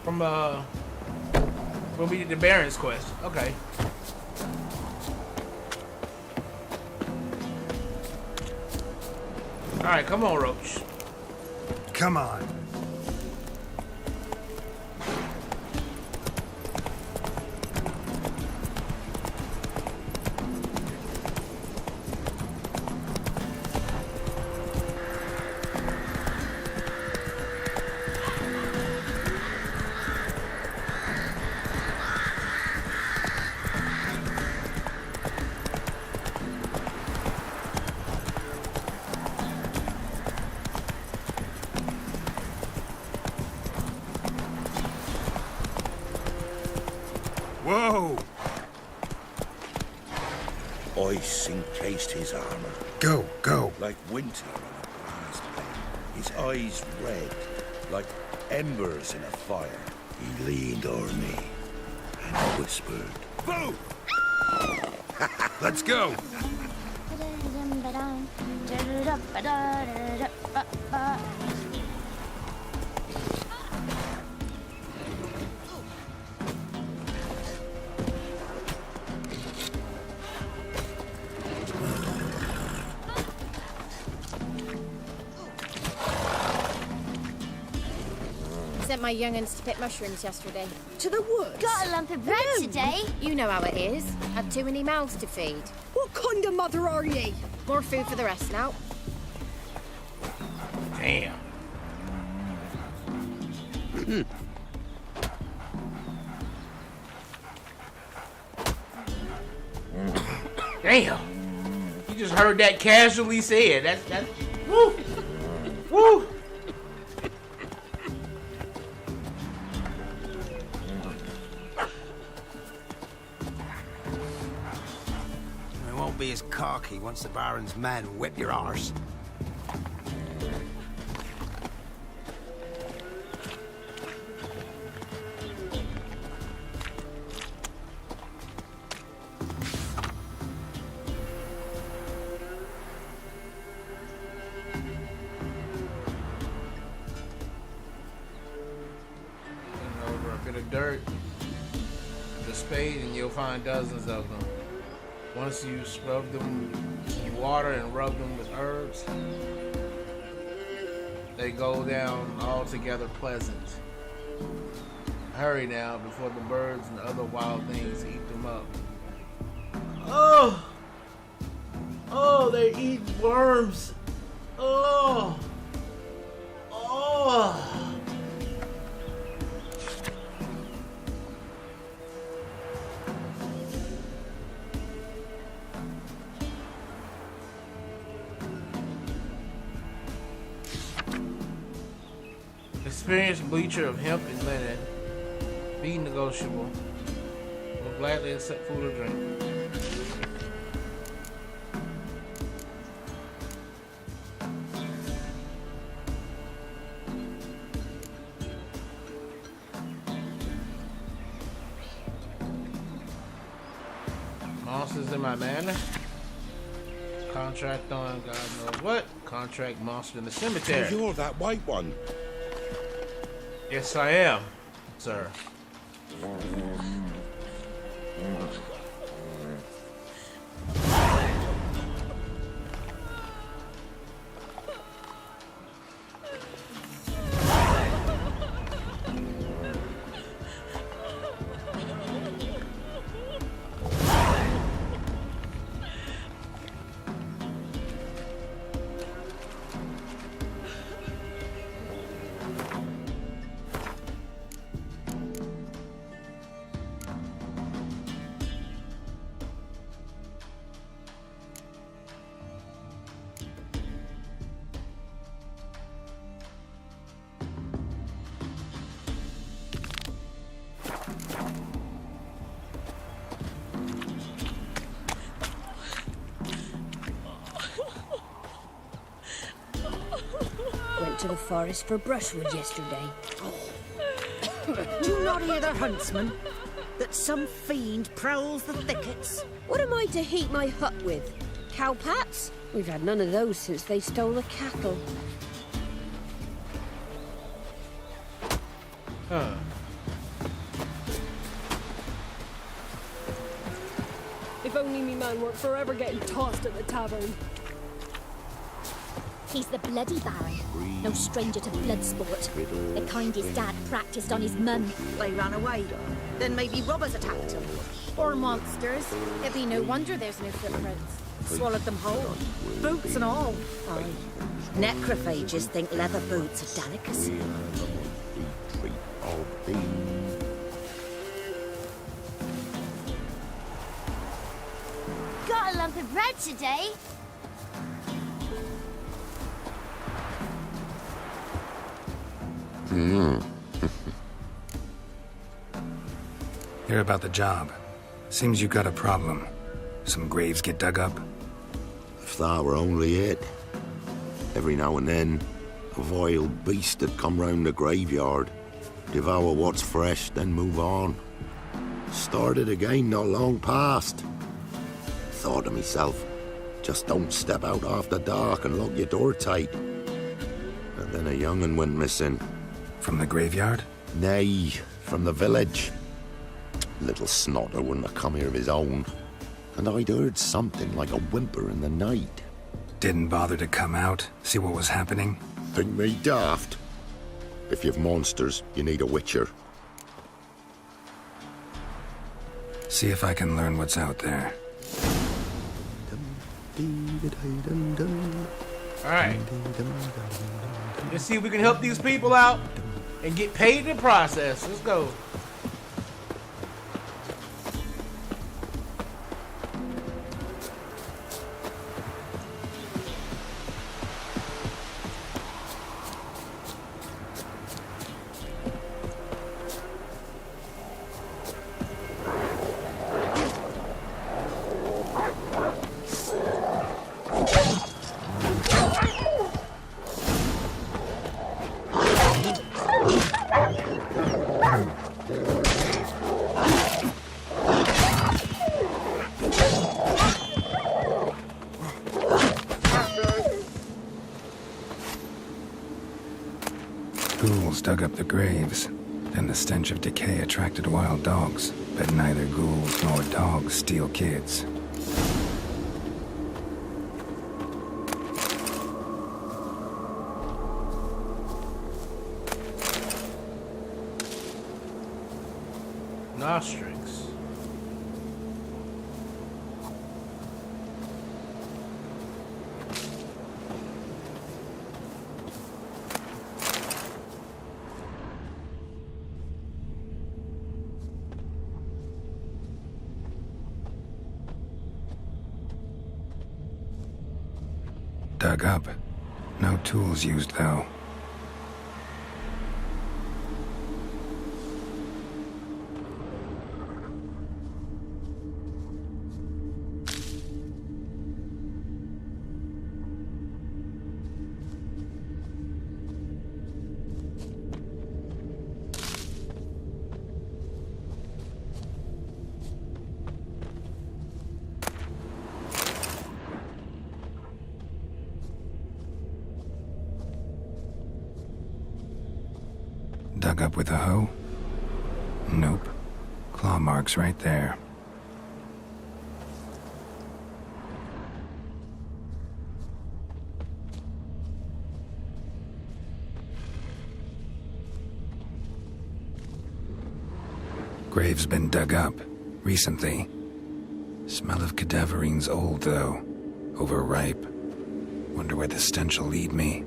From, when we did the Baron's quest. Okay. Alright, come on, Roach. Come on. Whoa! Ice encased his armor. Go, go. Like winter on a blast day. His eyes red, like embers in a fire. He leaned o'er me and whispered, "Boo!" Let's go. Sent my young'uns to pick mushrooms yesterday. To the woods? Got a lump of bread today. You know how it is. Had too many mouths to feed. What kind of mother are ye? More food for the rest now. Damn. Damn. You just heard that casually said. That's woo, woo. It won't be as cocky once the Baron's men whip your arse. Over a bit of dirt, the spade, and you'll find dozens of them. Once you scrub them in water and rub them with herbs, they go down altogether pleasant. Hurry now before the birds and other wild things eat them up. Oh, they eat worms. Oh. Experienced bleacher of hemp and linen, be negotiable, will gladly accept food or drink. Monsters in my manor. Contract on God knows what. Contract monster in the cemetery. You're that white one. Yes, I am, sir. Went to the forest for brushwood yesterday. Do you not hear the huntsman? That some fiend prowls the thickets? What am I to heat my hut with? Cowpats? We've had none of those since they stole the cattle. Huh. If only me man weren't forever getting tossed at the tavern. He's the bloody Baron. No stranger to blood sport. The kind his dad practiced on his mum. They ran away. Then maybe robbers attacked them. Or monsters. It'd be no wonder there's no footprints. Swallowed them whole. Boots and all. Aye. Necrophages think leather boots are delicacy. Got a lump of bread today. Hear about the job. Seems you got a problem. Some graves get dug up? If that were only it. Every now and then, a vile beast would come round the graveyard, devour what's fresh, then move on. Started again not long past. Thought to myself, just don't step out after dark and lock your door tight. And then a young'un went missing. From the graveyard? Nay, from the village. Little snotter wouldn't have come here of his own. And I'd heard something like a whimper in the night. Didn't bother to come out, see what was happening? Think me daft? If you've monsters, you need a witcher. See if I can learn what's out there. Alright. Let's see if we can help these people out and get paid in the process. Let's go. dug up the graves. Then the stench of decay attracted wild dogs, but neither ghouls nor dogs steal kids. Nostrix. Dug up. No tools used, though. Dug up with a hoe? Nope. Claw marks right there. Grave's been dug up. Recently. Smell of cadaverine's old, though. Overripe. Wonder where the stench will lead me.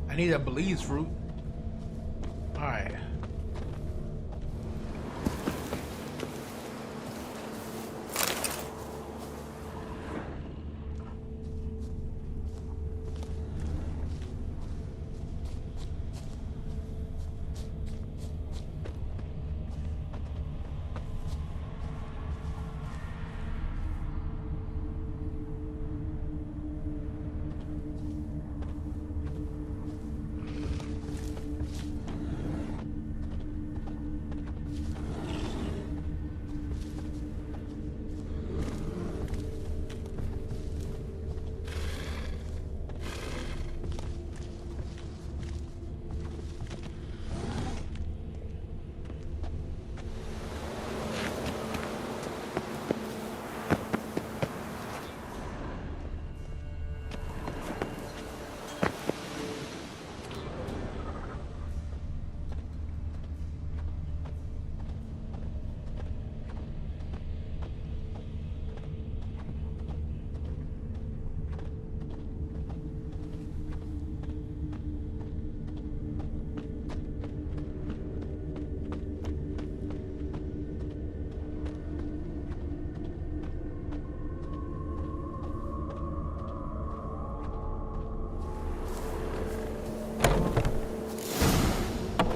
I need a bleeds fruit. Alright.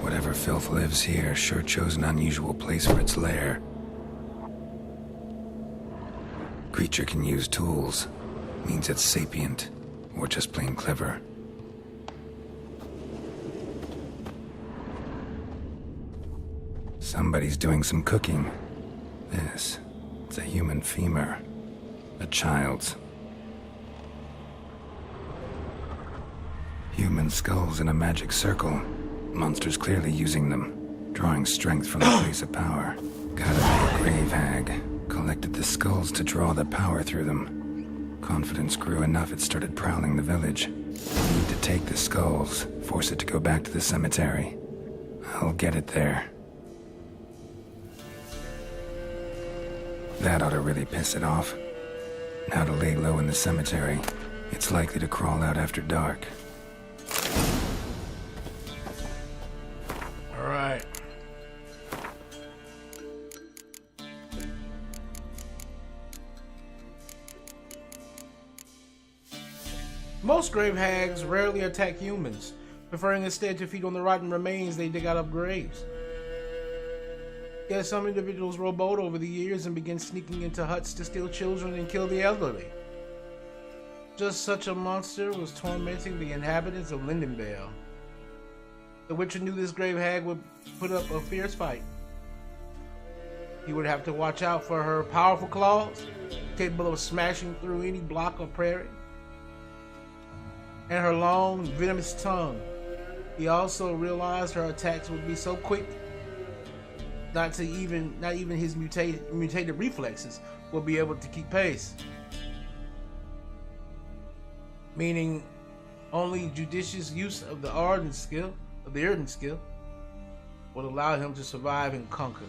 Whatever filth lives here sure chose an unusual place for its lair. Creature can use tools. Means it's sapient, or just plain clever. Somebody's doing some cooking. It's a human femur. A child's. Human skulls in a magic circle. Monsters clearly using them, drawing strength from the place of power. Gotta be a grave hag. Collected the skulls to draw the power through them. Confidence grew enough it started prowling the village. Need to take the skulls, force it to go back to the cemetery. I'll get it there. That ought to really piss it off. Now to lay low in the cemetery. It's likely to crawl out after dark. Alright. Most grave hags rarely attack humans, preferring instead to feed on the rotten remains they dig out of graves. Yet some individuals grow bold over the years and begin sneaking into huts to steal children and kill the elderly. Just such a monster was tormenting the inhabitants of Lindenvale. The Witcher knew this grave hag would put up a fierce fight. He would have to watch out for her powerful claws, capable of smashing through any block or prairie, and her long, venomous tongue. He also realized her attacks would be so quick, not even his mutated reflexes will be able to keep pace. Meaning, only judicious use of the Arden skill, would allow him to survive and conquer.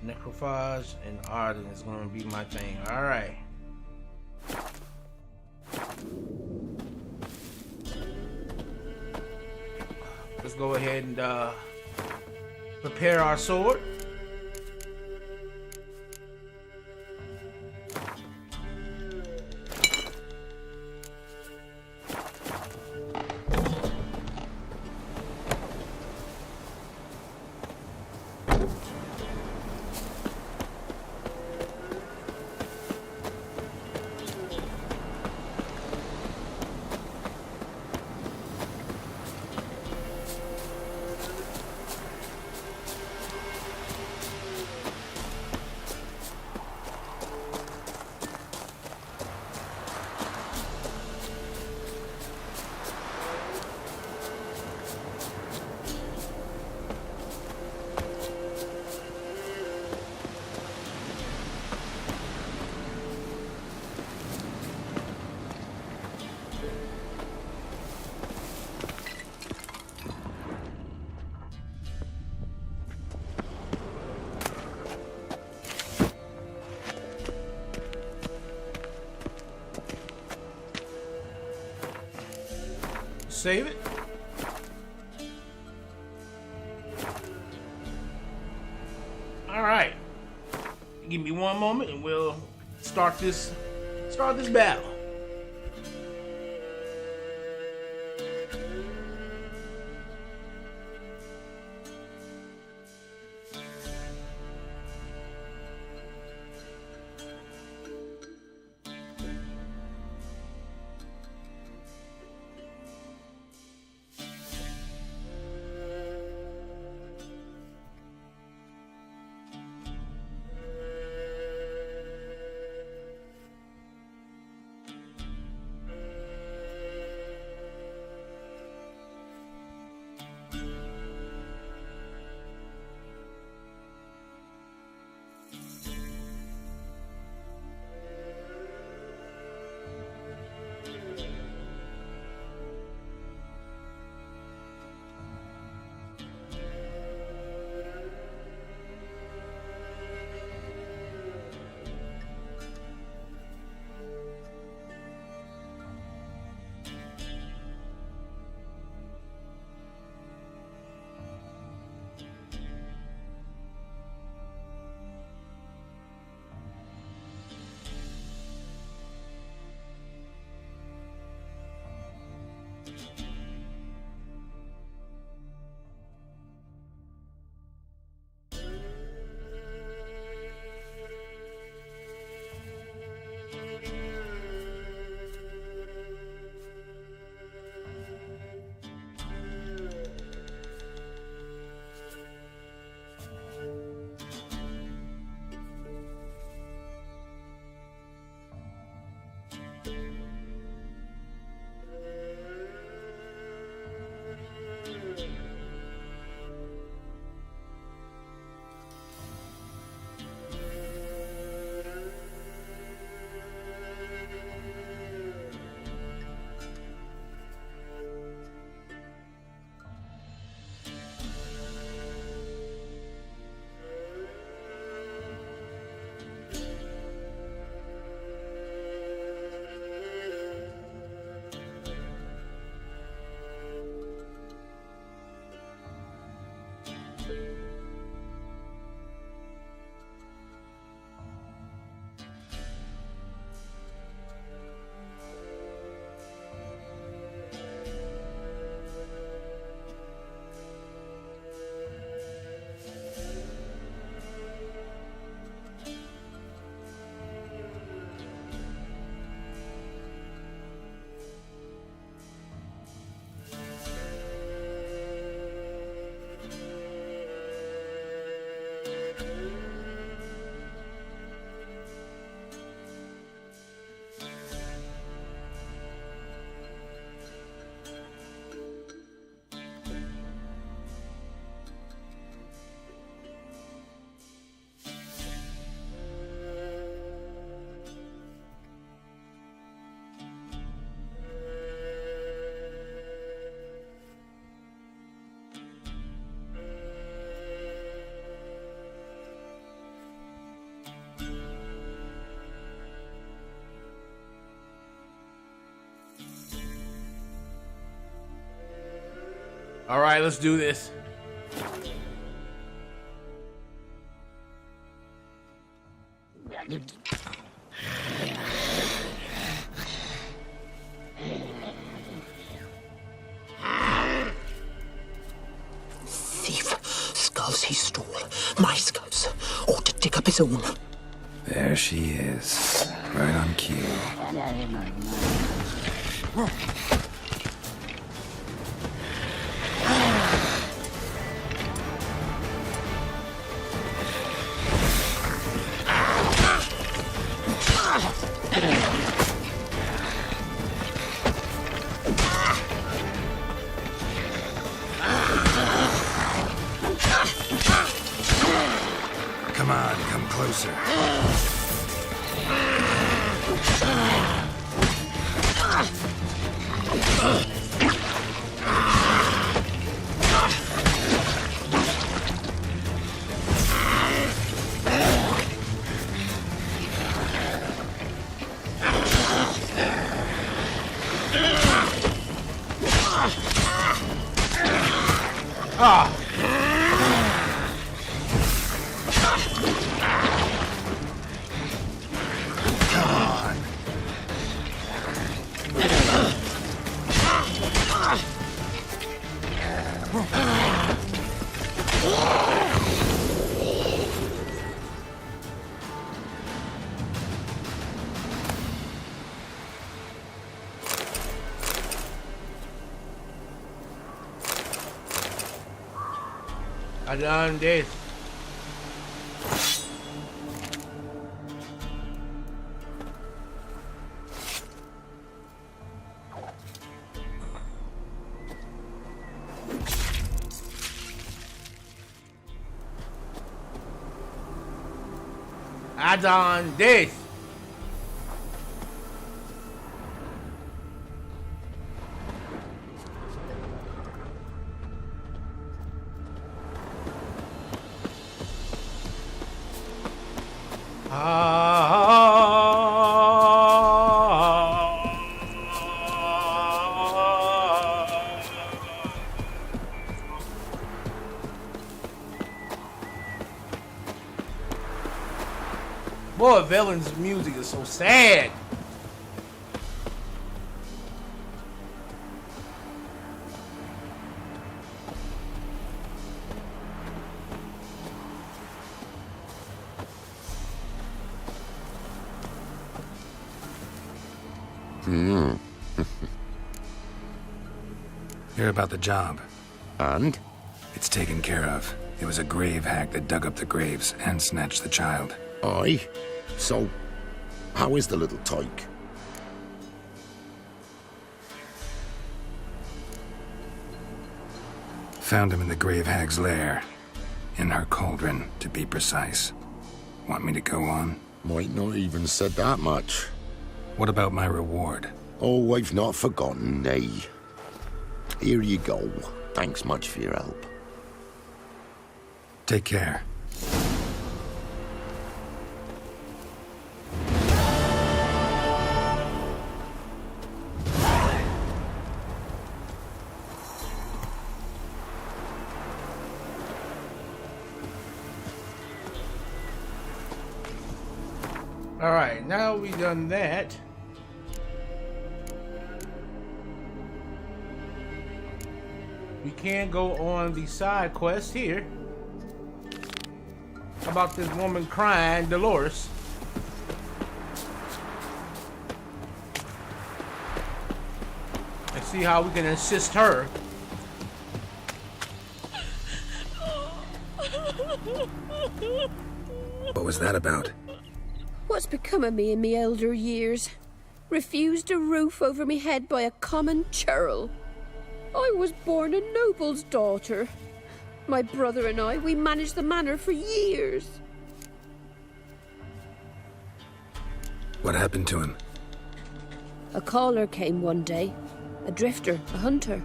Necrophage and Arden is going to be my thing. All right. Let's go ahead and prepare our sword. Save it. All right. Give me one moment and we'll start this battle. All right, let's do this. Thief. Skulls he stole. My skulls. Ought to dig up his own. There she is. Right on cue. Come on, come closer. Ah! I done this. I done this. Boy, Velen's music is so sad. Hear about the job. And? It's taken care of. It was a grave hag that dug up the graves and snatched the child. Aye. So, how is the little tyke? Found him in the grave hag's lair. In her cauldron, to be precise. Want me to go on? Might not even said that much. What about my reward? Oh, I've not forgotten, nay. Here you go. Thanks much for your help. Take care. Alright, now we done that. We can go on the side quest here. About this woman crying, Dolores. And see how we can assist her. What was that about? What's become of me in me elder years? Refused a roof over me head by a common churl. I was born a noble's daughter. My brother and I, we managed the manor for years. What happened to him? A caller came one day. A drifter, a hunter.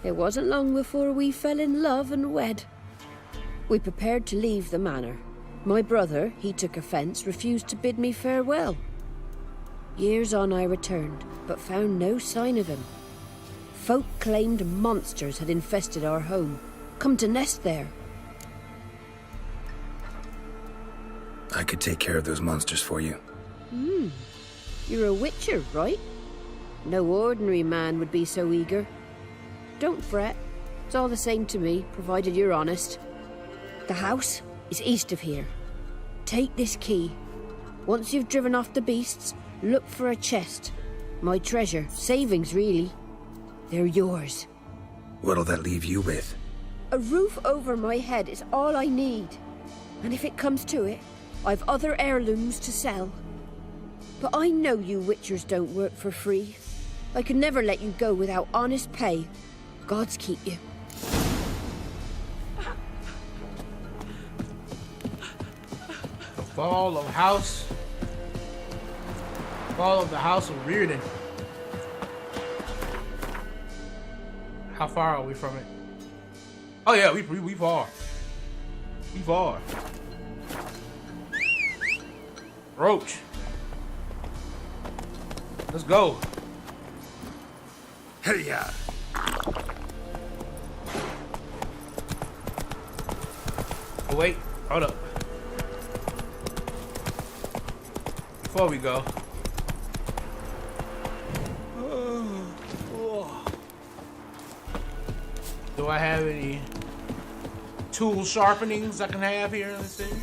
It wasn't long before we fell in love and wed. We prepared to leave the manor. My brother, he took offence, refused to bid me farewell. Years on I returned, but found no sign of him. Folk claimed monsters had infested our home, come to nest there. I could take care of those monsters for you. You're a witcher, right? No ordinary man would be so eager. Don't fret. It's all the same to me, provided you're honest. The house is east of here. Take this key. Once you've driven off the beasts, look for a chest. My treasure. Savings, really. They're yours. What'll that leave you with? A roof over my head is all I need. And if it comes to it, I've other heirlooms to sell. But I know you witchers don't work for free. I could never let you go without honest pay. Gods keep you. The fall of the House of Reardon. How far are we from it? Oh yeah, we far. We far. Roach. Let's go. Hey, yeah. Oh, wait, hold up. Before we go. Do I have any tool sharpenings I can have here in the city?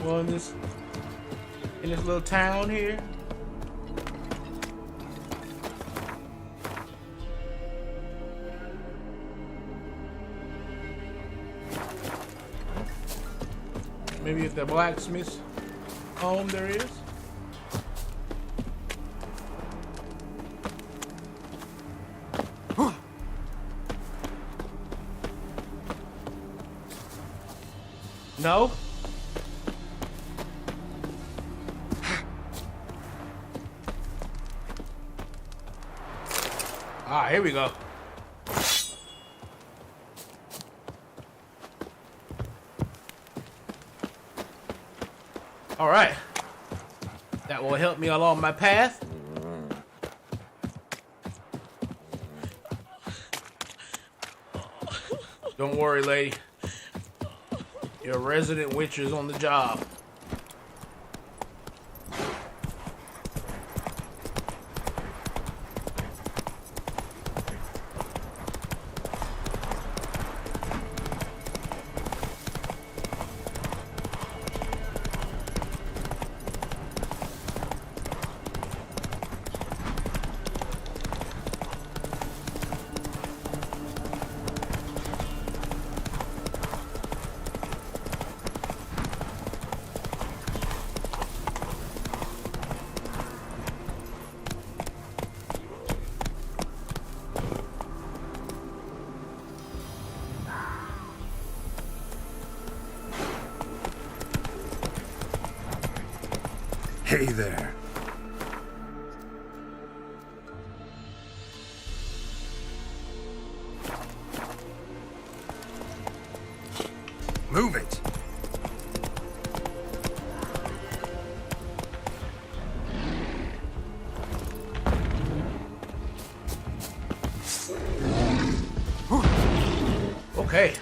Well, in this little town here. Maybe if the blacksmith's home there is. No? Ah, here we go. All right. That will help me along my path. Don't worry, lady. Your resident witch is on the job. Hey there. Move it. Okay.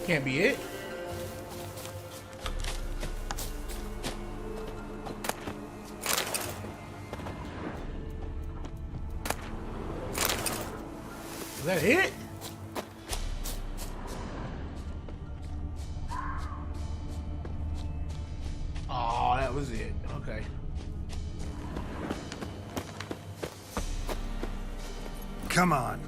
Can't be it. Is that it? was it. Okay. Come on.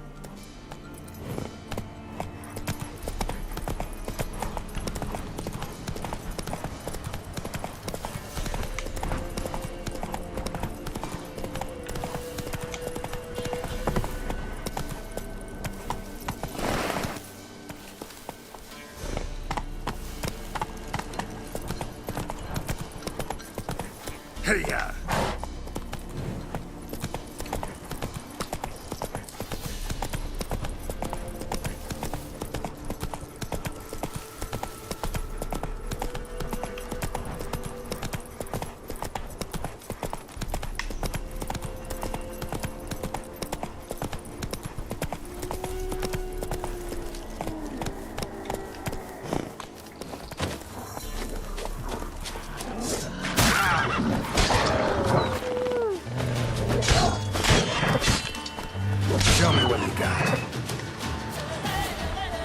Hey-ya! Show me what you got.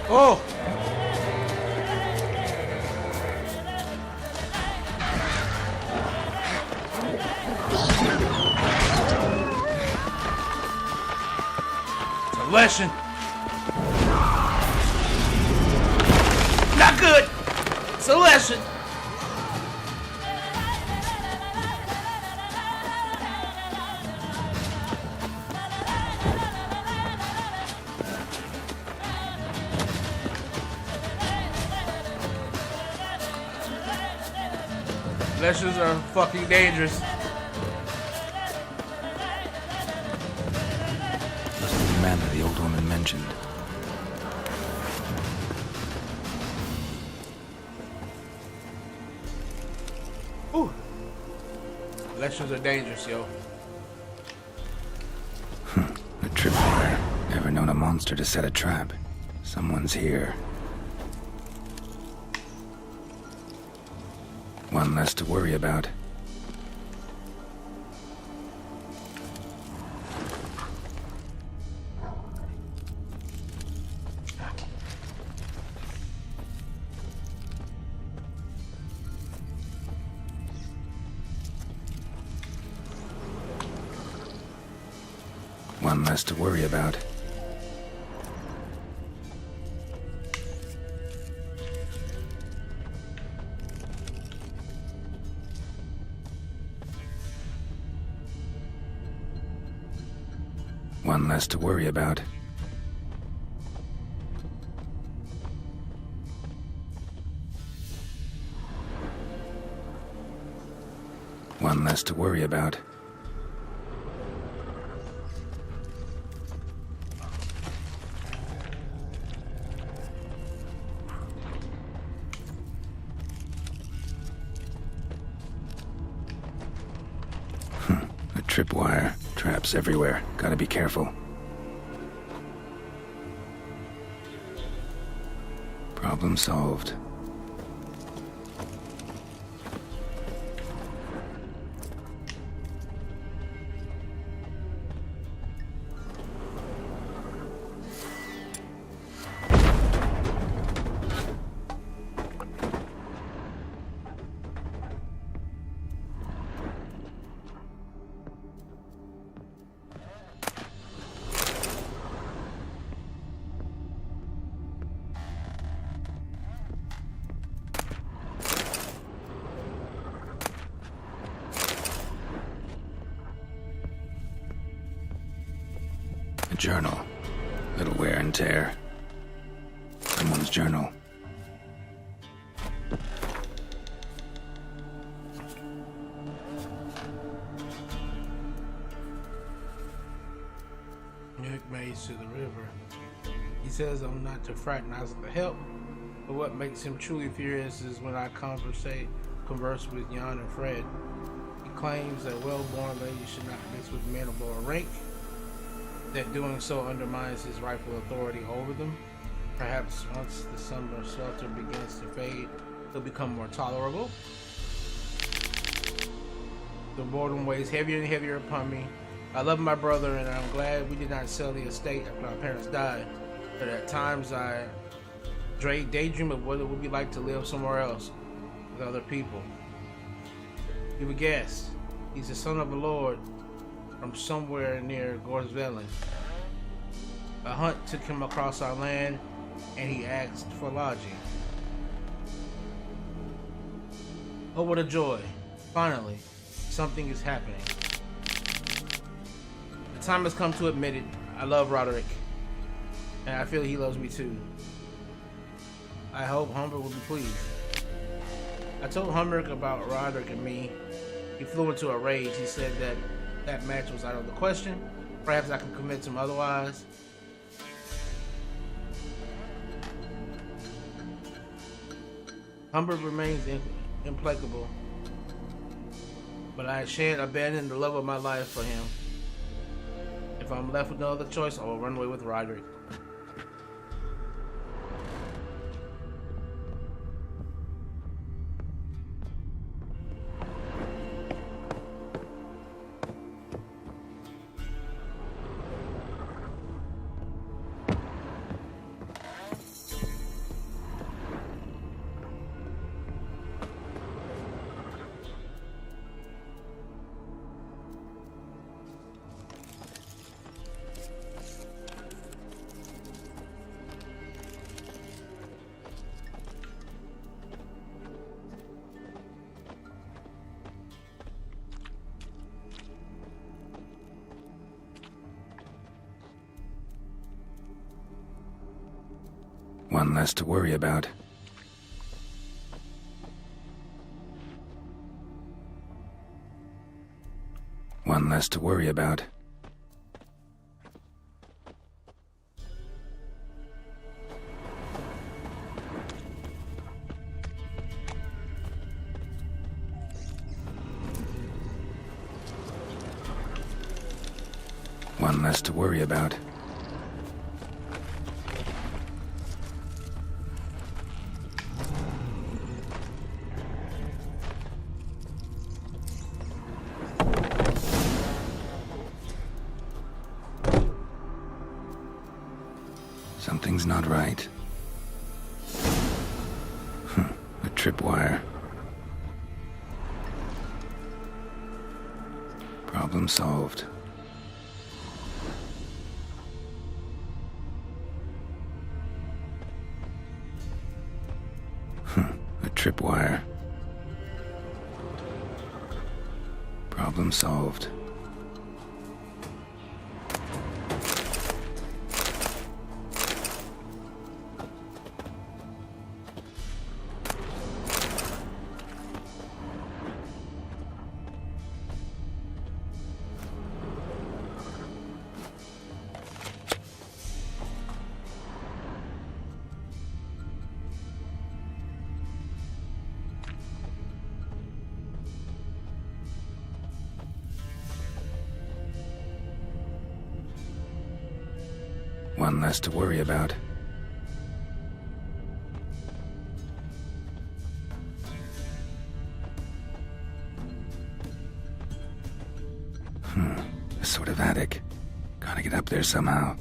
Oh! It's a lesson. Not good. It's a lesson. Lessons are fucking dangerous. Must be the man that the old woman mentioned. Ooh. Lessons are dangerous, yo. A tripwire. Never known a monster to set a trap. Someone's here. One less to worry about. One less to worry about. One less to worry about. One less to worry about. A tripwire. Traps everywhere. Gotta be careful. Problem solved. A journal. Little wear and tear. Someone's journal. Nick Mays to the river. He says I'm not to fraternize with the help, but what makes him truly furious is when I converse with Jan and Fred. He claims that well-born ladies should not mix with men of lower rank, that doing so undermines his rightful authority over them. Perhaps once the summer shelter begins to fade, he'll become more tolerable. The boredom weighs heavier and heavier upon me. I love my brother, and I'm glad we did not sell the estate after our parents died. But at times I daydream of what it would be like to live somewhere else with other people. You would guess. He's the son of a lord from somewhere near Gorsvelen. A hunt took him across our land, and he asked for lodging. Oh, what a joy. Finally, something is happening. The time has come to admit it. I love Roderick, and I feel he loves me too. I hope Humber will be pleased. I told Humber about Roderick and me. He flew into a rage. He said that match was out of the question. Perhaps I can convince him otherwise. Humber remains implacable, but I shan't abandon the love of my life for him. If I'm left with no other choice, I will run away with Roderick. One less to worry about. One less to worry about. One less to worry about. Something's not right. A tripwire. Problem solved. A tripwire. Problem solved. One less to worry about. A sort of attic. Gotta get up there somehow.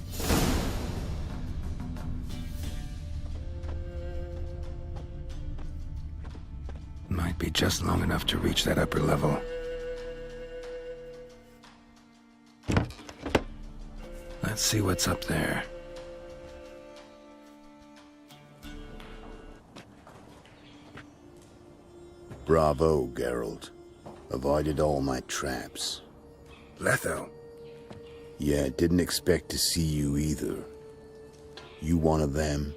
Might be just long enough to reach that upper level. Let's see what's up there. Bravo, Geralt. Avoided all my traps. Letho. Yeah, didn't expect to see you either. You one of them?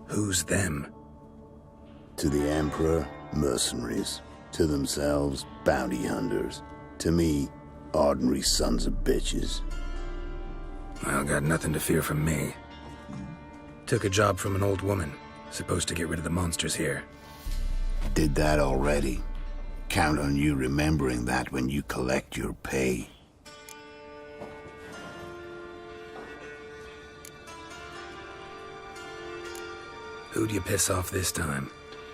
Who's them? To the Emperor, mercenaries. To themselves, bounty hunters. To me, ordinary sons of bitches. Well, got nothing to fear from me. Took a job from an old woman. Supposed to get rid of the monsters here. Did that already. Count on you remembering that when you collect your pay. Who'd you piss off this time?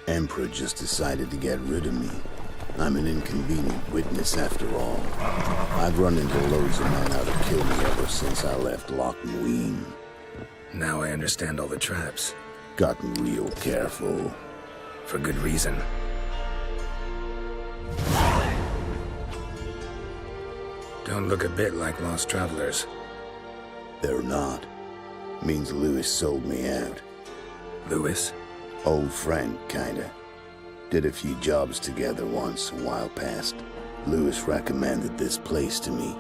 Emperor just decided to get rid of me. I'm an inconvenient witness after all. I've run into loads of men out to kill me ever since I left Loch Muin. Now I understand all the traps. Gotten real careful. For good reason. Don't look a bit like lost travelers. They're not. Means Lewis sold me out. Lewis? Old friend, kinda. Did a few jobs together once, a while past. Lewis recommended this place to me.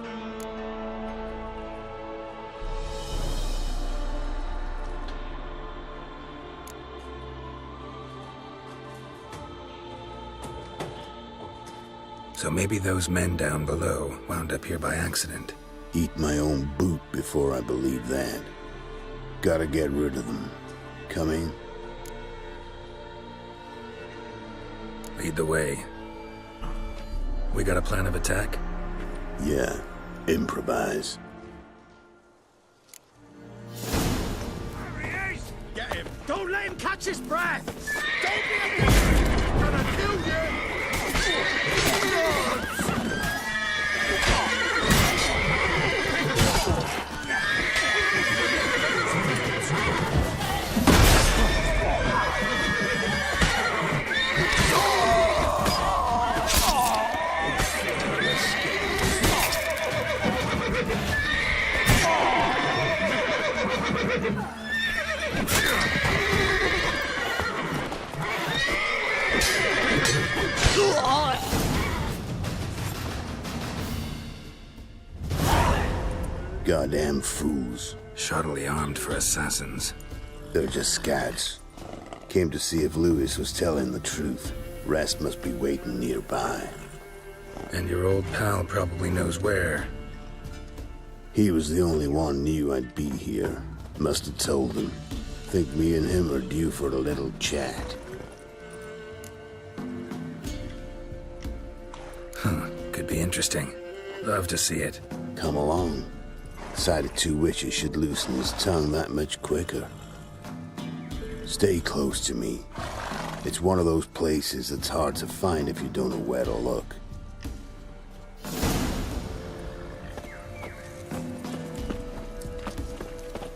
So maybe those men down below wound up here by accident. Eat my own boot before I believe that. Gotta get rid of them. Coming? Lead the way. We got a plan of attack? Yeah, improvise. Get him! Don't let him catch his breath! Don't be a bitch! Gonna kill you! Goddamn fools. Shoddily armed for assassins. They're just scouts. Came to see if Lewis was telling the truth. Rest must be waiting nearby. And your old pal probably knows where. He was the only one knew I'd be here. Must have told them. Think me and him are due for a little chat. Huh, could be interesting. Love to see it. Come along. Sight of two witches should loosen his tongue that much quicker. Stay close to me. It's one of those places that's hard to find if you don't know where to look.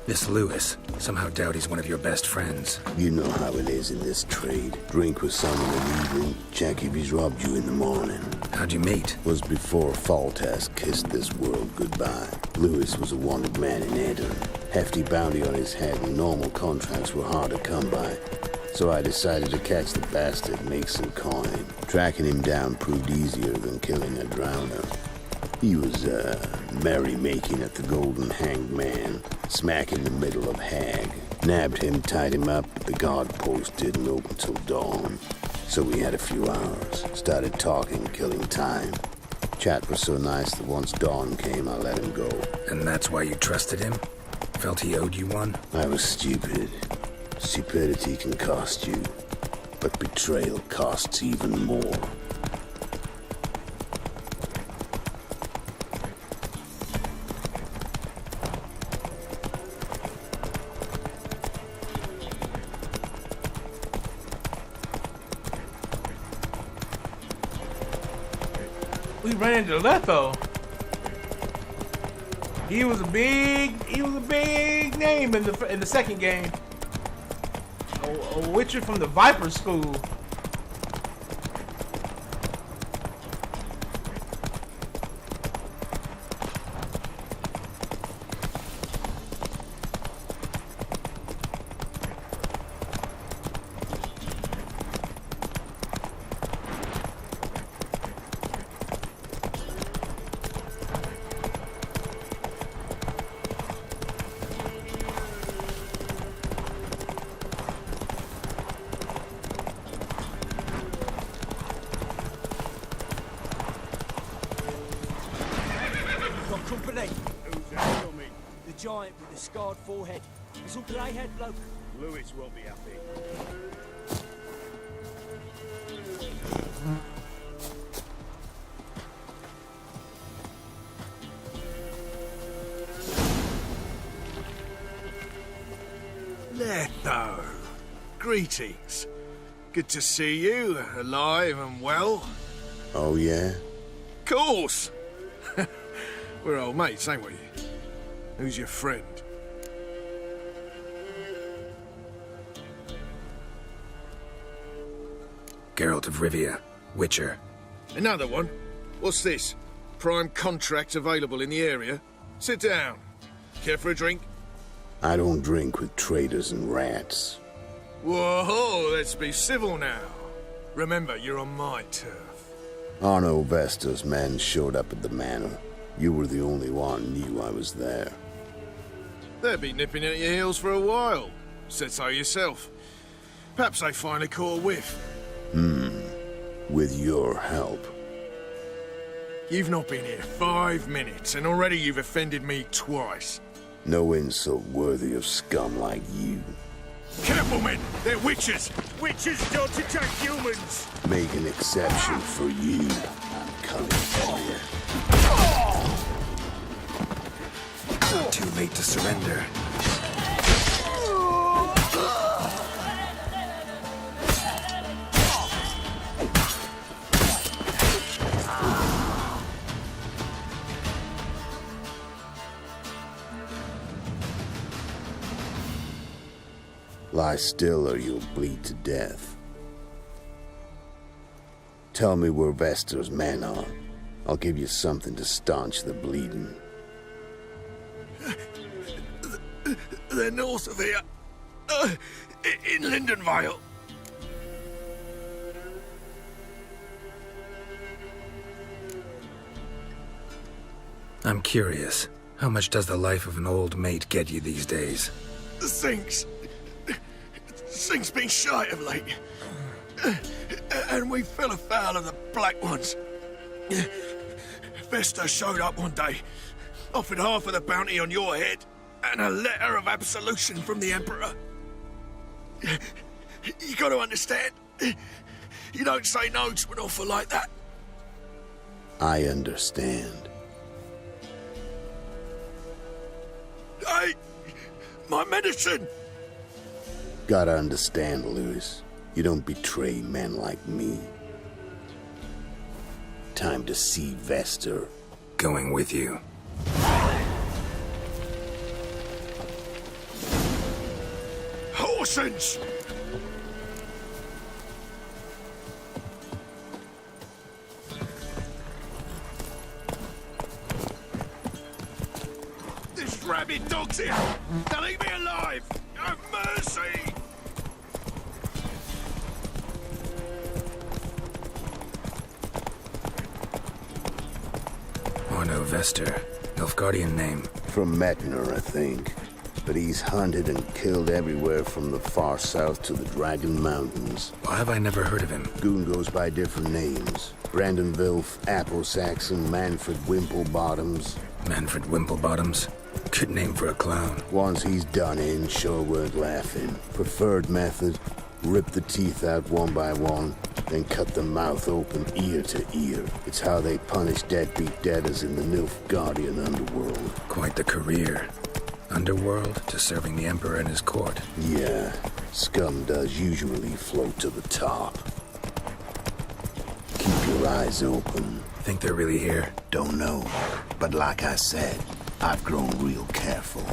This Lewis, somehow doubt he's one of your best friends. You know how it is in this trade. Drink with someone in the evening, check if he's robbed you in the morning. How'd you meet? Was before Faltas kissed this world goodbye. Lewis was a wanted man in Eden. Hefty bounty on his head and normal contracts were hard to come by. So I decided to catch the bastard and make some coin. Tracking him down proved easier than killing a drowner. He was, merrymaking at the Golden Hanged Man, smack in the middle of Hag. Nabbed him, tied him up, but the guard post didn't open till dawn. So we had a few hours. Started talking, killing time. Chat was so nice that once dawn came, I let him go. And that's why you trusted him? Felt he owed you one? I was stupid. Stupidity can cost you, but betrayal costs even more. We ran into Letho. He was a big name in the second game. A witcher from the Viper School. Company. Who's that coming? The giant with the scarred forehead. He's a grey-head bloke. Lewis won't be happy. Letho. Greetings. Good to see you, alive and well. Oh, yeah? Course! We're old mates, ain't we? Who's your friend? Geralt of Rivia, Witcher. Another one? What's this? Prime contract available in the area? Sit down. Care for a drink? I don't drink with traitors and rats. Whoa, let's be civil now. Remember, you're on my turf. Arno Vesta's men showed up at the manor. You were the only one knew I was there. They'll be nipping at your heels for a while. Said so yourself. Perhaps they finally caught a whiff. With your help. You've not been here 5 minutes, and already you've offended me twice. No insult worthy of scum like you. Careful, men! They're witches! Witches don't attack humans! Make an exception for you. I'm coming for you. Too late to surrender. Lie still or you'll bleed to death. Tell me where Vester's men are. I'll give you something to staunch the bleeding. They're north of here. In Lindenvale. I'm curious. How much does the life of an old mate get you these days? Things been shy of late. And we fell afoul of the Black Ones. Vesta showed up one day, offered half of the bounty on your head, and a letter of absolution from the Emperor. You gotta understand, you don't say no to an offer like that. I understand. Hey, my medicine! Gotta understand, Lewis. You don't betray men like me. Time to see Vester. Going with you. Horsens! This rabid dog's here! Now leave me alive! Have mercy! Arno Vester. Nilfgaardian name. From Metner, I think. But he's hunted and killed everywhere from the far south to the Dragon Mountains. Why have I never heard of him? Goon goes by different names. Brandon Wilf, Apple Saxon, Manfred Wimplebottoms. Manfred Wimplebottoms? Good name for a clown. Once he's done in, sure weren't laughing. Preferred method, rip the teeth out one by one, then cut the mouth open ear to ear. It's how they punish deadbeat debtors in the Nilfgaardian underworld. Quite the career. Underworld to serving the Emperor and his court. Yeah, scum does usually float to the top. Keep your eyes open. Think they're really here? Don't know, but like I said, I've grown real careful.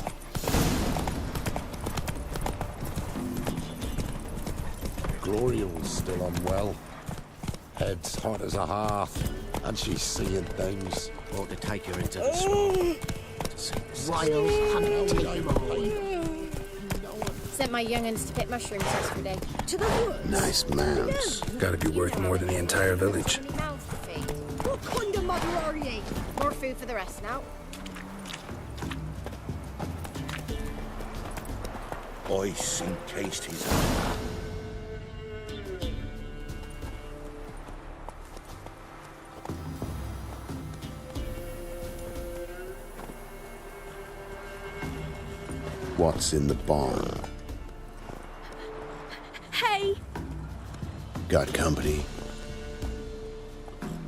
Gloriel's still unwell. Head's hot as a hearth, and she's seeing things. Want to take her into the swamp. Wild hunting. Sent my young'uns to pick mushrooms yesterday. To the woods? Nice mounts. Gotta be worth more than the entire village. Mouths to feed. What kind of mother are ye? More food for the rest now. I seen taste his What's in the barn? Hey! Got company?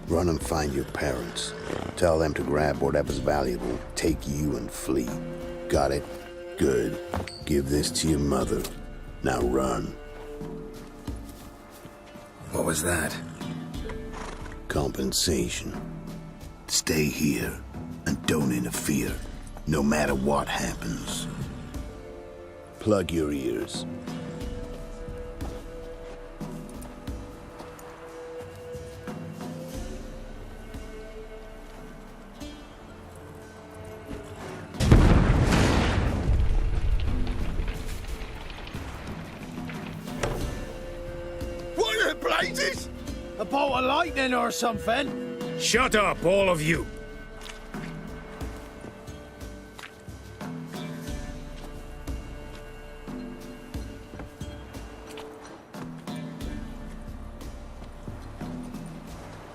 Run and find your parents. Tell them to grab whatever's valuable, take you and flee. Got it? Good. Give this to your mother. Now run. What was that? Compensation. Stay here and don't interfere, no matter what happens. Plug your ears. A bolt of lightning or something? Shut up, all of you!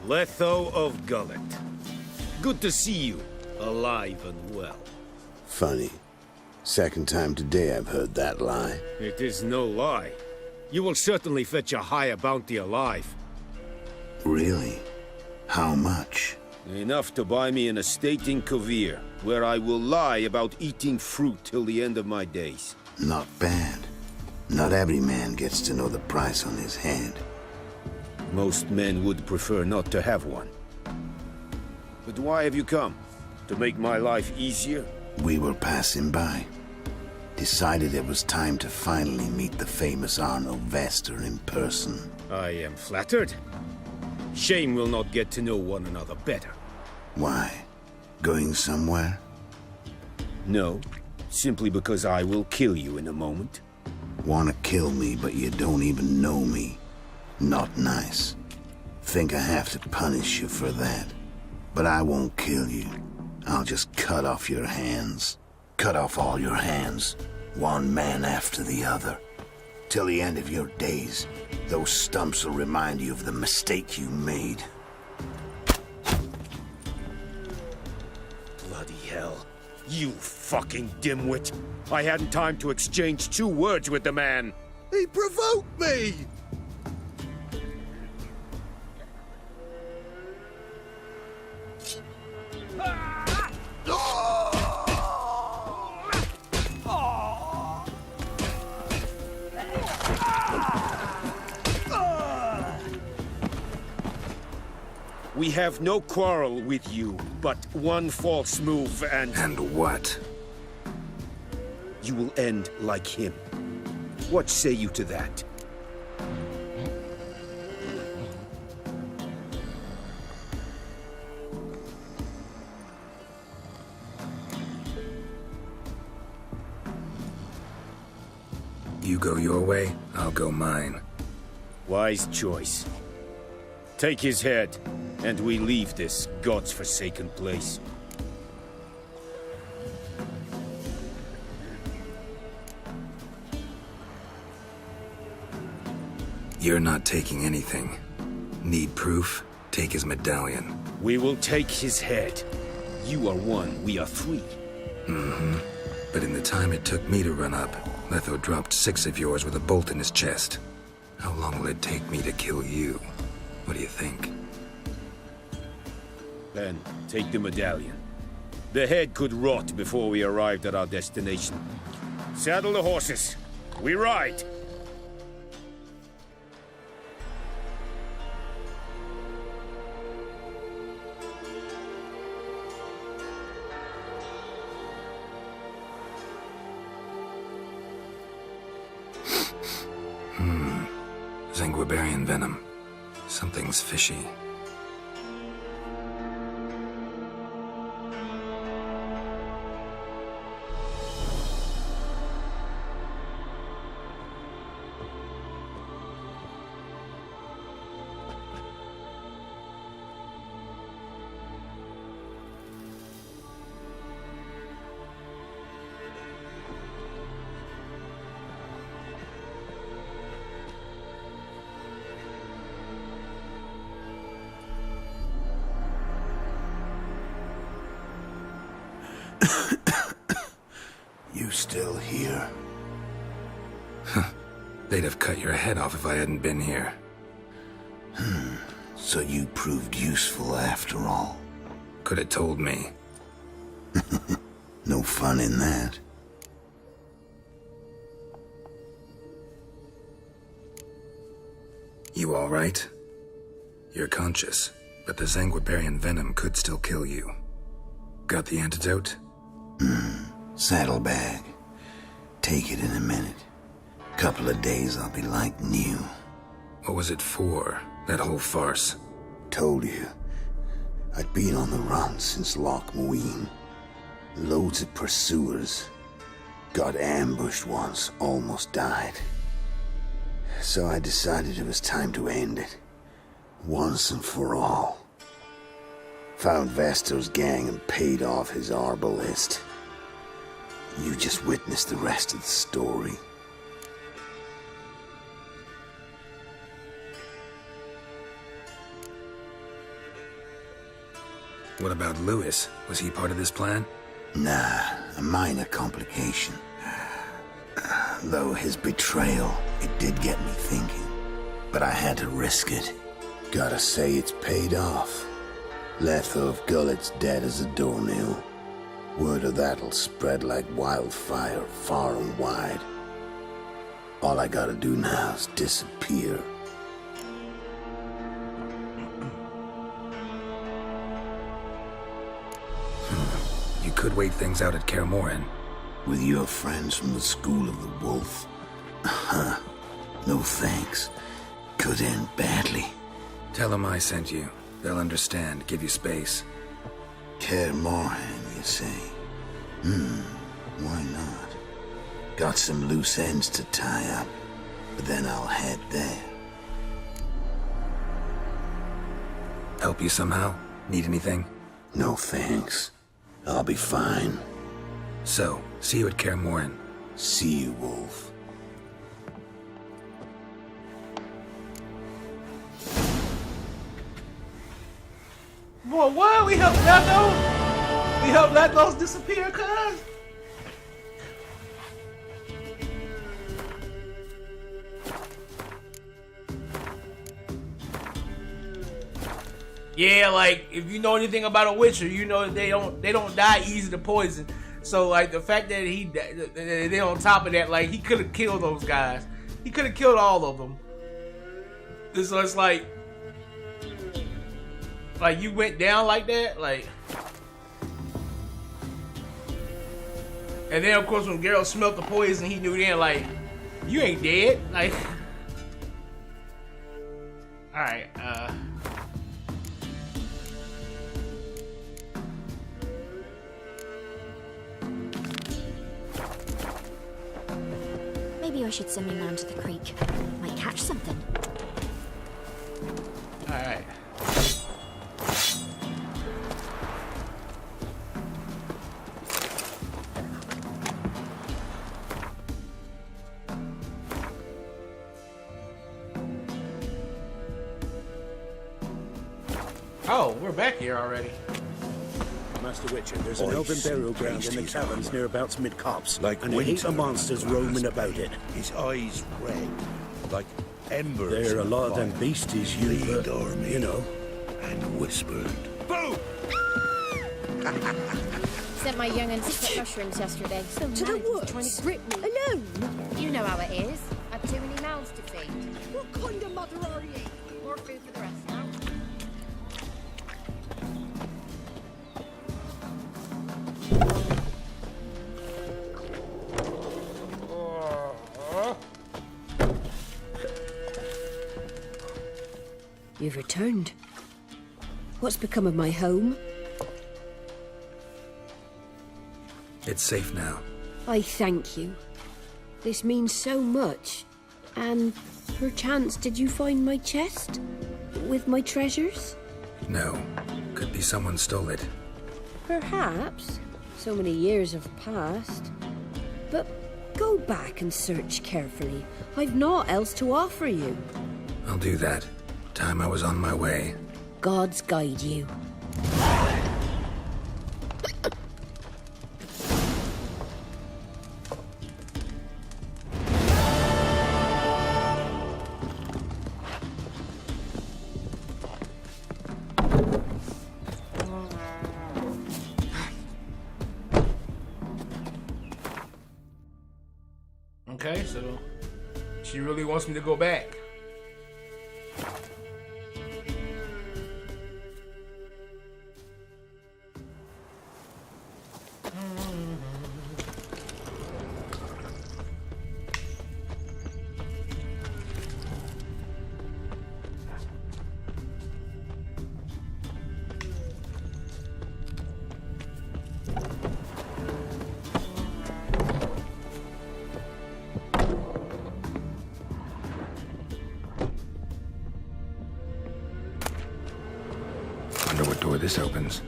Letho of Gullet. Good to see you, alive and well. Funny. Second time today I've heard that lie. It is no lie. You will certainly fetch a higher bounty alive. Really? How much? Enough to buy me an estate in Kovir, where I will lie about eating fruit till the end of my days. Not bad. Not every man gets to know the price on his head. Most men would prefer not to have one. But why have you come? To make my life easier? We were passing by. Decided it was time to finally meet the famous Arno Vester in person. I am flattered. Shame we'll not get to know one another better. Why? Going somewhere? No, simply because I will kill you in a moment. Wanna kill me, but you don't even know me. Not nice. Think I have to punish you for that. But I won't kill you. I'll just cut off your hands. Cut off all your hands. One man after the other. Till the end of your days. Those stumps will remind you of the mistake you made. Bloody hell. You fucking dimwit. I hadn't time to exchange 2 words with the man. He provoked me! We have no quarrel with you, but one false move and... And what? You will end like him. What say you to that? You go your way, I'll go mine. Wise choice. Take his head, and we leave this god's-forsaken place. You're not taking anything. Need proof? Take his medallion. We will take his head. You are 1, we are 3. Mm-hmm. But in the time it took me to run up, Letho dropped 6 of yours with a bolt in his chest. How long will it take me to kill you? What do you think? Then, take the medallion. The head could rot before we arrived at our destination. Saddle the horses. We ride! Zanguibarian venom. Something's fishy. You still here? They'd have cut your head off if I hadn't been here. So you proved useful after all. Could have told me. No fun in that. You all right? You're conscious, but the Zanguibarian venom could still kill you. Got the antidote? Saddlebag. Take it in a minute. Couple of days I'll be like new. What was it for, that whole farce? Told you. I'd been on the run since Loch Muin. Loads of pursuers. Got ambushed once, almost died. So I decided it was time to end it. Once and for all. Found Vasto's gang and paid off his arbalist. You just witnessed the rest of the story. What about Lewis? Was he part of this plan? Nah, a minor complication. Though his betrayal, it did get me thinking. But I had to risk it. Gotta say it's paid off. Letho of Gullet's dead as a doornail. Word of that'll spread like wildfire far and wide. All I gotta do now is disappear. You could wait things out at Kaer Morhen. With your friends from the School of the Wolf? No thanks. Could end badly. Tell them I sent you. They'll understand, give you space. Kaer Morhen, you say? Why not? Got some loose ends to tie up, but then I'll head there. Help you somehow? Need anything? No thanks. I'll be fine. So, see you at Kaer Morhen. See you, Wolf. Boy, what? We helped Letho? We helped Lethos disappear, cuz? Yeah, like, if you know anything about a Witcher, you know that they don't die easy to poison. So, like, the fact that they on top of that, like, he could have killed those guys. He could have killed all of them. So it's like you went down like that, like. And then, of course, when Geralt smelt the poison, he knew then, like, you ain't dead. Like, alright, Maybe I should send me man to the creek. Might catch something. alright. Oh, we're back here already. Master Witcher, there's an open burial ground in the caverns nearabouts mid-copse, Like and a heap of winter monsters last roaming night. about it. His eyes red, like embers. There are a in lot of fire. them beasties you know. And whispered. Boom! Sent my young'uns to pick mushrooms yesterday. So To the mad he's woods? trying to grip me. Alone? You know how it is. I've too many mouths to feed. What kind of mother are you? More food for the rest now. You've returned. What's become of my home? It's safe now. I thank you. This means so much. And perchance did you find my chest? With my treasures? No. Could be someone stole it. Perhaps. So many years have passed. But go back and search carefully. I've naught else to offer you. I'll do that. Time I was on my way. Gods guide you. Okay, so she really wants me to go back. this opens.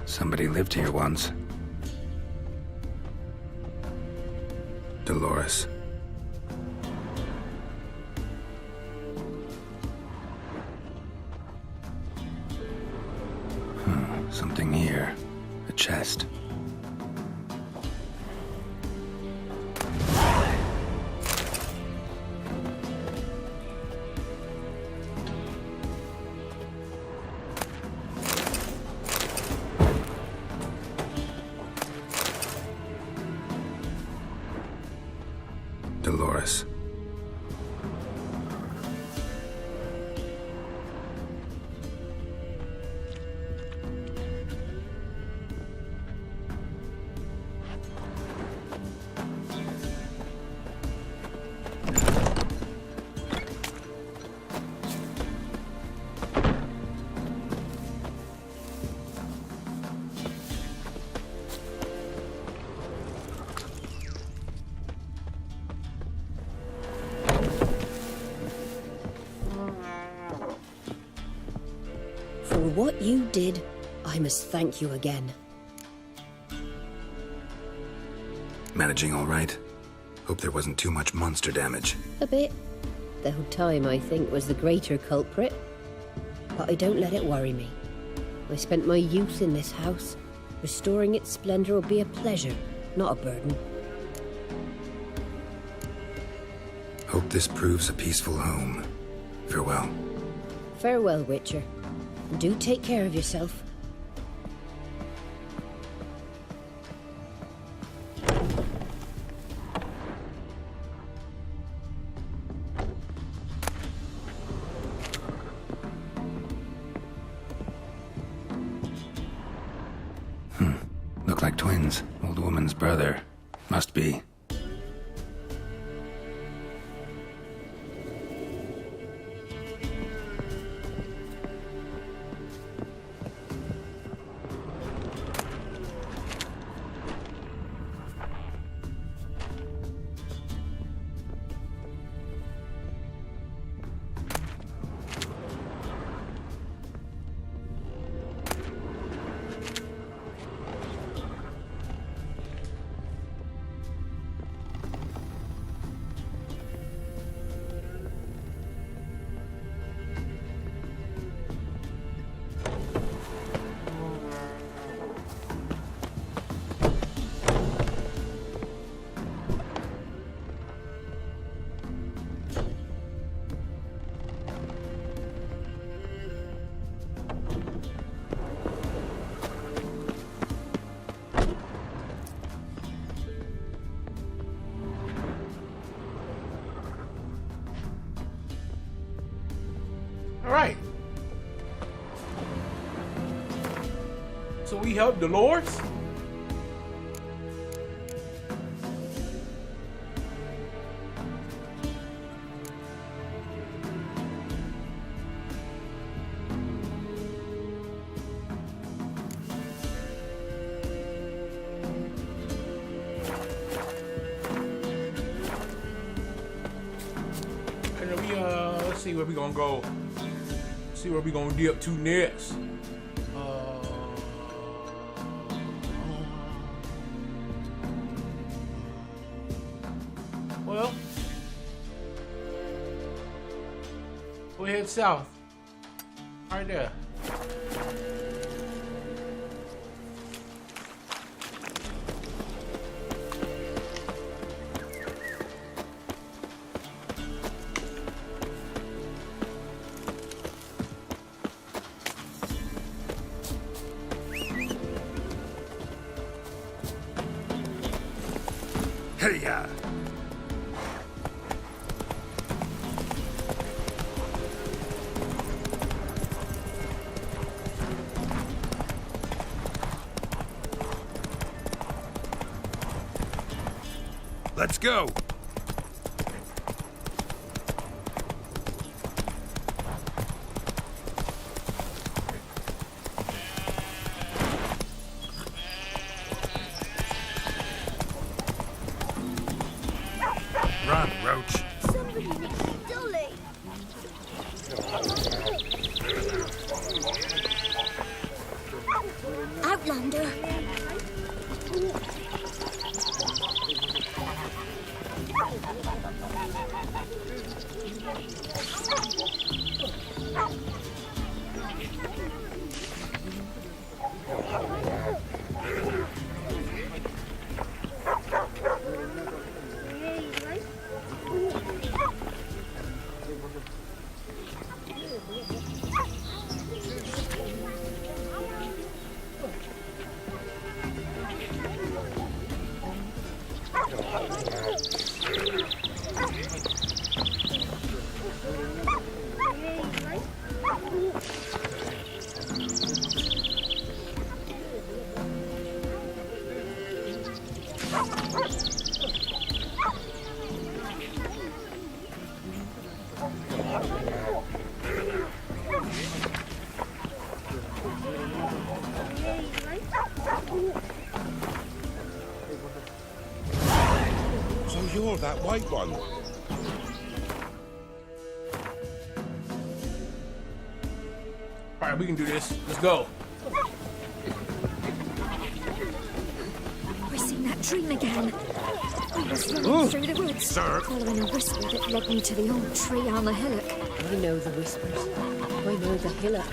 Somebody lived here once. Dolores. Something here. A chest. Dolores. For what you did, I must thank you again. Managing all right? Hope there wasn't too much monster damage. A bit. Though time, I think, was the greater culprit. But I don't let it worry me. I spent my youth in this house. Restoring its splendor will be a pleasure, not a burden. Hope this proves a peaceful home. Farewell. Farewell, Witcher. And do take care of yourself. Look like twins. Old woman's brother. Must be. Alright. So we helped Dolores? And then let's see where we gonna go. See where we gonna dip to next. Well, we'll head south. Right there. Hey-ya! Let's go. Run, Roach. Somebody nicked my dolly. Outlander. So you're that white one. All right, we can do this. Let's go. I seen that dream again. I was running through the woods, following a whisper that led me to the old tree on the hillock. I know the whispers. I know the hillock.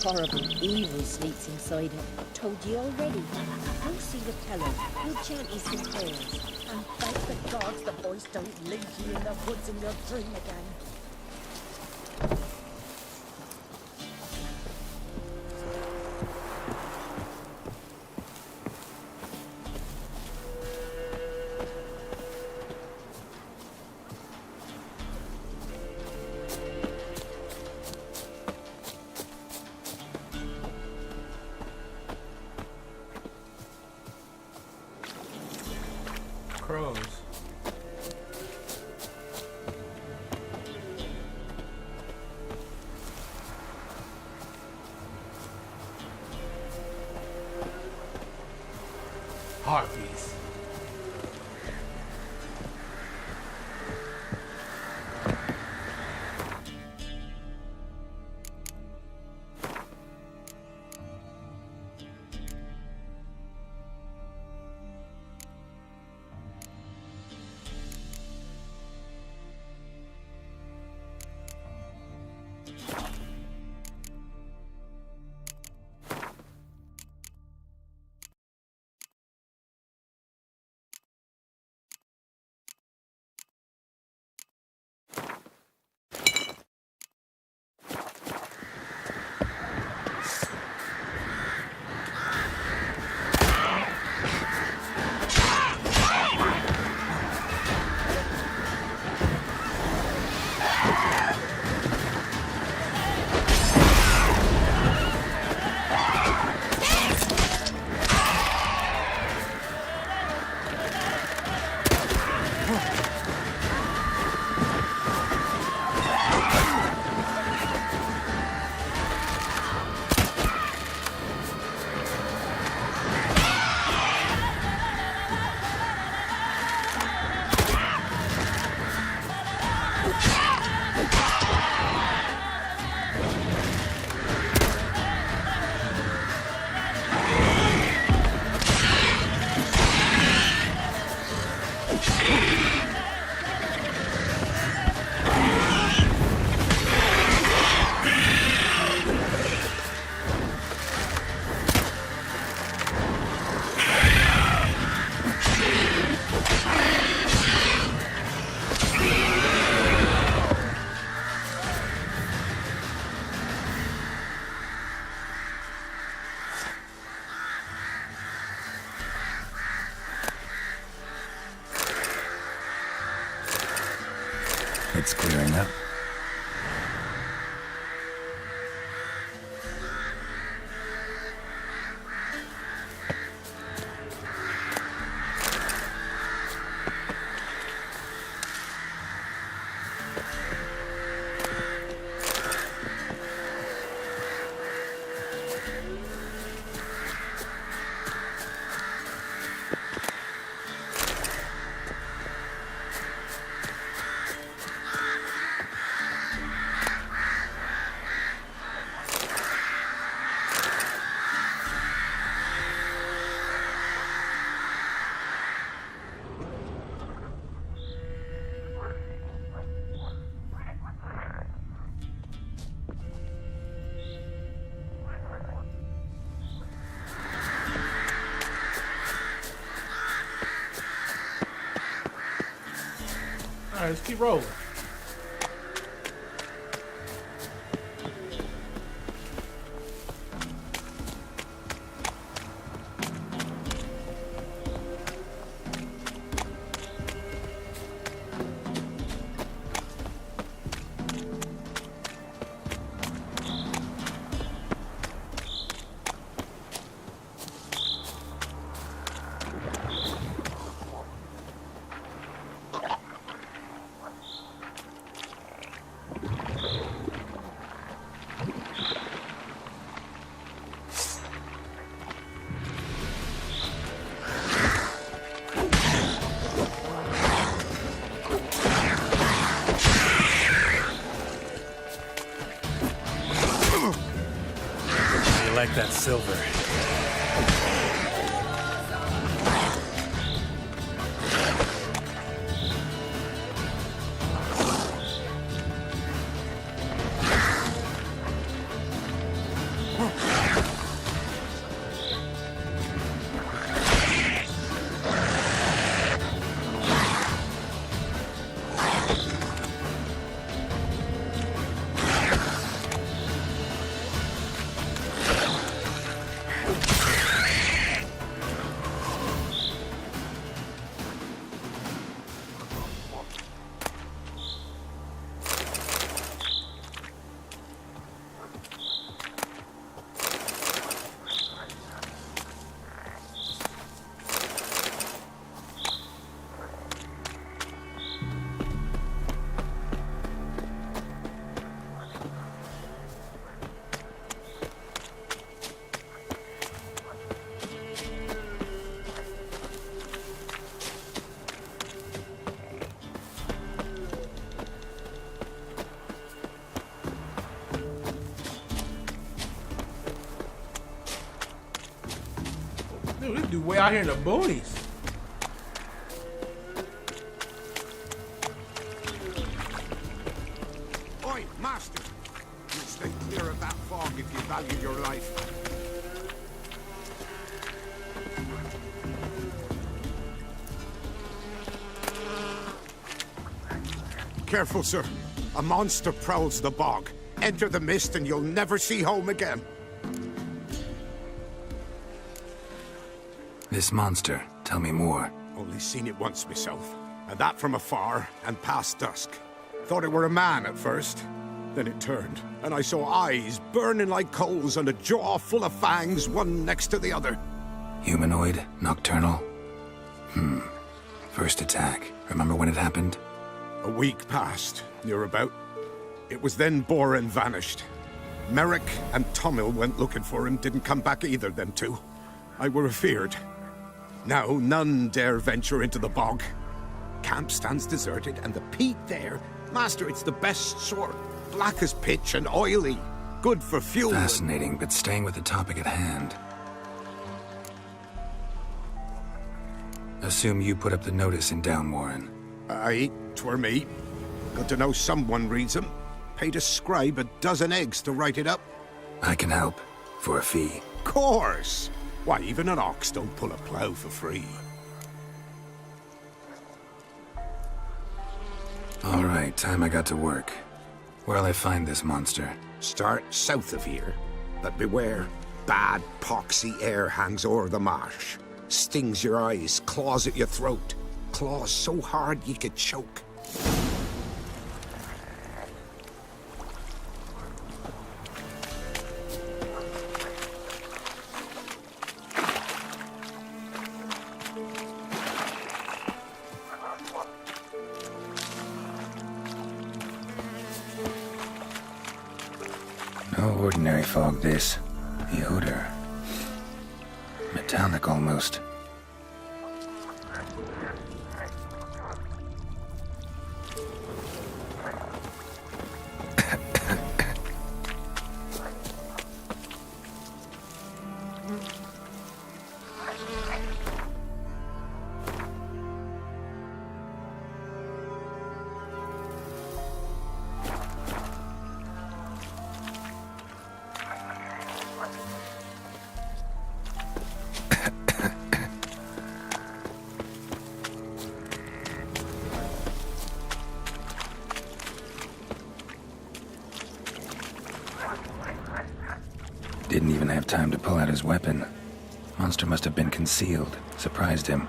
Horrible evil sleeps inside it. Told you already. Go see the teller. He'll chant you some prayers. And thank the gods the boys don't leave you in the woods in your dream again. Crows. Harpies. It's clearing up. Alright, let's keep rolling. Like that silver. Dude, this dude way out here in the boonies. Oi, master! You stay clear of that fog if you value your life. Careful, sir. A monster prowls the bog. Enter the mist and you'll never see home again. This monster, tell me more. Only seen it once myself, and that from afar and past dusk. Thought it were a man at first. Then it turned, and I saw eyes burning like coals and a jaw full of fangs, one next to the other. Humanoid? Nocturnal? First attack. Remember when it happened? A week passed, near about. It was then Boren vanished. Merrick and Tomil went looking for him, didn't come back either, them two. I were afeard. Now none dare venture into the bog. Camp stands deserted, and the peat there, master, it's the best sort. Black as pitch and oily. Good for fuel. Fascinating, but staying with the topic at hand. Assume you put up the notice in Downwarren. Aye, 'twere me. Got to know someone reads them. Paid a scribe a dozen eggs to write it up. I can help. For a fee. Course! Why, even an ox don't pull a plough for free. All right, time I got to work. Where'll I find this monster? Start south of here. But beware, bad poxy air hangs o'er the marsh. Stings your eyes, claws at your throat. Claws so hard ye could choke. No ordinary fog, this. The odor. Metallic almost. didn't even have time to pull out his weapon. Monster must have been concealed, surprised him.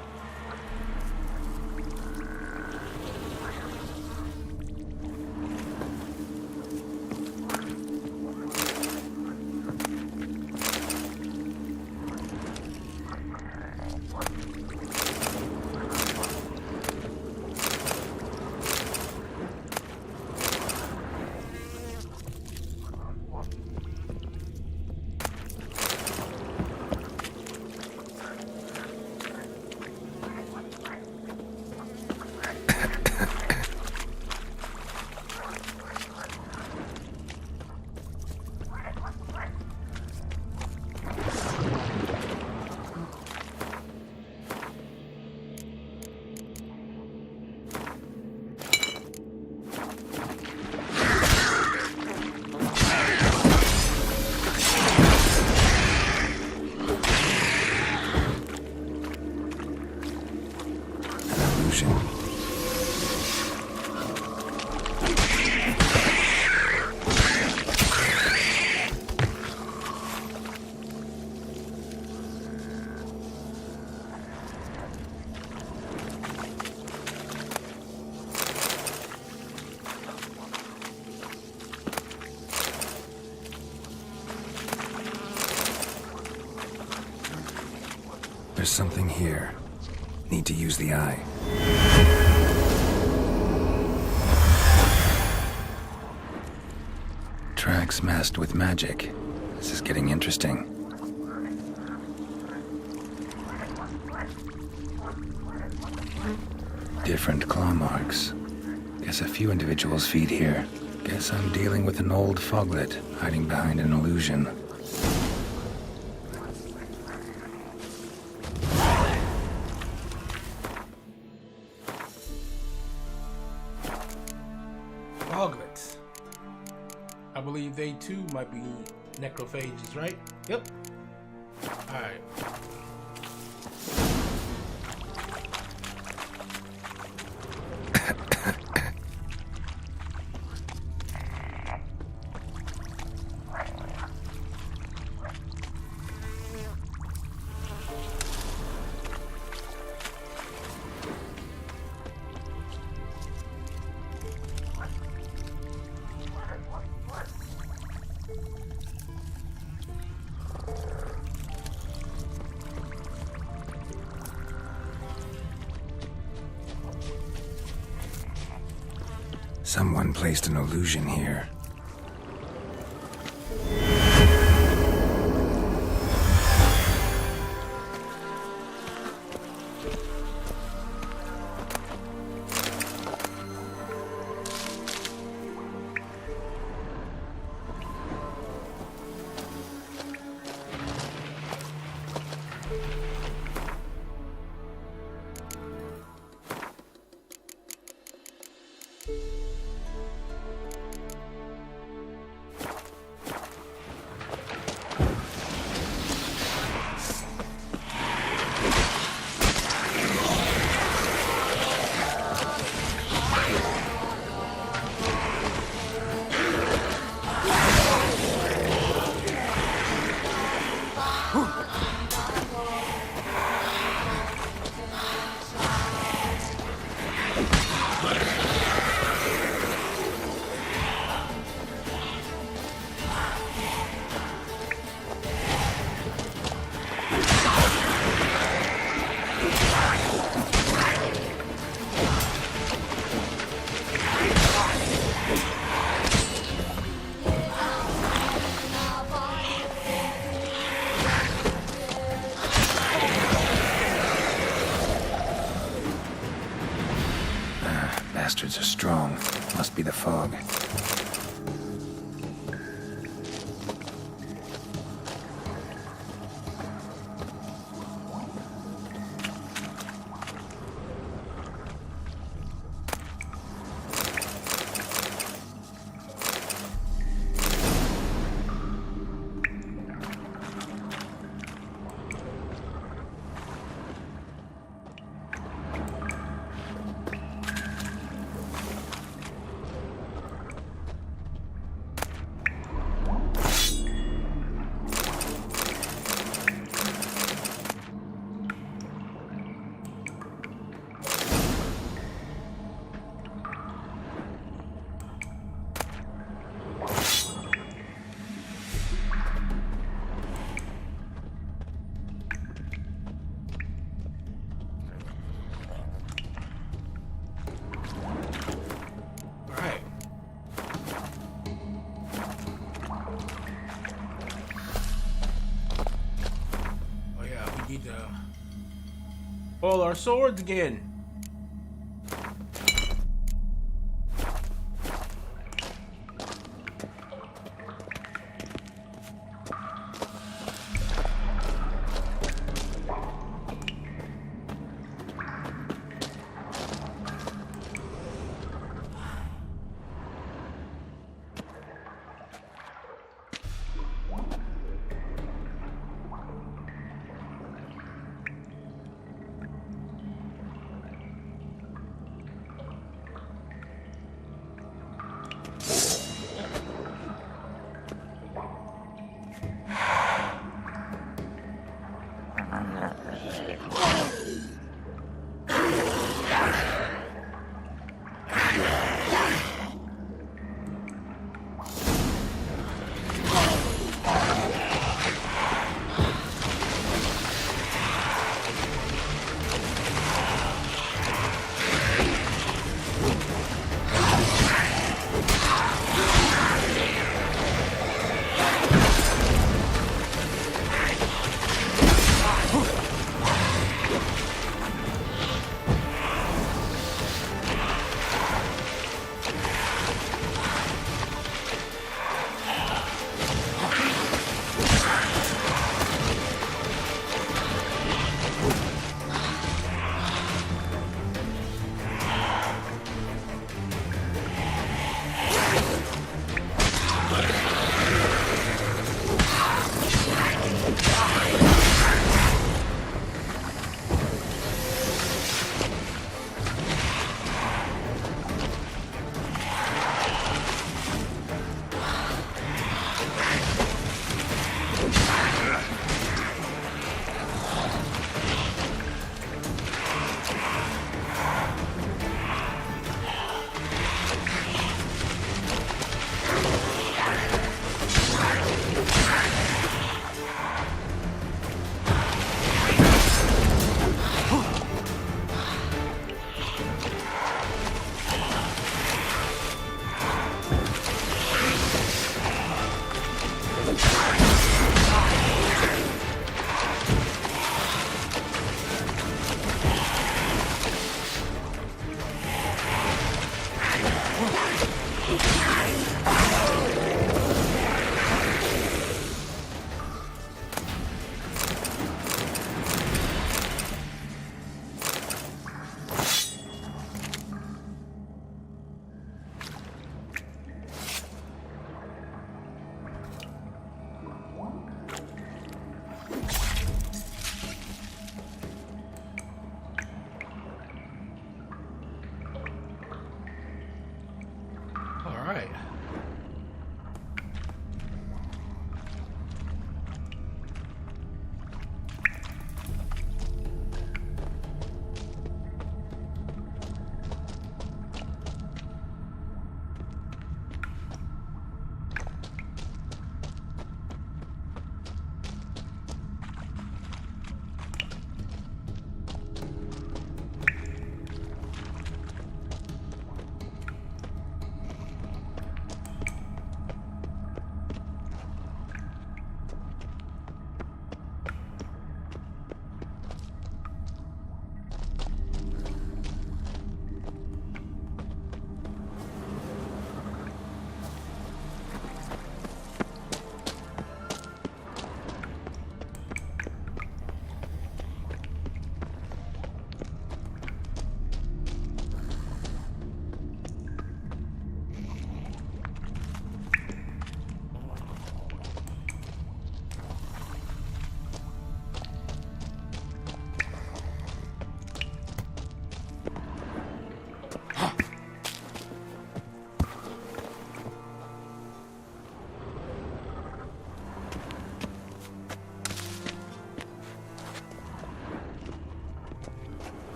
There's something here. Need to use the eye. Tracks masked with magic. This is getting interesting. Different claw marks. Guess a few individuals feed here. Guess I'm dealing with an old foglet hiding behind an illusion. Hoglets. I believe they too might be necrophages, right? Yep. Alright. Someone placed an illusion here. Bastards are strong. Must be the fog. All our swords again.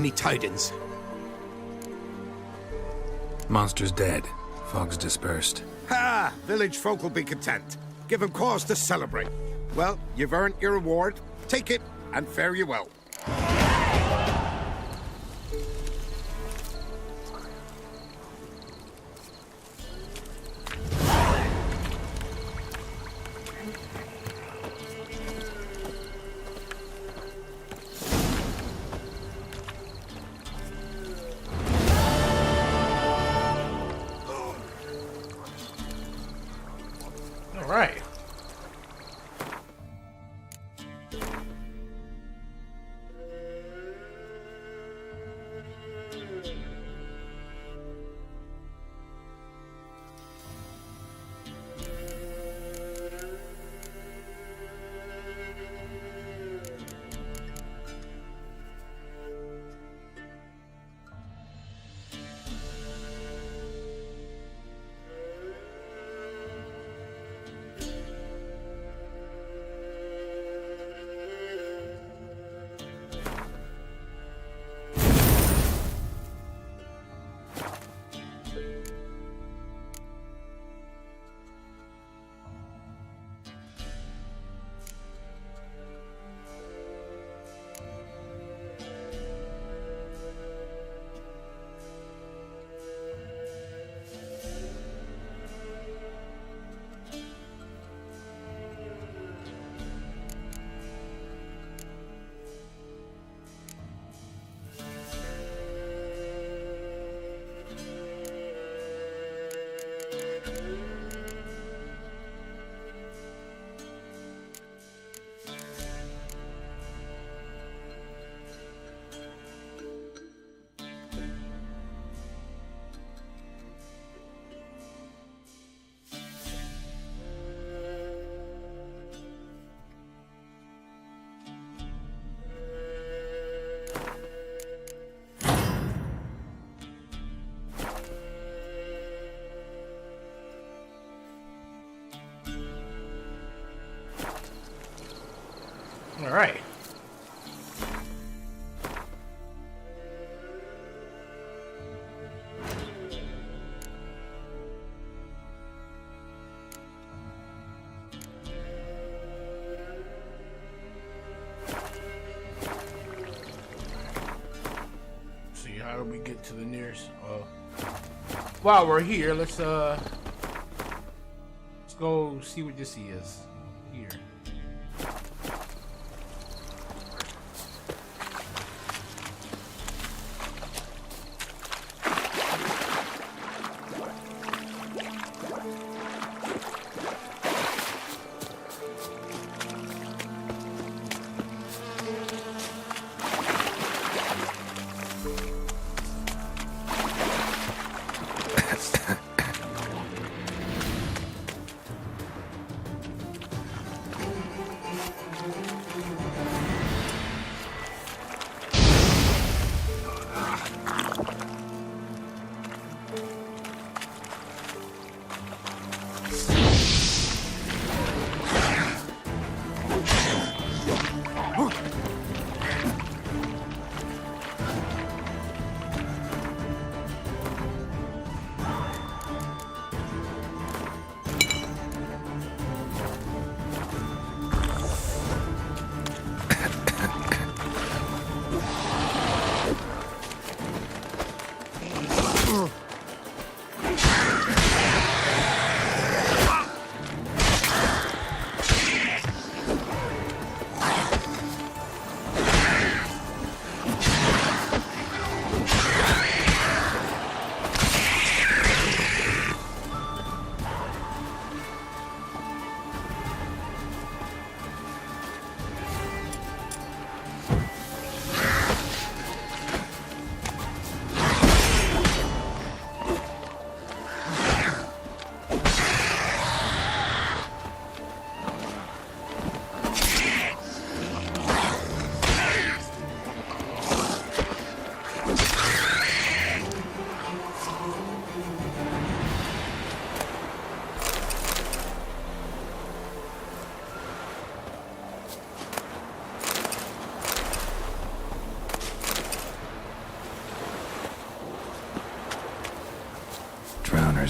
Any tidings? Monster's dead. Fog's dispersed. Ha! Village folk will be content. Give them cause to celebrate. Well, you've earned your reward. Take it, and fare you well. All right. All right. See, how do we get to the nearest? While we're here, let's go see what this is here.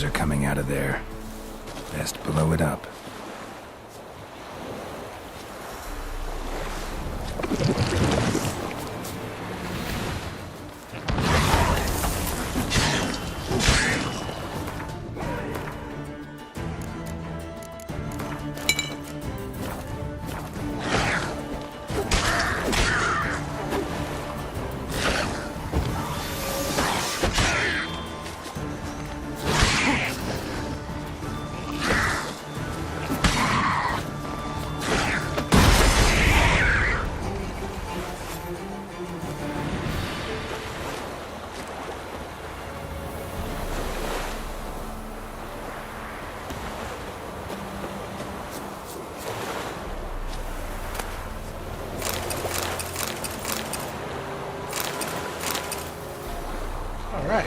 monsters are coming out of there. Best blow it up. All right.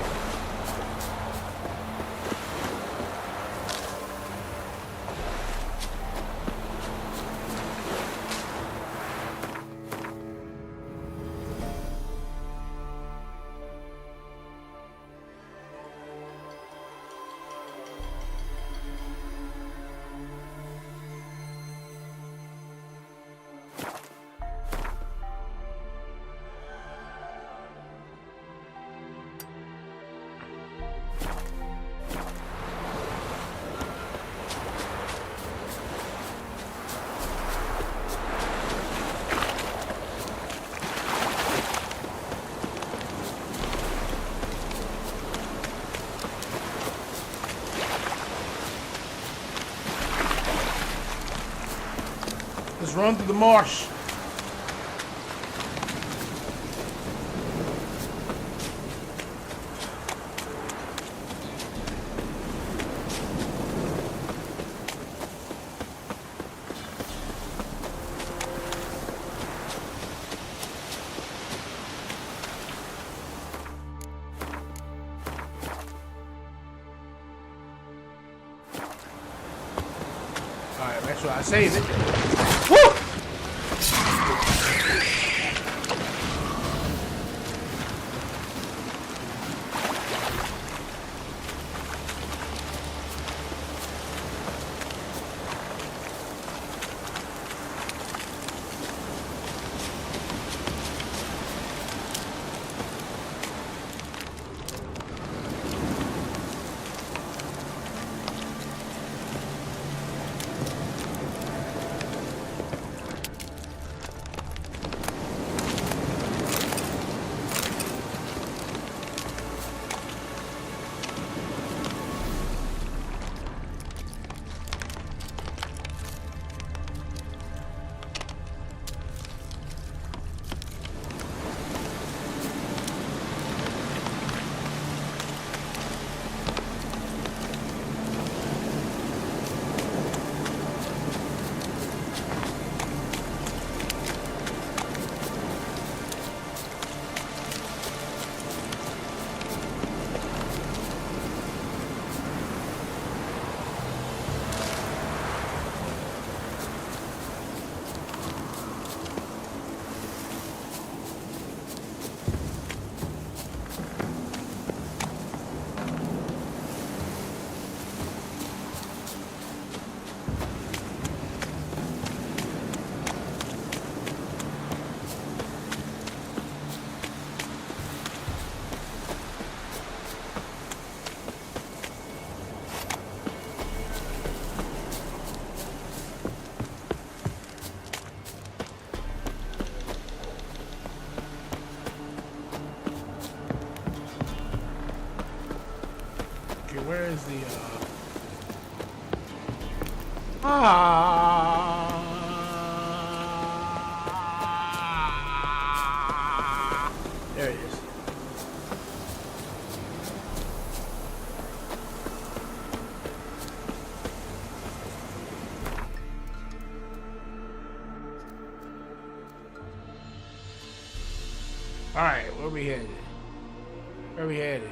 Let's run through the marsh. All right, make sure I save it. Woo! Where is the there it is. All right, where we headed? Where we headed?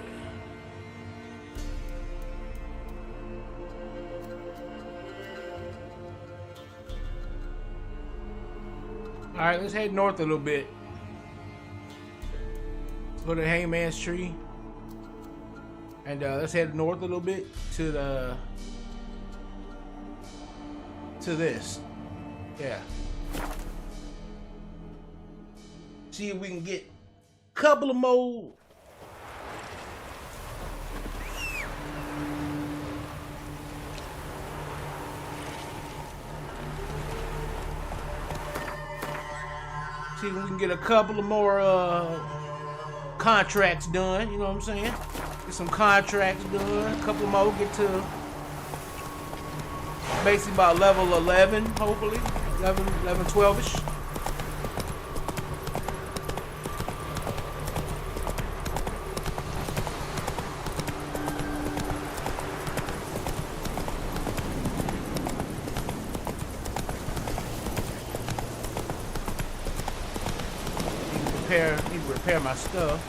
All right, let's head north a little bit. Let's go to Hangman's Tree. And let's head north a little bit to this. Yeah. See if we can get a couple of more. See if we can get a couple of more contracts done, you know what I'm saying? Get some contracts done, a couple more, get to basically about level 11, hopefully. 11, 12-ish. Need to repair my stuff.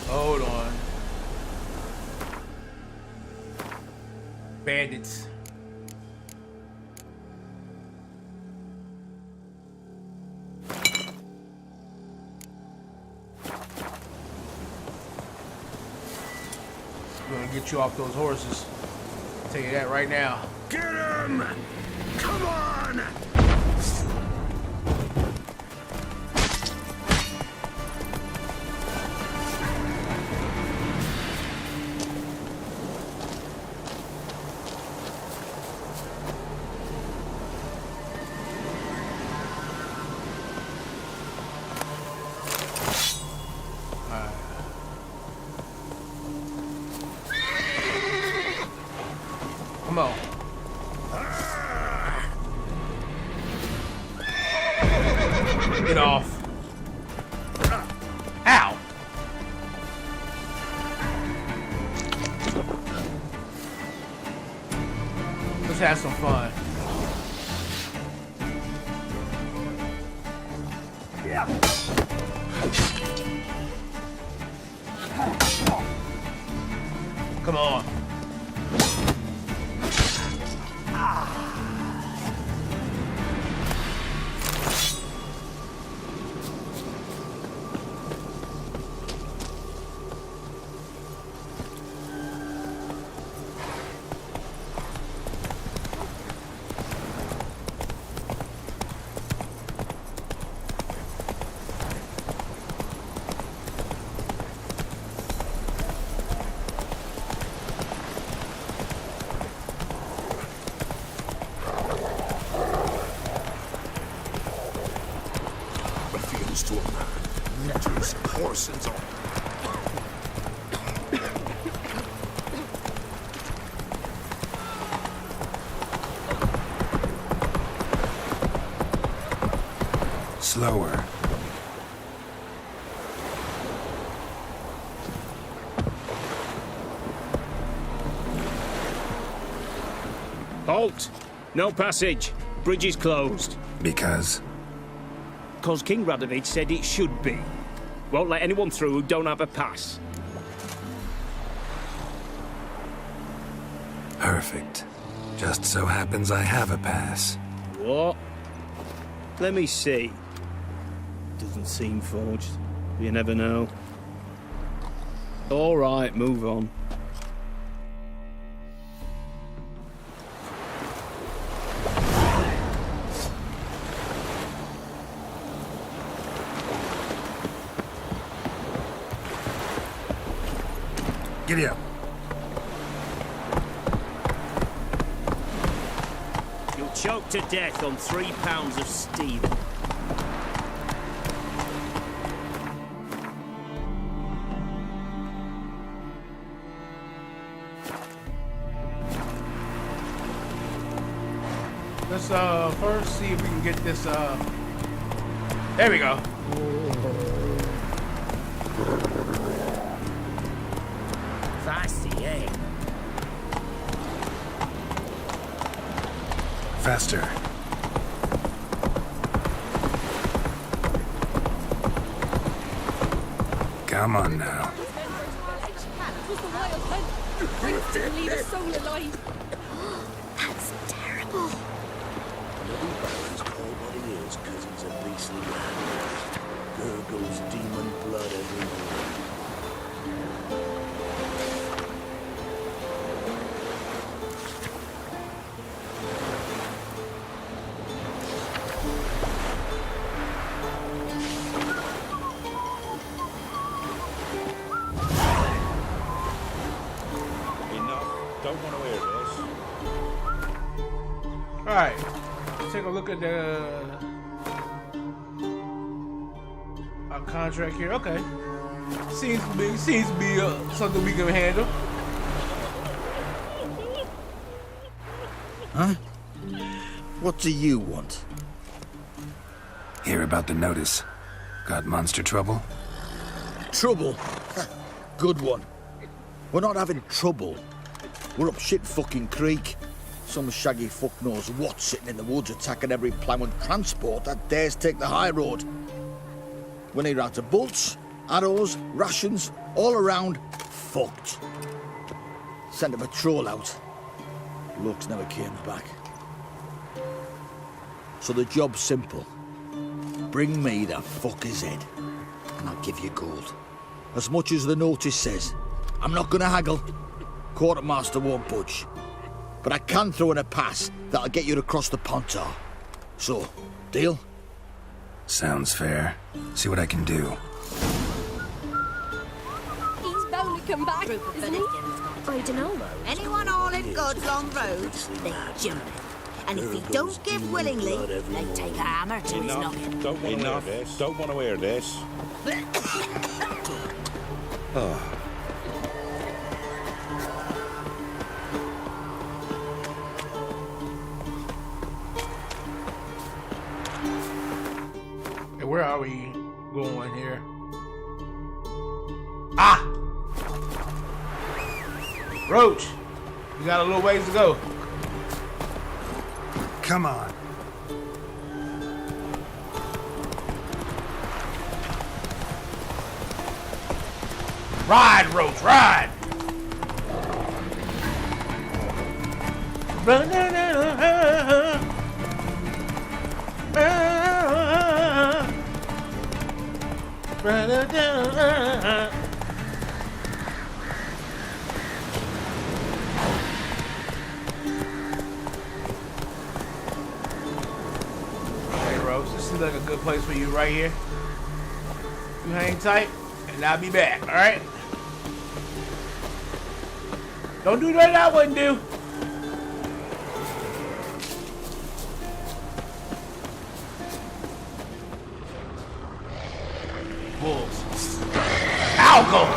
Hold on. Bandits. We're gonna get you off those horses. I'll tell you that right now. Get him! Come on! Come on. Get off. Ow. Let's have some fun. Yeah. Come on. To a man. Letters, horses on. Slower. Halt! No passage. Bridge is closed. Because? Because King Radovich said it should be. Won't let anyone through who don't have a pass. Perfect. Just so happens I have a pass. What? Let me see. Doesn't seem forged. You never know. All right, move on. Giddy up. You'll choke to death on 3 pounds of steel. Let's first see if we can get this there we go. Faster. Come on now. Leave a soul alive. That's It's a beastly land. Gurgles demon blood everywhere. Don't want to hear this. Alright, let's take a look at our contract here. Okay. Seems to be something we can handle. Huh? What do you want? Hear about the notice. Got monster trouble? Trouble? Good one. We're not having trouble. We're up shit fucking creek. Some shaggy fuck knows what sitting in the woods attacking every plough and transport that dares take the high road. We need out of bolts, arrows, rations, all around, fucked. Sent a patrol out. Looks never came back. So the job's simple. Bring me the fucker's head, and I'll give you gold. As much as the notice says. I'm not gonna haggle. Quartermaster won't budge. But I can throw in a pass that'll get you across the Pontar. So, deal? Sounds fair. See what I can do. He's bound to come back, isn't he? I don't know. Anyone hauling goods on road, they jump it. And if he don't give willingly, they take a hammer to his noggin. Don't want to hear this. Don't want to hear this. Oh. Where are we going here? Ah! Roach! You got a little ways to go. Come on. Ride, Roach, ride! Run, Okay, Rose, this seems like a good place for you right here. You hang tight, and I'll be back, alright? Don't do what I wouldn't do. Wolves. Alcohol!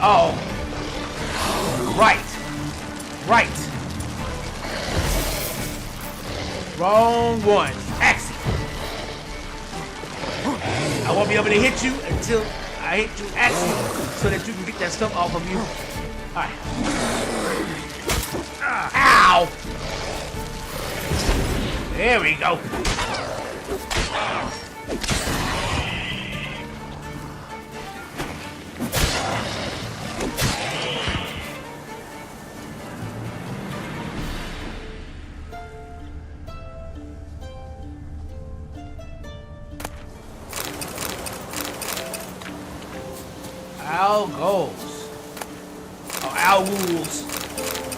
Oh. Right. Wrong one. Axie. I won't be able to hit you until I hit you Axie so that you can get that stuff off of you. Alright. Ow! There we go.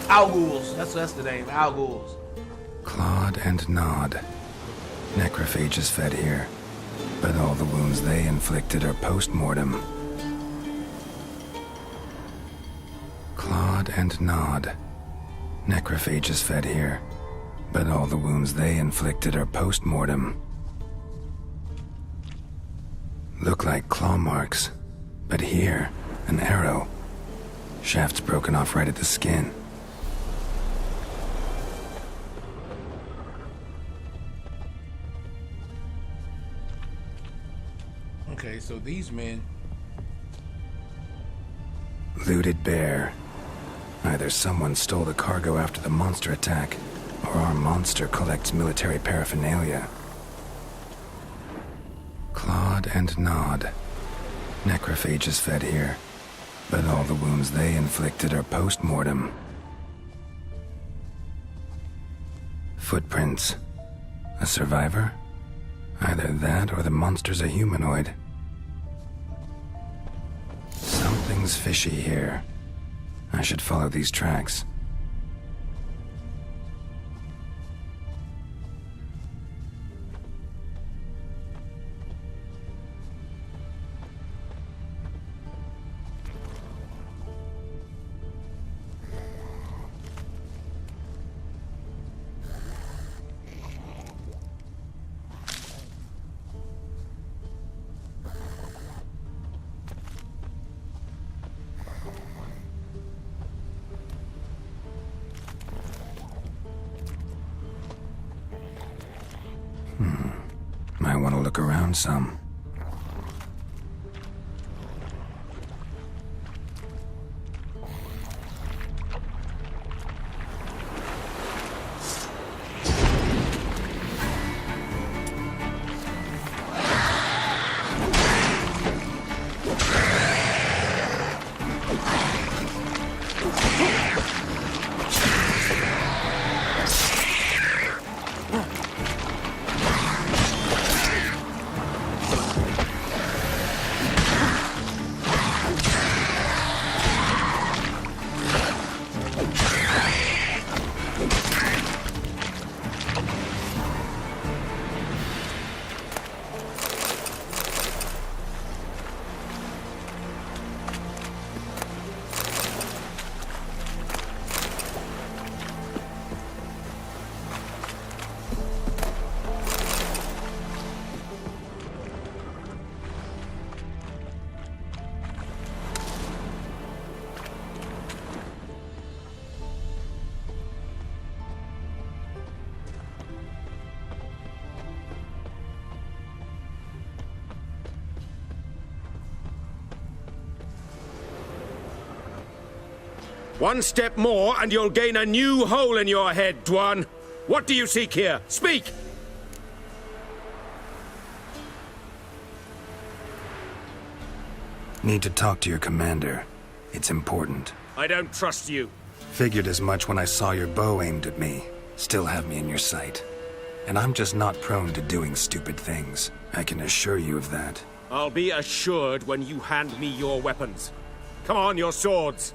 Alguls. That's the name. Alguls. Clawed and gnawed. Necrophages fed here, but all the wounds they inflicted are post-mortem. Clawed and gnawed. Necrophages fed here, but all the wounds they inflicted are post-mortem. Look like claw marks, but here, an arrow. Shaft's broken off right at the skin. Okay, so these men... Looted bear. Either someone stole the cargo after the monster attack, or our monster collects military paraphernalia. Clawed and gnawed. Necrophages fed here, but all the wounds they inflicted are post-mortem. Footprints. A survivor? Either that or the monster's a humanoid. Something's fishy here. I should follow these tracks. Might want to look around some. One step more and you'll gain a new hole in your head, Dwan. What do you seek here? Speak! Need to talk to your commander. It's important. I don't trust you. Figured as much when I saw your bow aimed at me. Still have me in your sight. And I'm just not prone to doing stupid things. I can assure you of that. I'll be assured when you hand me your weapons. Come on, your swords.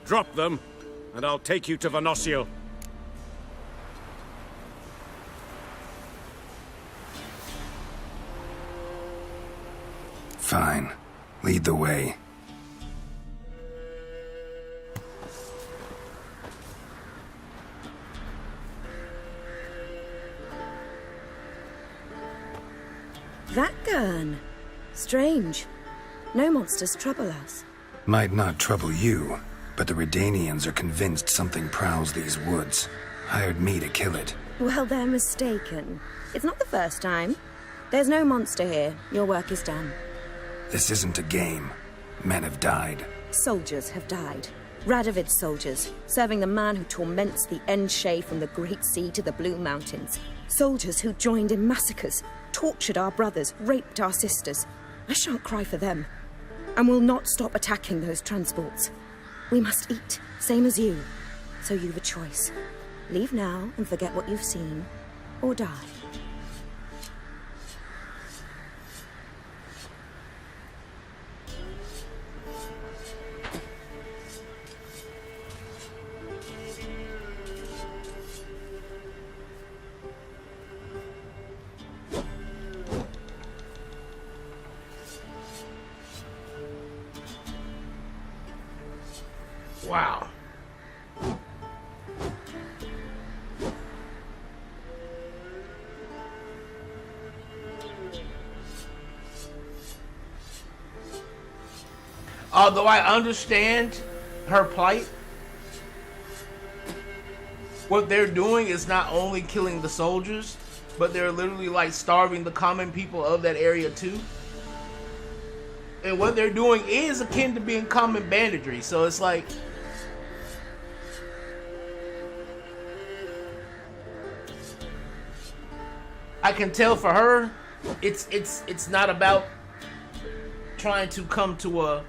Drop them, and I'll take you to Venosio. Fine. Lead the way. That gun. Strange. No monsters trouble us. Might not trouble you, but the Redanians are convinced something prowls these woods. Hired me to kill it. Well, they're mistaken. It's not the first time. There's no monster here. Your work is done. This isn't a game. Men have died. Soldiers have died. Radovid's soldiers, serving the man who torments the Enshe from the Great Sea to the Blue Mountains. Soldiers who joined in massacres, tortured our brothers, raped our sisters. I shan't cry for them, and will not stop attacking those transports. We must eat, same as you. So you've a choice. Leave now and forget what you've seen, or die. Wow. Although I understand her plight, what they're doing is not only killing the soldiers, but they're literally like starving the common people of that area too. And what they're doing is akin to being common banditry. So it's like, I can tell for her, it's not about trying to come to a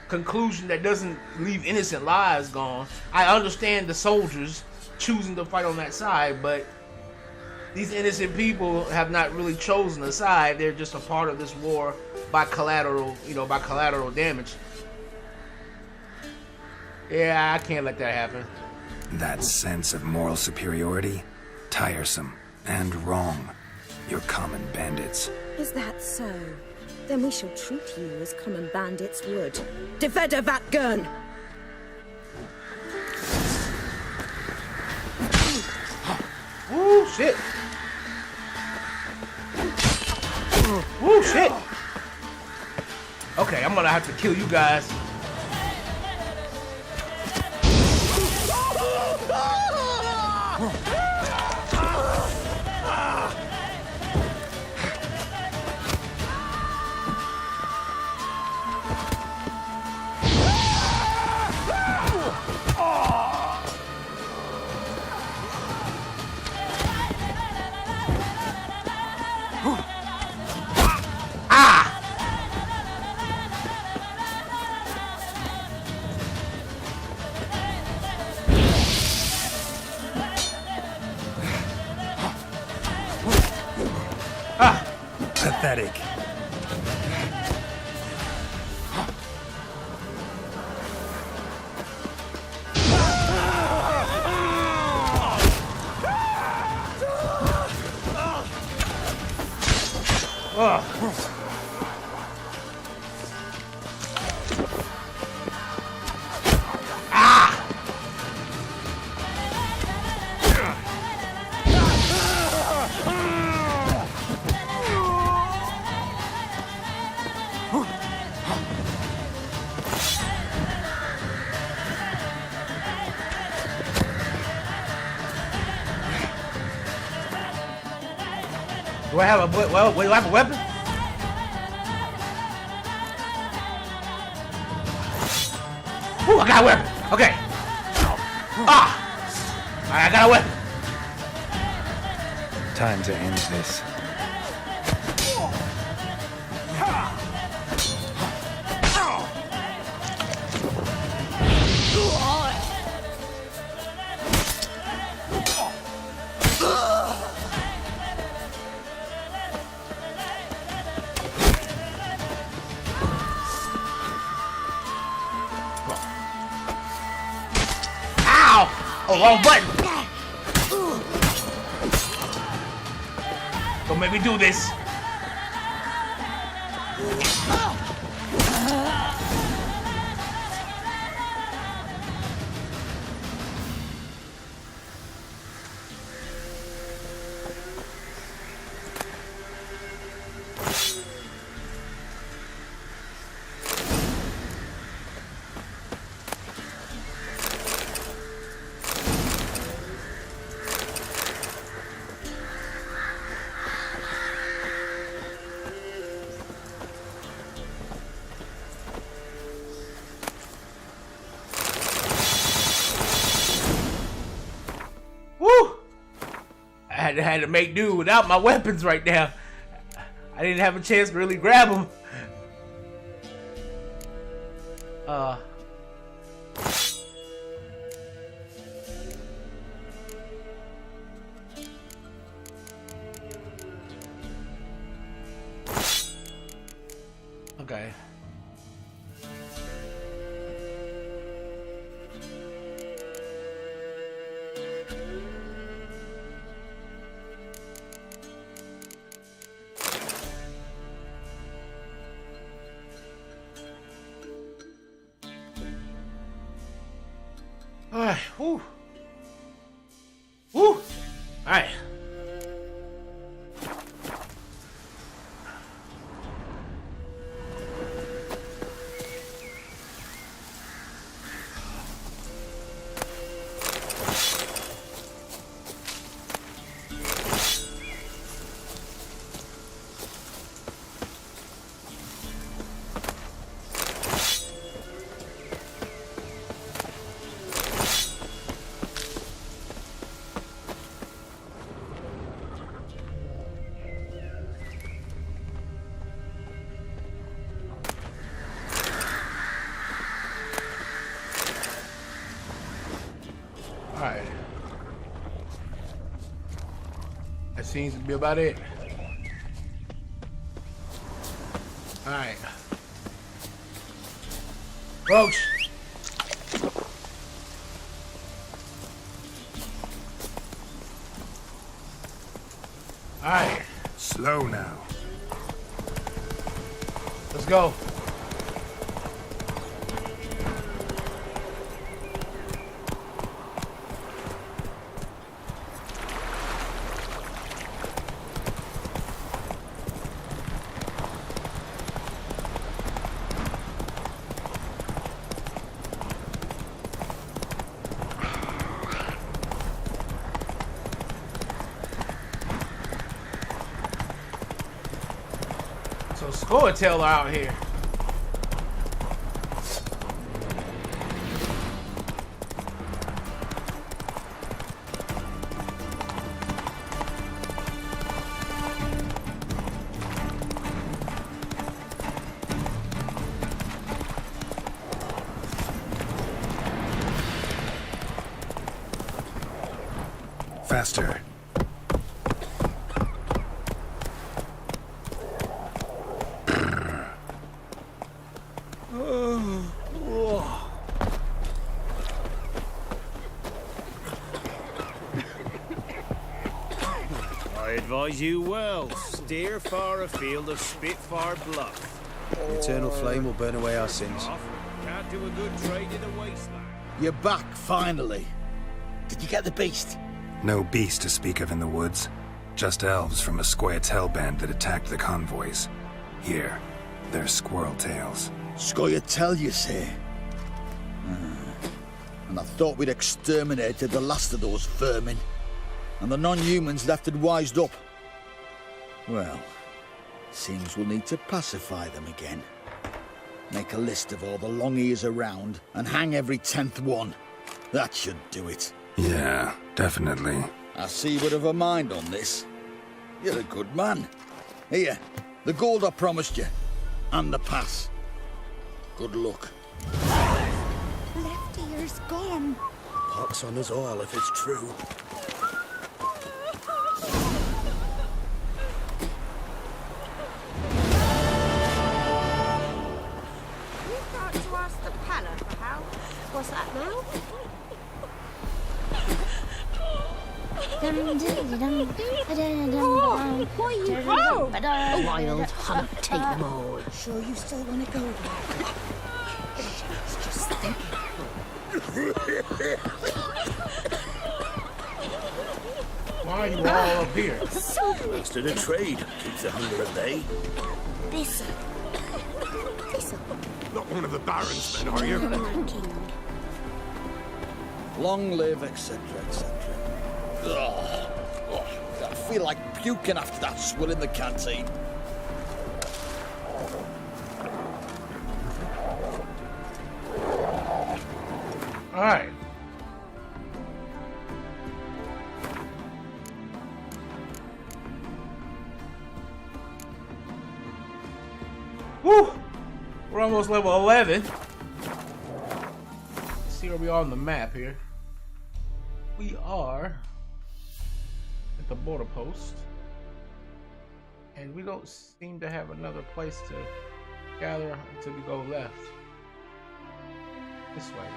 conclusion that doesn't leave innocent lives gone. I understand the soldiers choosing to fight on that side, but these innocent people have not really chosen a side. They're just a part of this war by collateral damage. Yeah, I can't let that happen. That sense of moral superiority? Tiresome and wrong. You're common bandits. Is that so? Then we shall treat you as common bandits would. Defender Vatgern! Ooh, shit. Ooh, shit. Okay, I'm gonna have to kill you guys. Pathetic. Do I have a weapon? Ooh, I got a weapon. Okay. I got a weapon. Time to end this. Oh, wrong button. Don't make me do this. I had to make do without my weapons right now. I didn't have a chance to really grab them. Okay. Alright, whew. Whew. Alright. Alright. That seems to be about it. Alright. Roach! Alright. Slow now. Let's go. So storyteller out here. Faster. I advise you well. Steer far afield of Spitfire Bluff. The eternal flame will burn away our sins. Can't do a good trade in the wasteland. You're back, finally. Did you get the beast? No beast to speak of in the woods. Just elves from a Scoia'tael hellband that attacked the convoys. Here, they're squirrel tails. Scoia'tael, you say? And I thought we'd exterminated the last of those vermin. And the non-humans left it wised up. Well, seems we'll need to pacify them again. Make a list of all the long ears around and hang every 10th one. That should do it. Yeah, definitely. I see you would have a mind on this. You're a good man. Here, the gold I promised you. And the pass. Good luck. Left ear's gone. Pox on us all if it's true. We've got to ask the Pala for help. What's that now? Oh, why you grow? A wild hunt, take them all. Sure you still want to go there? Just think. Why are you all up here? Master the trade. Keeps the hunger at bay. Thistle. Not one of the Baron's men, are you? Long live, etc., etc. I feel like puking after that swill in the canteen. All right. Woo! We're almost level 11. Let's see where we are on the map here. We are at the border post. And we don't seem to have another place to gather until we go left. This way.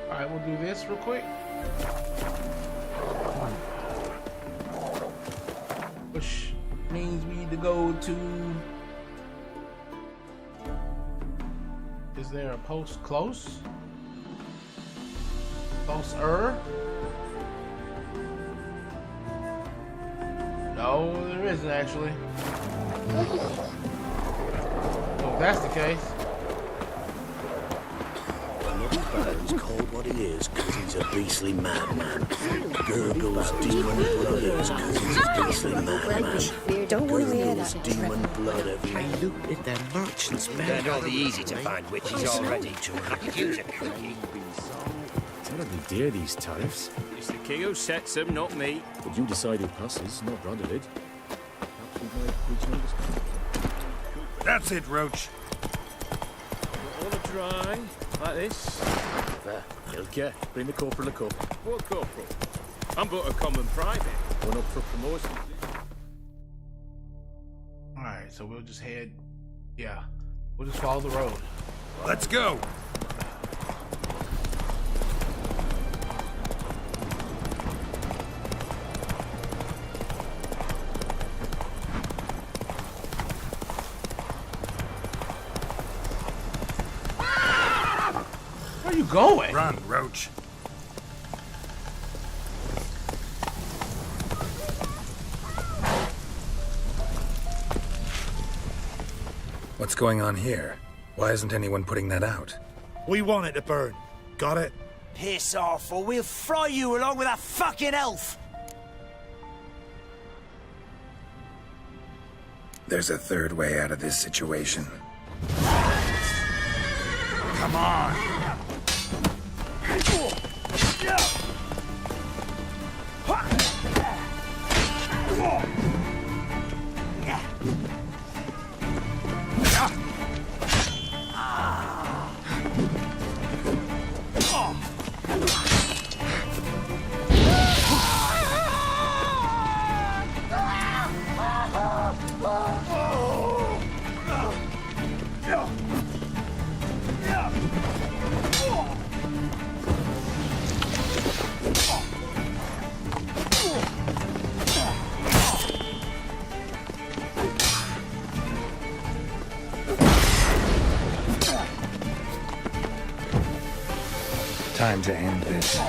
Alright, we'll do this real quick. Which means we need to go to... Is there a post close? Closer? No, there isn't actually. Oh, if that's the case. I'm not Baron's called what he is because he's a beastly madman. Gurgles demon blood because he's a beastly madman. Don't want to hear Gurgles that. demon blood everywhere. I looted their merchant's men. They're not the easy to find witches already. I could use a cookie. Terribly dear, these tariffs. It's the king who sets them, not me. But you decide who passes, not Brother did. Perhaps we might reach an understanding. That's it, Roach. All a dry, like this. There, Ilke, bring the corporal a cup. What corporal? I'm but a common private. One up for promotion. Alright, so we'll just head. Yeah. We'll just follow the road. Let's go. Where are you going? Run, Roach. What's going on here? Why isn't anyone putting that out? We want it to burn. Got it? Piss off, or we'll fry you along with that fucking elf! There's a third way out of this situation. Come on. Time to end this.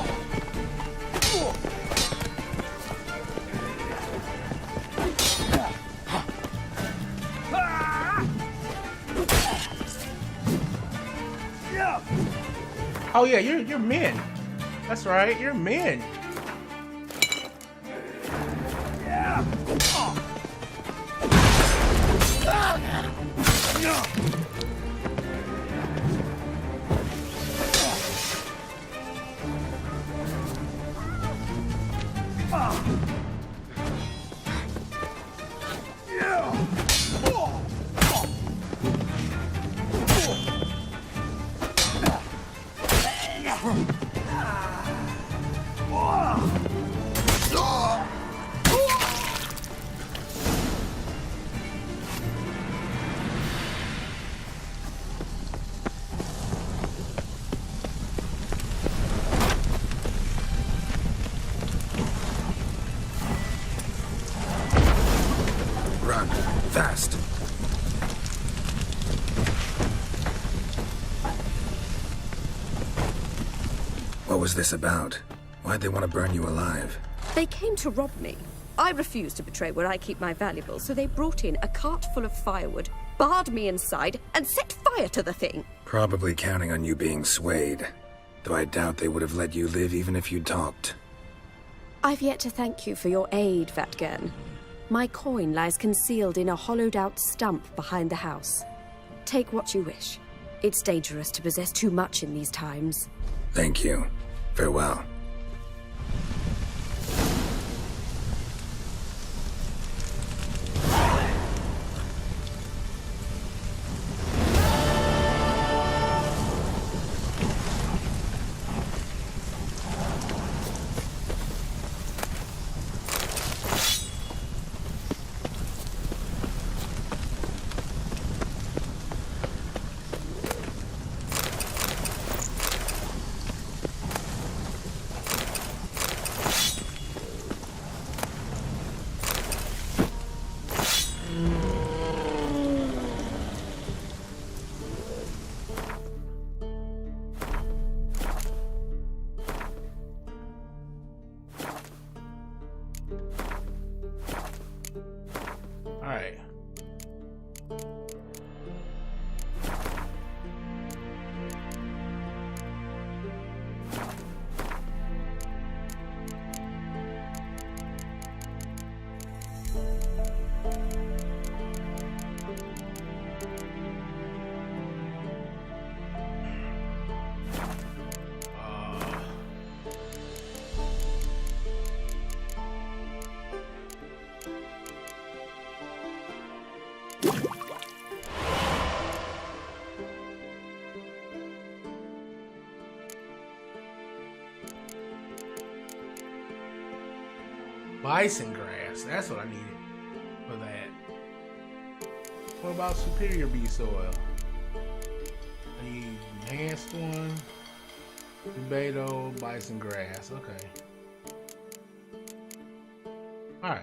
Oh yeah, you're men. That's right, you're men. Run. Fast. What was this about? Why'd they want to burn you alive? They came to rob me. I refused to betray where I keep my valuables, so they brought in a cart full of firewood, barred me inside, and set fire to the thing. Probably counting on you being swayed. Though I doubt they would have let you live even if you talked. I've yet to thank you for your aid, Vatgern. My coin lies concealed in a hollowed-out stump behind the house. Take what you wish. It's dangerous to possess too much in these times. Thank you. Farewell. Bison grass. That's what I needed for that. What about superior bee soil? I need enhanced one. Beto, bison grass. Okay. Alright.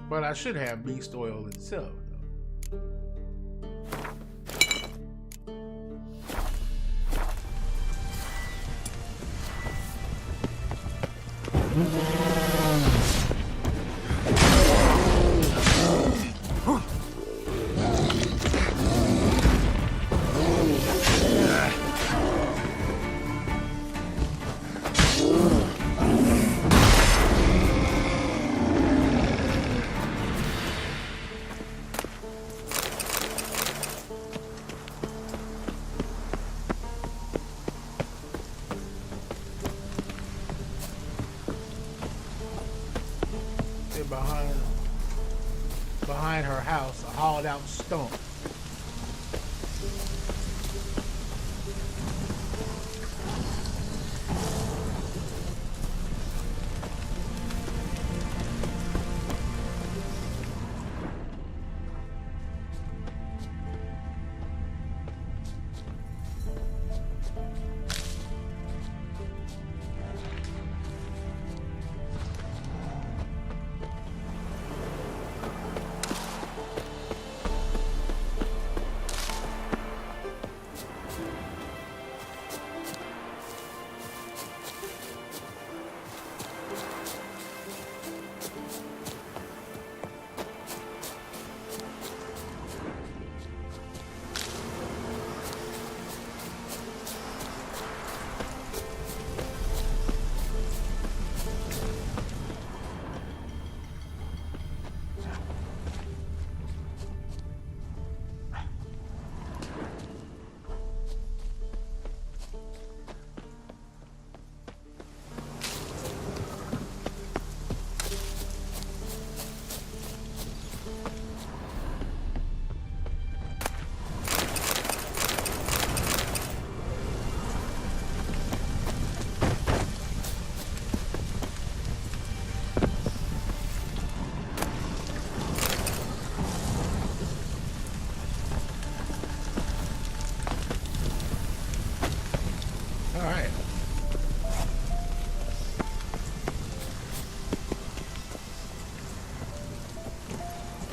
But I should have beast oil itself, though. Behind her house, a hauled out stump.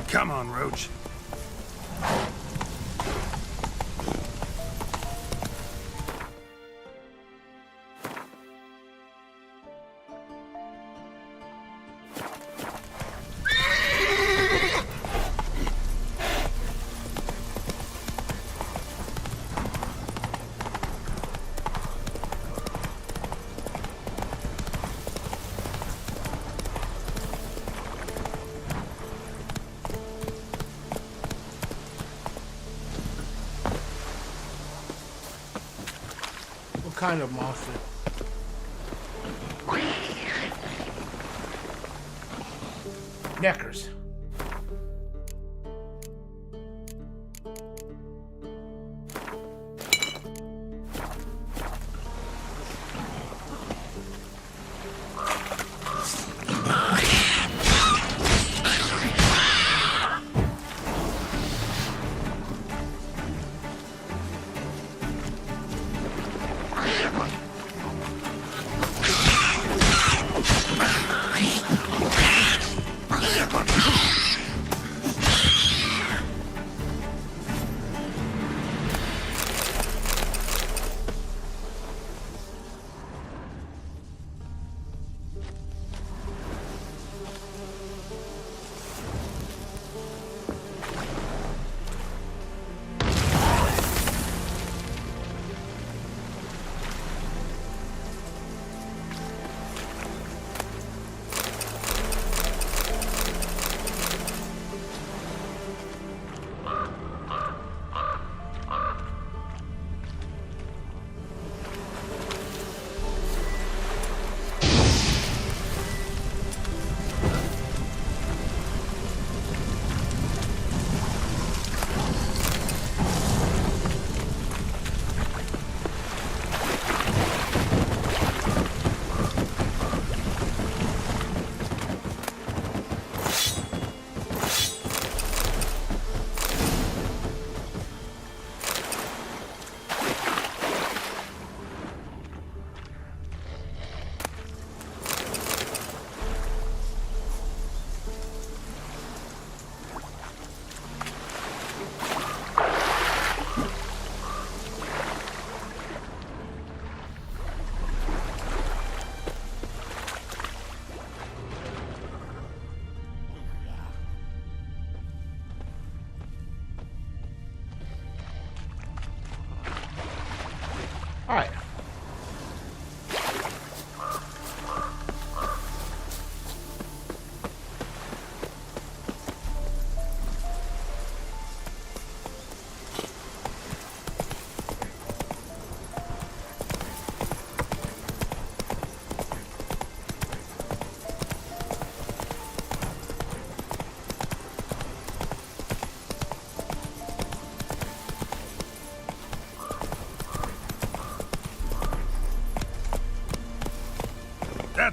Come on, Roach. Kind of monster. Neckers.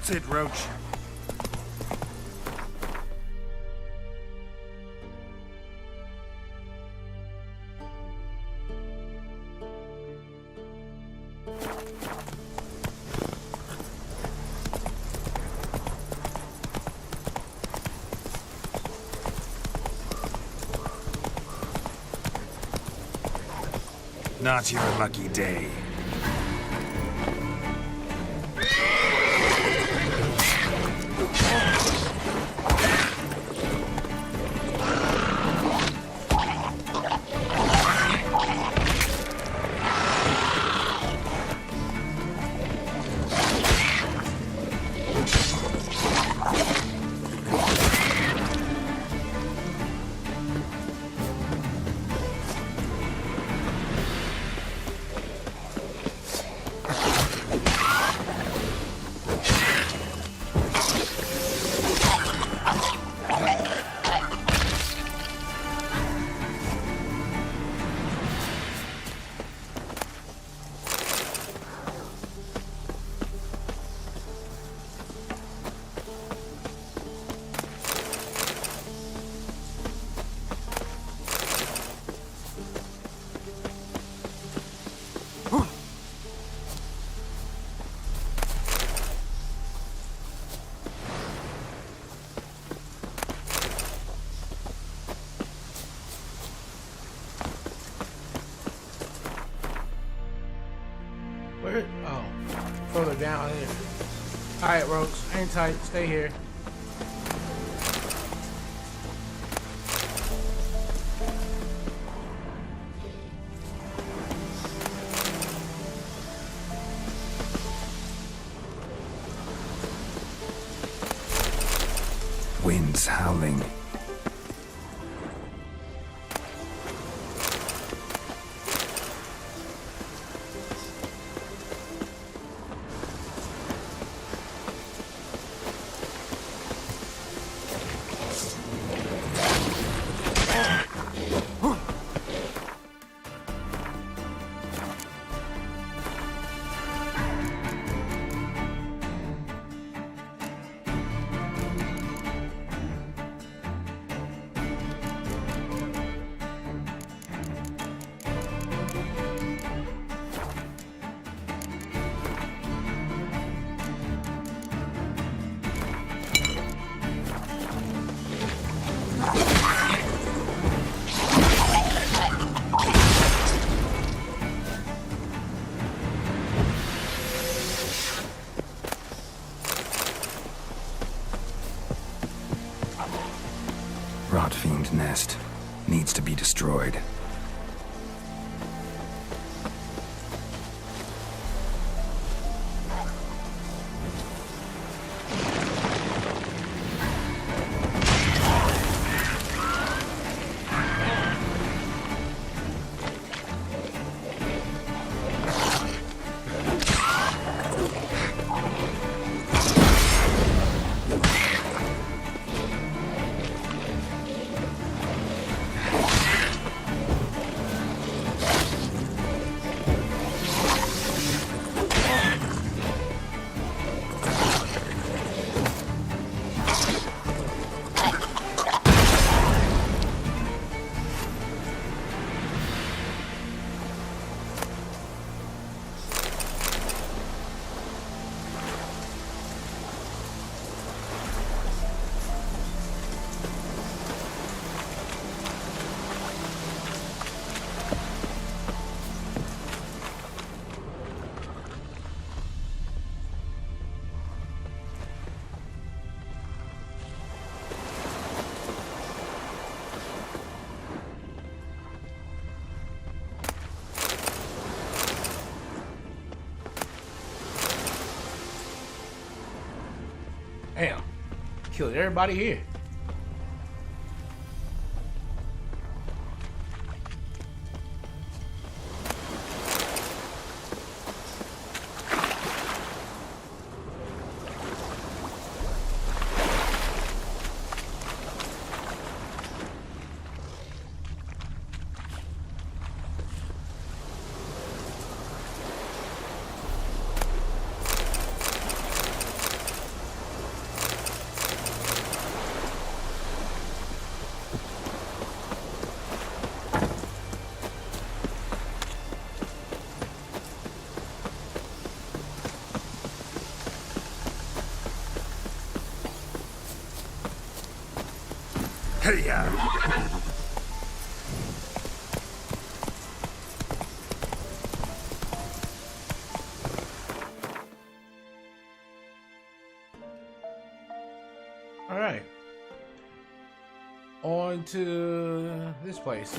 That's it, Roach. Not your lucky day. Where? Oh, further down here. Alright, Roach. Hang tight. Stay here. Winds howling. Rotfiend nest needs to be destroyed. Damn. Killed everybody here. Hey-ya! All right. On to this place.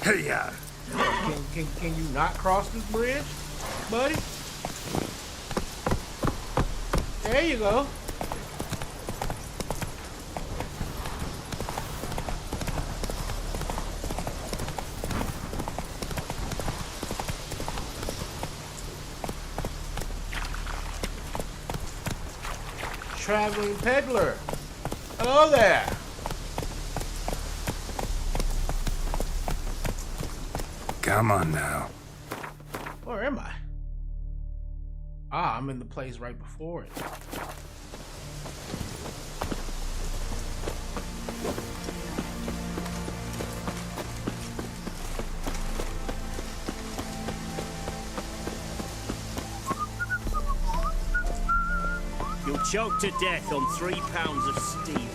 Hey-ya! Can you not cross this bridge, buddy? There you go. Traveling peddler. Hello there. Come on now. Where am I? Ah, I'm in the place right before it. You'll choke to death on 3 pounds of steel.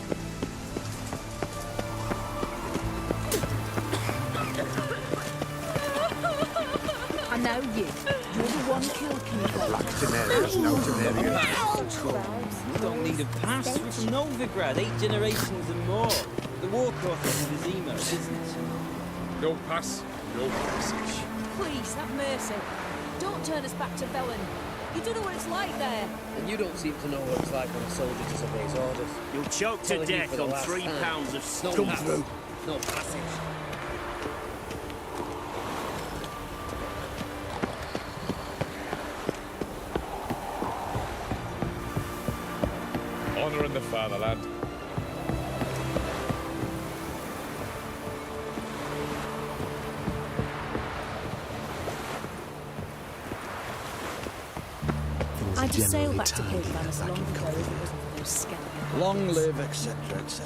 I know you. You're the one killed Kingo. Black Tenerians, no Tenerians. We don't need a pass. We're from Novigrad, 8 generations and more. The war cross is Zima, isn't it? No pass, no passage. Please, have mercy. Don't turn us back to Velen. You don't know what it's like there. And you don't seem to know what it's like when a soldier disobeys orders. You'll choke to death on 3 pounds of steel. Come through. No passage. Honor in the fatherland. I just sailed back to Kilvannis long ago if it wasn't for those skeletons. Long live, etc., etc.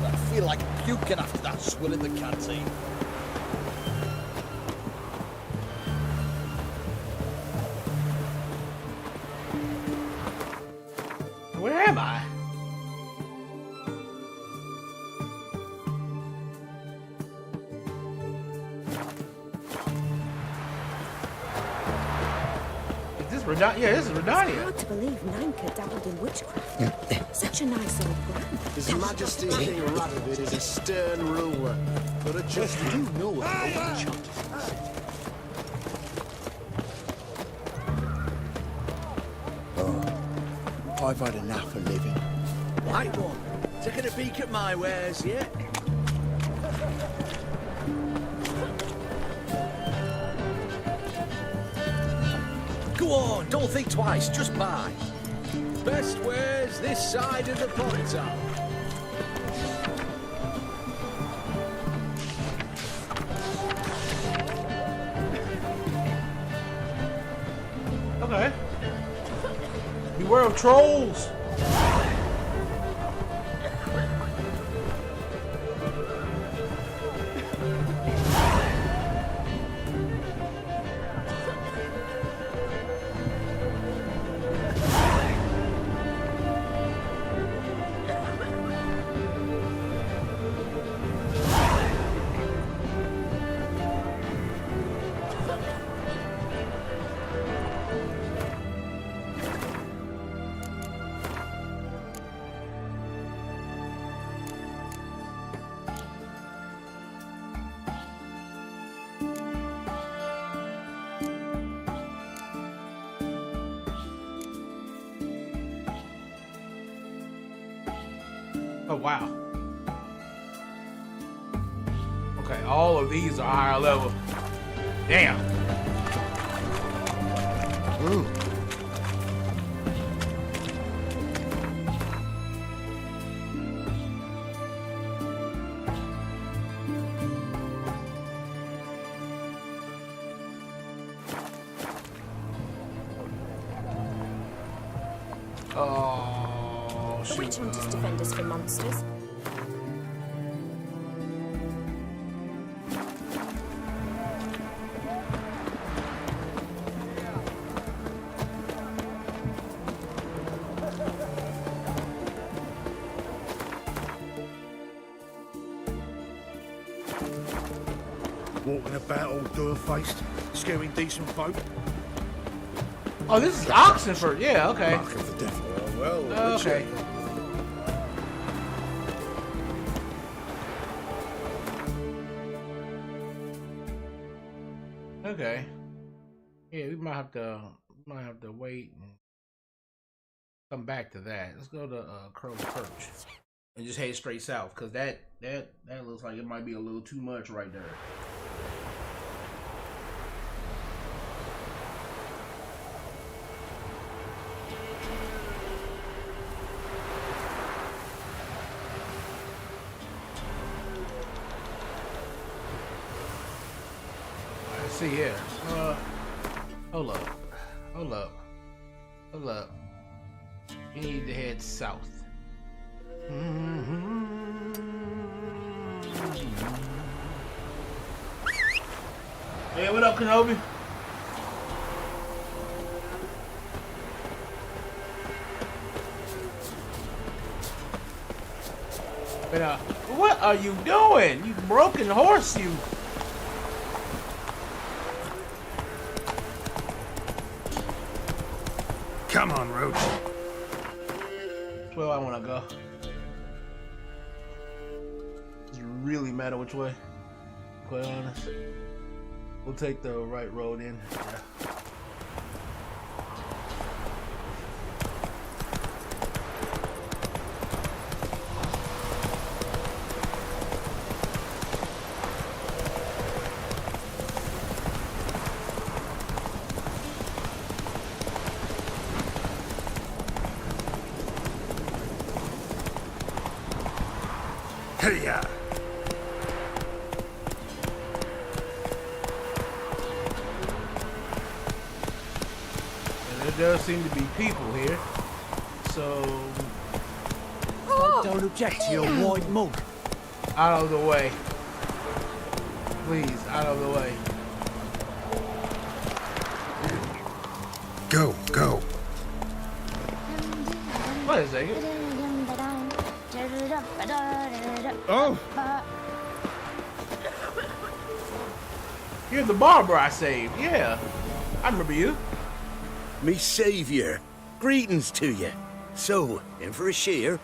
I feel like puking after that swill in the canteen. Where am I? Is this Redania? Yeah, this is It's Redania. hard to believe Nanka dabbled in witchcraft. Such a nice old brand. His Majesty King Radovid is a stern ruler, but a just you know about enchantments. Oh, I've had enough of living. Right one. Taking a peek at my wares, yeah? Go on, don't think twice, just buy. Best wares this side of the pond town. Okay. Beware of trolls. Oh, wow. Okay, all of these are higher level. Damn. Ooh. The witch hunters defend us from monsters. Walking about all door-faced, scaring decent folk. Oh, this is Oxenford. Yeah, okay. Marking for death. Well, Okay. Okay. Yeah, we might have to wait and come back to that. Let's go to Crow's Perch and just head straight south, because that looks like it might be a little too much right there. Let's see here. Hold up. You need to head south. Hey, what up, Kenobi? But what are you doing? You broken horse, you. Come on, Roach. Which way I want to go? Doesn't really matter which way. Quite honest. We'll take the right road in. Yeah. Hey-ya. And there does seem to be people here, so Don't object to your white mug. out of the way. Please, out of the way. Go, go. Wait a second. Oh! You're the barber I saved. Yeah, I remember you. Me saviour. Greetings to you. So, in for a shear?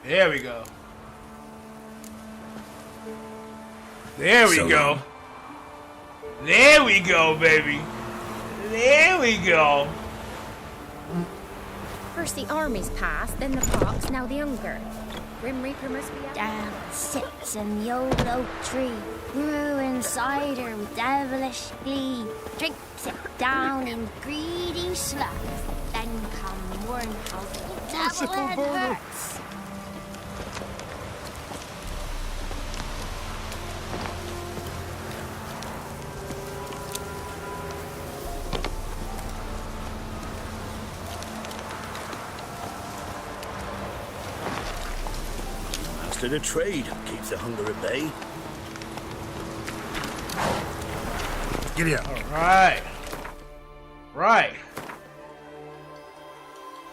There we go. There we go. There we go, baby. There we go. First the armies passed, then the pox, now the hunger. Grim Reaper must be out. Down sits in the old oak tree, brewing cider with devilish glee. Drinks it down in greedy slugs, then come Warnhouse, devil it hurts. bit of trade keeps the hunger at bay. Get here. All right. Right.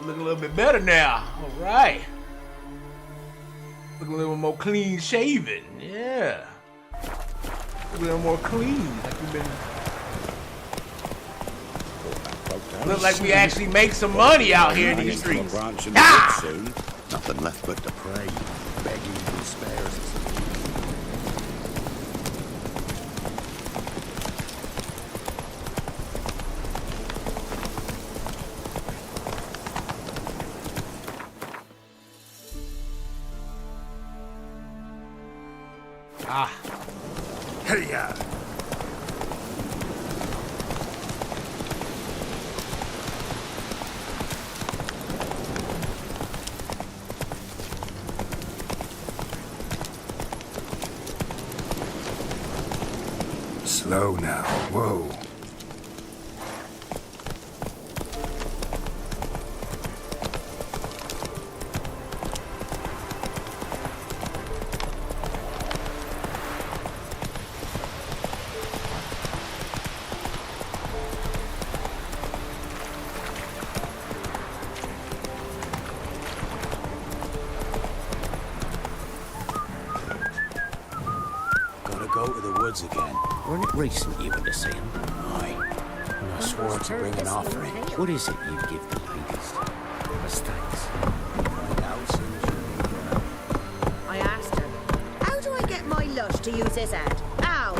Looking a little bit better now. All right. Looking a little more clean shaven. Yeah. A little more clean. Like we've been. Look like we actually make some money out here in these streets. Ah! Nothing left but to pray, begging for spares. Ah. Hey, yeah. Slow now. Whoa. Gotta go to the woods again. Weren't it recent you went to see him? Aye. And I swore to bring an offering. What is it you'd give the ladies? As thanks. Find out soon as you leave her. I asked her, how do I get my lush to use this ad? How?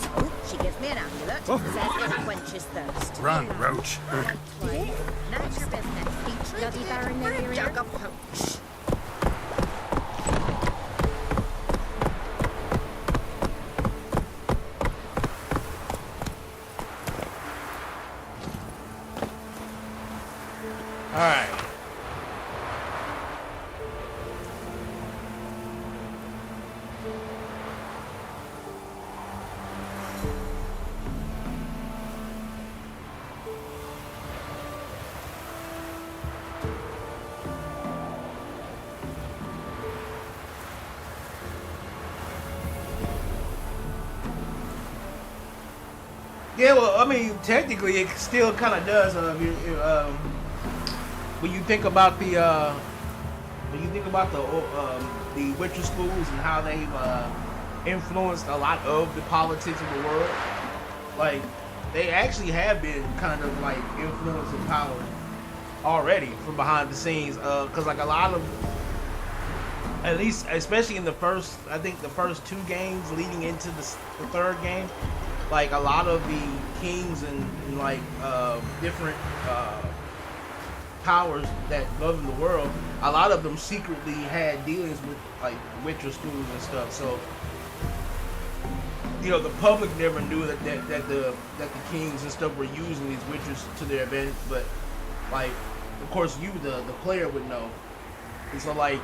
So she gives me an amulet, says it quenches thirst. Run, Roach. That's your business. Bloody Baron, no ear Jug of punch. All right. Yeah, well, I mean, technically, it still kind of does. When you think about the Witcher schools and how they've influenced a lot of the politics of the world, like they actually have been kind of like influencing power already from behind the scenes. Because like a lot of, at least especially in the first, I think the first two games leading into the third game, like a lot of the kings and like different powers that govern the world, a lot of them secretly had dealings with like Witcher schools and stuff. So you know, the public never knew that the kings and stuff were using these Witchers to their advantage. But like, of course, you the player would know. And so like,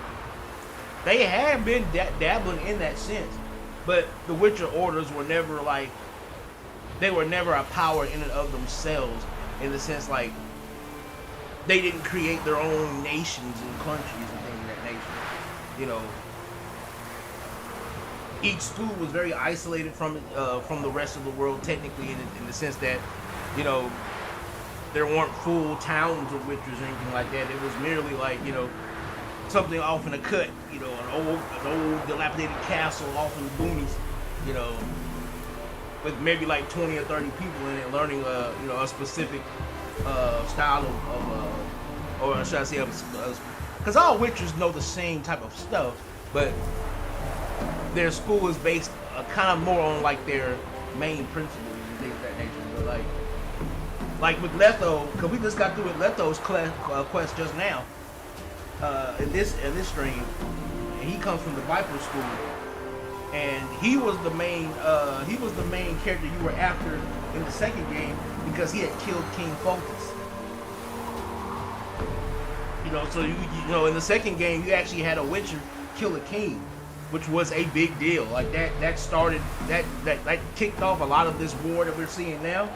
they had been dabbling in that sense, but the Witcher orders were never like, they were never a power in and of themselves, in the sense like they didn't create their own nations and countries and things of that nature. You know, each school was very isolated from the rest of the world, technically, in the sense that, you know, there weren't full towns of Witchers or anything like that. It was merely like, you know, something off in a cut, you know, an old dilapidated castle off in the boonies, you know, with maybe like 20 or 30 people in it, learning you know, a specific style of or should I say, because all Witchers know the same type of stuff, but their school is based kind of more on like their main principles and things of that nature. But like with Letho, because we just got through with Letho's quest just now in this stream, and he comes from the Viper School, and he was the main character you were after in the second game because he had killed King Folkus. You know, so you know, in the second game you actually had a Witcher kill a king, which was a big deal. Like that started that kicked off a lot of this war that we're seeing now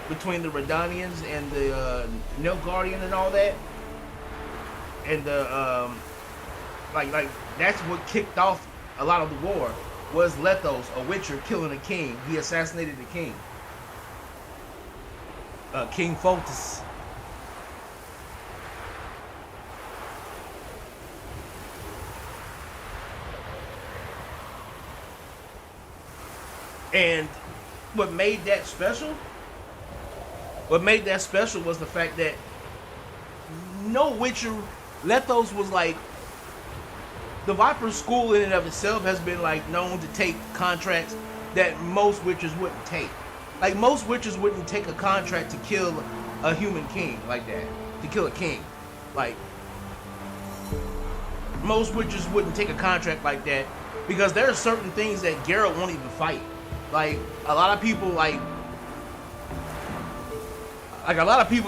between the Redanians and the Nilfgaardian and all that. And the like that's what kicked off a lot of the war, was Lethos, a witcher, killing a king. He assassinated the king. King Foltest. And what made that special was the fact that no witcher, Lethos was like, the Viper School in and of itself has been like known to take contracts that most witchers wouldn't take. Like most witchers wouldn't take a contract to kill a human king like that, to kill a king. Like most witchers wouldn't take a contract like that because there are certain things that Geralt won't even fight. Like a lot of people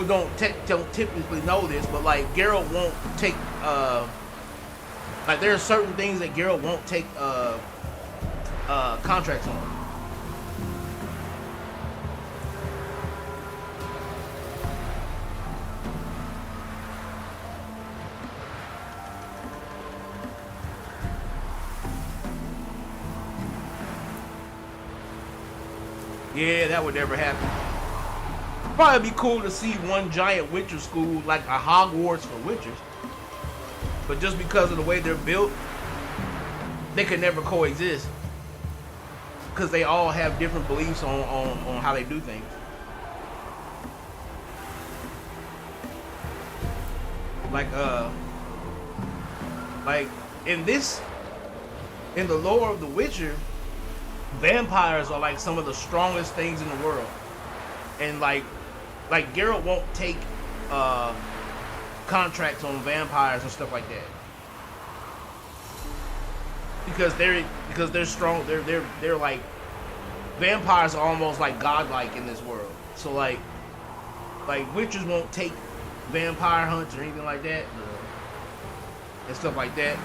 don't typically know this, but like Geralt won't take like there are certain things that Geralt won't take contracts on. Yeah, that would never happen. Probably be cool to see one giant witcher school like a Hogwarts for witchers. But just because of the way they're built, they could never coexist. Because they all have different beliefs on how they do things. Like in the lore of The Witcher, vampires are like some of the strongest things in the world. And like Geralt won't take contracts on vampires and stuff like that. Because they're strong, they're like, vampires are almost like godlike in this world. So like witches won't take vampire hunts or anything like that and stuff like that.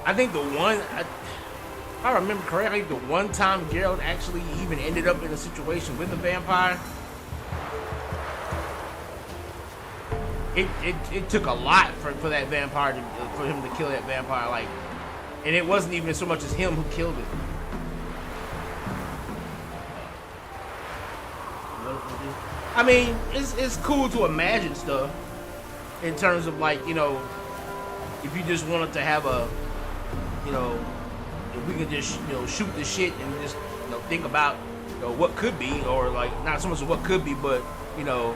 I think if I remember correctly, the one time Geralt actually even ended up in a situation with a vampire, it took a lot for that vampire for him to kill that vampire, like, and it wasn't even so much as him who killed it. I mean, it's cool to imagine stuff in terms of like, you know, if you just wanted to have a, you know, if we can just, you know, shoot the shit and just, you know, think about, you know, what could be, or like not so much of what could be, but, you know,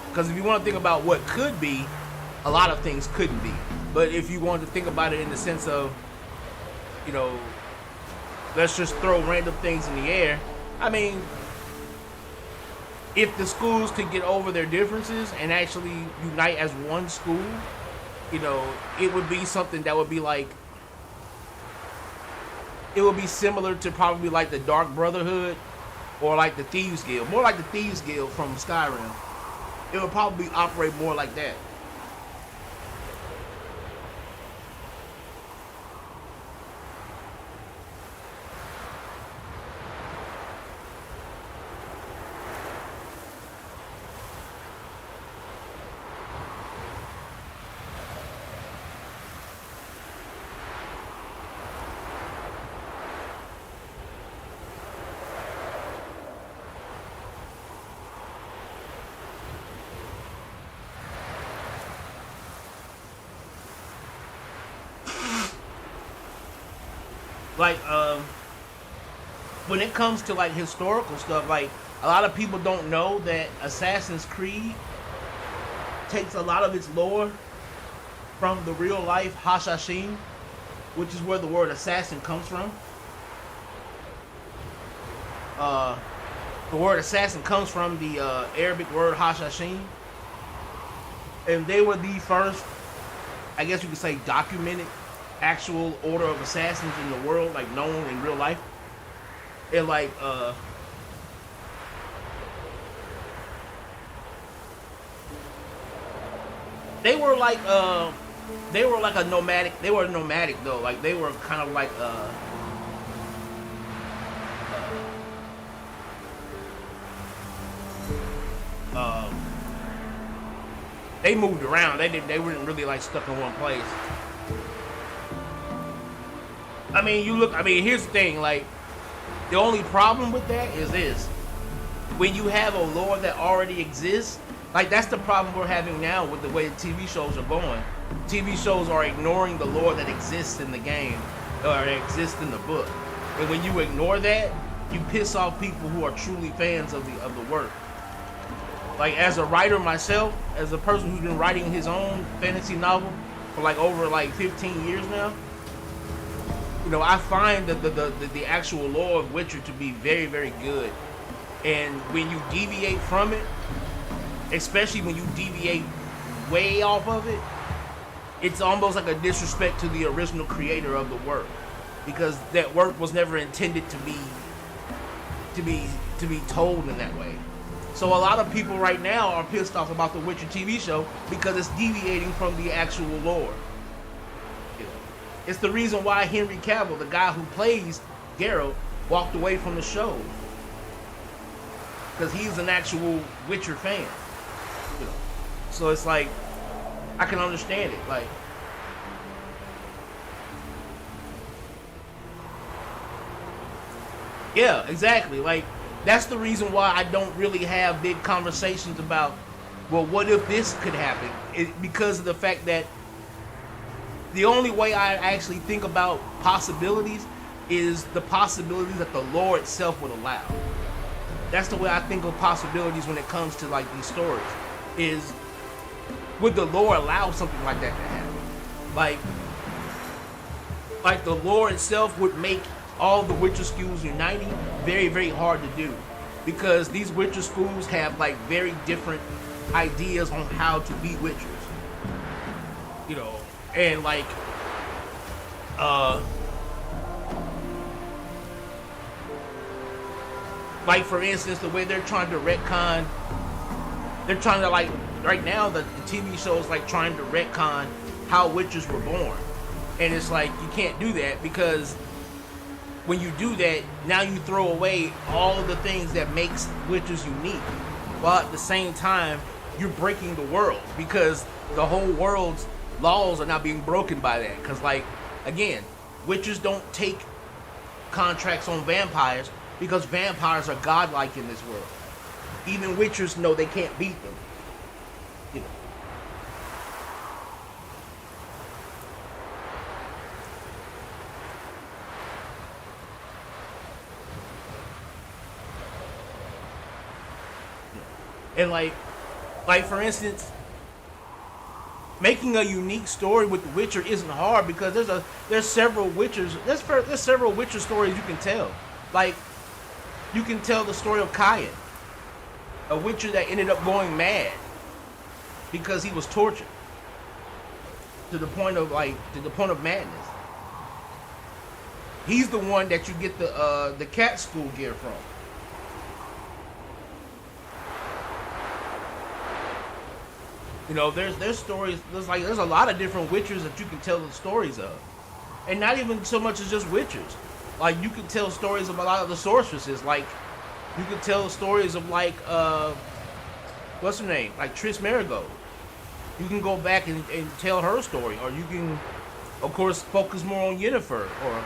because if you want to think about what could be, a lot of things couldn't be. But if you wanted to think about it in the sense of, you know, let's just throw random things in the air. I mean, if the schools could get over their differences and actually unite as one school, you know, it would be something that would be like, it would be similar to probably like the Dark Brotherhood or like the Thieves Guild. More like the Thieves Guild from Skyrim. It would probably operate more like that. Like, when it comes to like historical stuff, like a lot of people don't know that Assassin's Creed takes a lot of its lore from the real life Hashashin, which is where the word assassin comes from. The word assassin comes from the Arabic word Hashashin, and they were the first, I guess you could say, documented actual order of assassins in the world, like known in real life. And like they were like They were like a nomadic. They were nomadic though. Like they were kind of like they moved around. They weren't really like stuck in one place. I mean, here's the thing. Like, the only problem with that is this: when you have a lore that already exists, like that's the problem we're having now with the way the TV shows are going. TV shows are ignoring the lore that exists in the game or that exists in the book, and when you ignore that, you piss off people who are truly fans of the work. Like, as a writer myself, as a person who's been writing his own fantasy novel for like over like 15 years now, you know, I find that the actual lore of Witcher to be very, very good. And when you deviate from it, especially when you deviate way off of it, it's almost like a disrespect to the original creator of the work, because that work was never intended to be told in that way. So a lot of people right now are pissed off about the Witcher TV show because it's deviating from the actual lore. It's the reason why Henry Cavill, the guy who plays Geralt, walked away from the show, because he's an actual Witcher fan. You know? So it's like, I can understand it. Like, yeah, exactly. Like, that's the reason why I don't really have big conversations about, well, what if this could happen? Because of the fact that the only way I actually think about possibilities is the possibilities that the lore itself would allow. That's the way I think of possibilities when it comes to like these stories. Is, would the lore allow something like that to happen? Like the lore itself would make all the Witcher schools uniting very, very hard to do, because these Witcher schools have like very different ideas on how to beat Witchers. You know, and like for instance, the way they're trying to retcon, they're trying to like right now the TV show is like trying to retcon how Witchers were born, and it's like you can't do that, because when you do that, now you throw away all of the things that makes Witchers unique, while at the same time you're breaking the world, because the whole world's laws are now being broken by that. Because, like, again, Witchers don't take contracts on vampires because vampires are godlike in this world. Even Witchers know they can't beat them. You know. And like for instance, making a unique story with the Witcher isn't hard, because there's several Witchers. There's several Witcher stories you can tell. Like, you can tell the story of Cain, a Witcher that ended up going mad because he was tortured to the point of madness. He's the one that you get the cat school gear from. You know, there's stories. There's a lot of different Witchers that you can tell the stories of, and not even so much as just Witchers. Like, you can tell stories of a lot of the sorceresses. Like, you can tell stories of like what's her name? Like Triss Marigold. You can go back and tell her story, or you can, of course, focus more on Yennefer. Or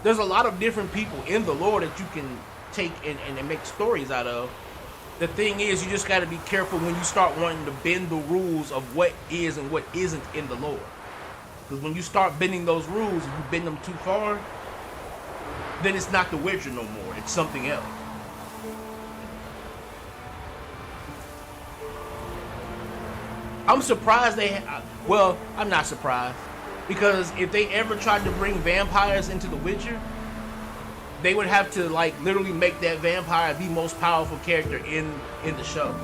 there's a lot of different people in the lore that you can take and make stories out of. The thing is, you just got to be careful when you start wanting to bend the rules of what is and what isn't in the lore. Because when you start bending those rules, if you bend them too far, then it's not the Witcher no more. It's something else. I'm surprised well, I'm not surprised. Because if they ever tried to bring vampires into The Witcher, they would have to like literally make that vampire the most powerful character in the show.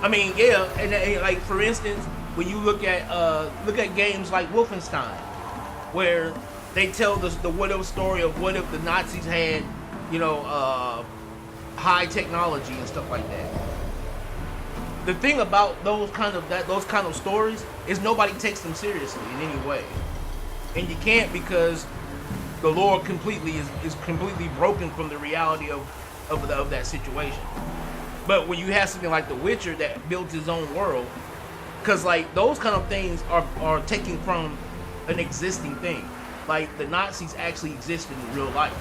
I mean, yeah, and like for instance, when you look at games like Wolfenstein, where they tell the what if story of what if the Nazis had, high technology and stuff like that. The thing about those kind of stories is nobody takes them seriously in any way, and you can't, because the lore is completely broken from the reality of that situation. But when you have something like The Witcher that builds his own world, because like those kind of things are taken from an existing thing. Like the Nazis actually existed in real life.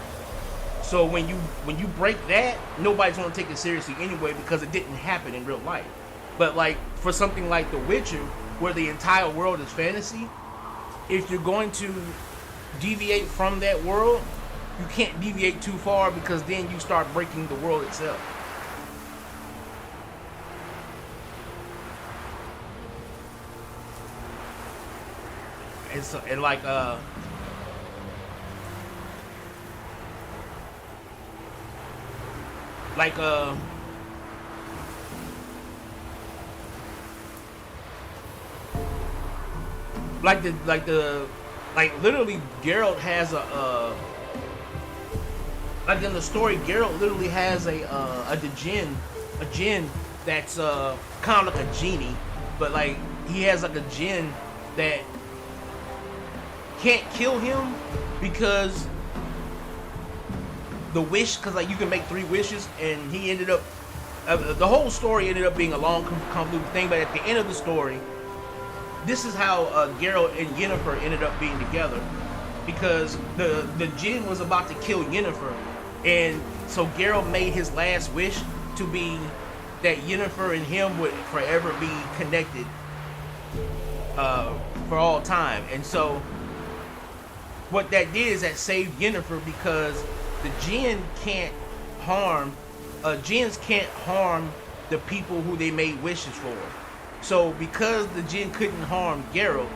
So when you break that, nobody's gonna take it seriously anyway, because it didn't happen in real life. But like for something like The Witcher, where the entire world is fantasy, if you're going to deviate from that world, you can't deviate too far, because then you start breaking the world itself. And so, and like literally Geralt has like in the story, Geralt literally has a djinn that's kind of like a genie, but like he has like a djinn that can't kill him, because the wish, because like you can make 3 wishes, and he ended up the whole story ended up being a long convoluted thing, but at the end of the story, this is how Geralt and Yennefer ended up being together, because the djinn was about to kill Yennefer, and so Geralt made his last wish to be that Yennefer and him would forever be connected for all time. And so what that did is that saved Yennefer, because the djinns can't harm the people who they made wishes for. So because the djinn couldn't harm Geralt,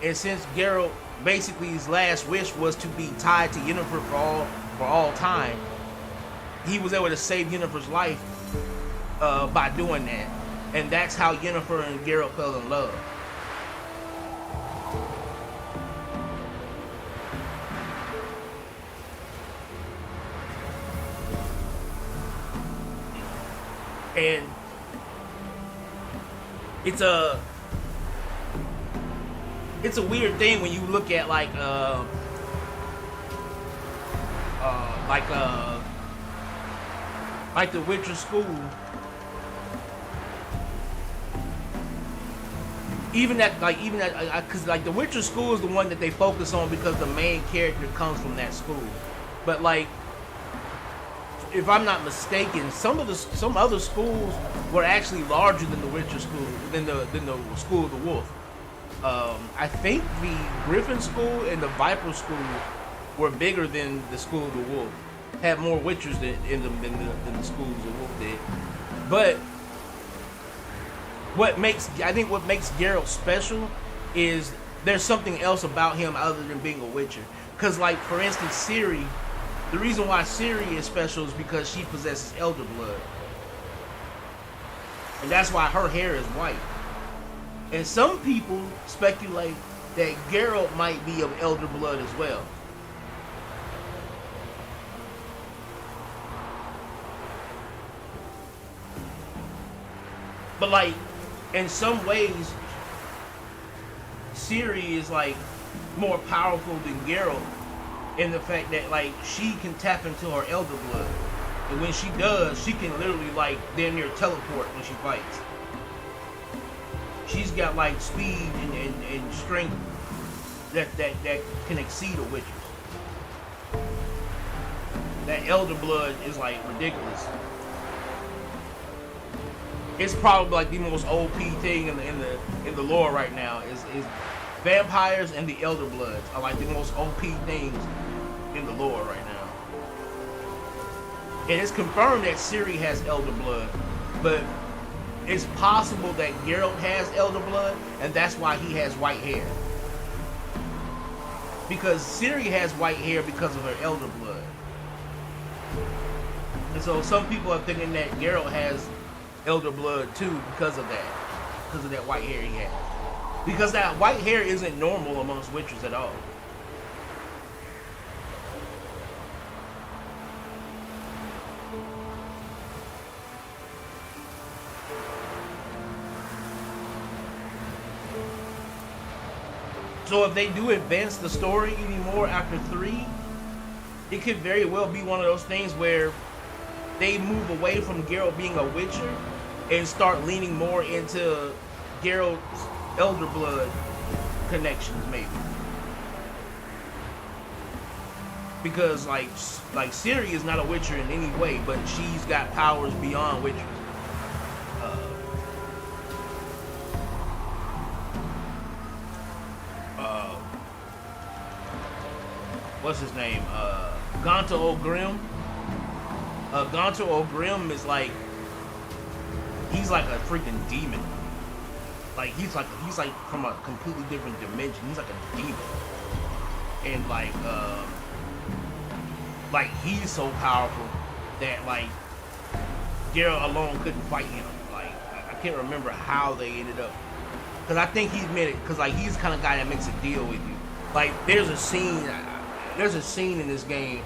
and since Geralt basically his last wish was to be tied to Yennefer for all time, he was able to save Yennefer's life by doing that. And that's how Yennefer and Geralt fell in love. And it's a weird thing when you look at like the Witcher school. Even that, because like the Witcher school is the one that they focus on because the main character comes from that school. But like, if I'm not mistaken, some other schools were actually larger than the Witcher school, than the School of the Wolf. I think the Griffin School and the Viper School were bigger than the School of the Wolf. Had more Witchers than the School of the Wolf did. But what makes Geralt special is there's something else about him other than being a Witcher. Because like, for instance, Ciri, the reason why Ciri is special is because she possesses elder blood. And that's why her hair is white. And some people speculate that Geralt might be of elder blood as well. But like, in some ways, Ciri is like more powerful than Geralt in the fact that like she can tap into her elder blood. And when she does, she can literally like damn near teleport when she fights. She's got like speed and strength that can exceed a Witcher's. That elder blood is like ridiculous. It's probably like the most OP thing in the lore right now is vampires, and the elder bloods are like the most OP things in the lore right now. And it's confirmed that Ciri has elder blood, but it's possible that Geralt has elder blood, and that's why he has white hair. Because Ciri has white hair because of her elder blood. And so some people are thinking that Geralt has elder blood too because of that. because of that white hair he had. Because that white hair isn't normal amongst witchers at all. So if they do advance the story anymore after 3, it could very well be one of those things where they move away from Geralt being a witcher and start leaning more into Geralt's elder blood connections, maybe. Because like Ciri is not a witcher in any way, but she's got powers beyond witchers. What's his name? Gonta O'Grim. Gonta O'Grim is like, he's like a freaking demon. Like he's like from a completely different dimension. He's like a demon, and like he's so powerful that like Geralt alone couldn't fight him. Like I can't remember how they ended up, because I think he made it because like he's the kind of guy that makes a deal with you. Like there's a scene in this game,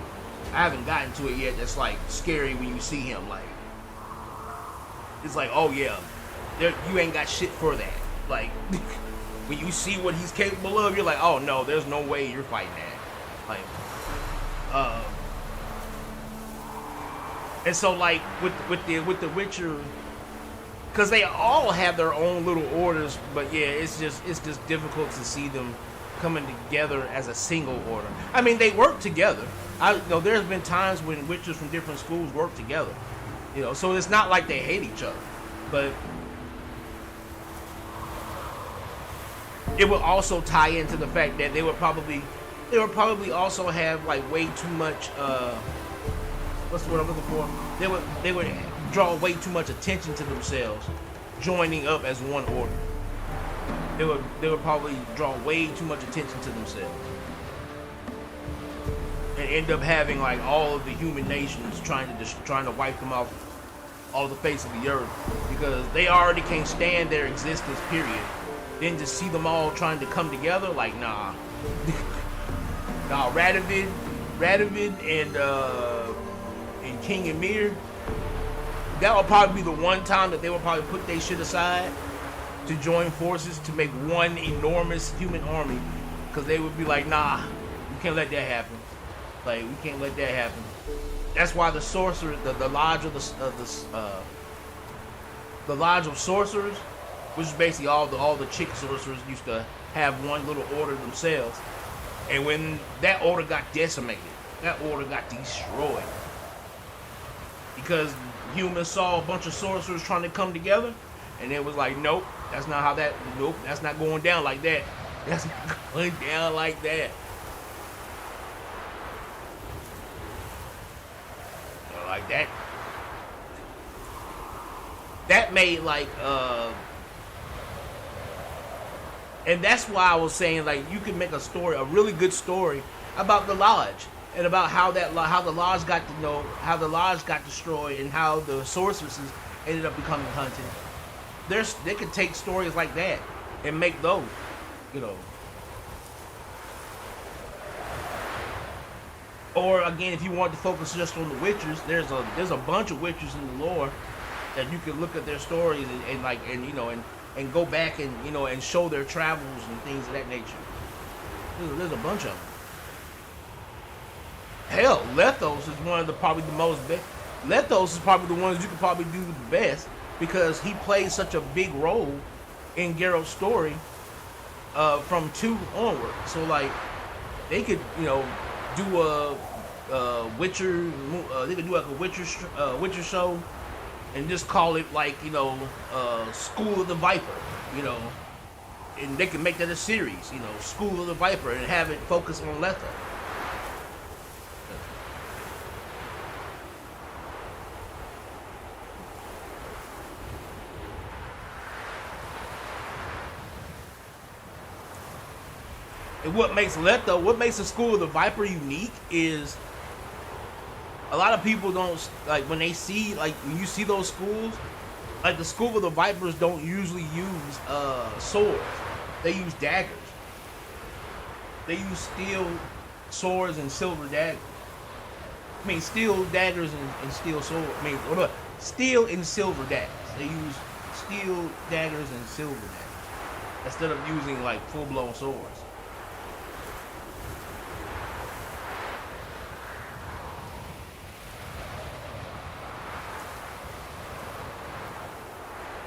I haven't gotten to it yet, that's like scary when you see him. Like it's like, oh yeah, you ain't got shit for that. Like when you see what he's capable of, you're like, oh no, there's no way you're fighting that. Like and so like with the Witcher, because they all have their own little orders, but yeah, it's just difficult to see them coming together as a single order. I mean, they work together. There's been times when witchers from different schools work together. So it's not like they hate each other. But it will also tie into the fact that they would probably also have like way too much what's the word I'm looking for? They would draw way too much attention to themselves joining up as one order. They would probably draw way too much attention to themselves and end up having like all of the human nations trying to wipe them off all the face of the earth, because they already can't stand their existence, period. Then to see them all trying to come together, like nah. Nah, Radovid and King Emir, that would probably be the one time that they would probably put their shit aside to join forces to make one enormous human army, because they would be like, nah, we can't let that happen. Like, we can't let that happen. That's why the sorcerer, the lodge of the lodge of sorcerers, which is basically all the chick sorcerers, used to have one little order themselves. And when that order got decimated, that order got destroyed, because humans saw a bunch of sorcerers trying to come together, and it was like, nope, that's not going down like that. That's not going down like that. Like that. That made like and that's why I was saying, like, you can make a really good story about the lodge, and about how the lodge got destroyed, and how the sorceresses ended up becoming hunted. They could take stories like that and make those, Or again, if you want to focus just on the witchers, there's a bunch of witchers in the lore that you can look at their stories and go back and show their travels and things of that nature. There's a bunch of them. Hell, Lethos is Lethos is probably the ones you could probably do the best, because he plays such a big role in Geralt's story from 2 onward. So like, they could do a Witcher. They could do like a Witcher show, and just call it like School of the Viper. And they can make that a series. School of the Viper, and have it focus on Lethos. And what makes the School of the Viper unique is a lot of people don't like when you see those schools. Like the School of the Vipers don't usually use swords. They use daggers. They use steel swords and silver daggers. I mean, steel daggers and steel swords. I mean, steel and silver daggers. They use steel daggers and silver daggers instead of using like full-blown swords.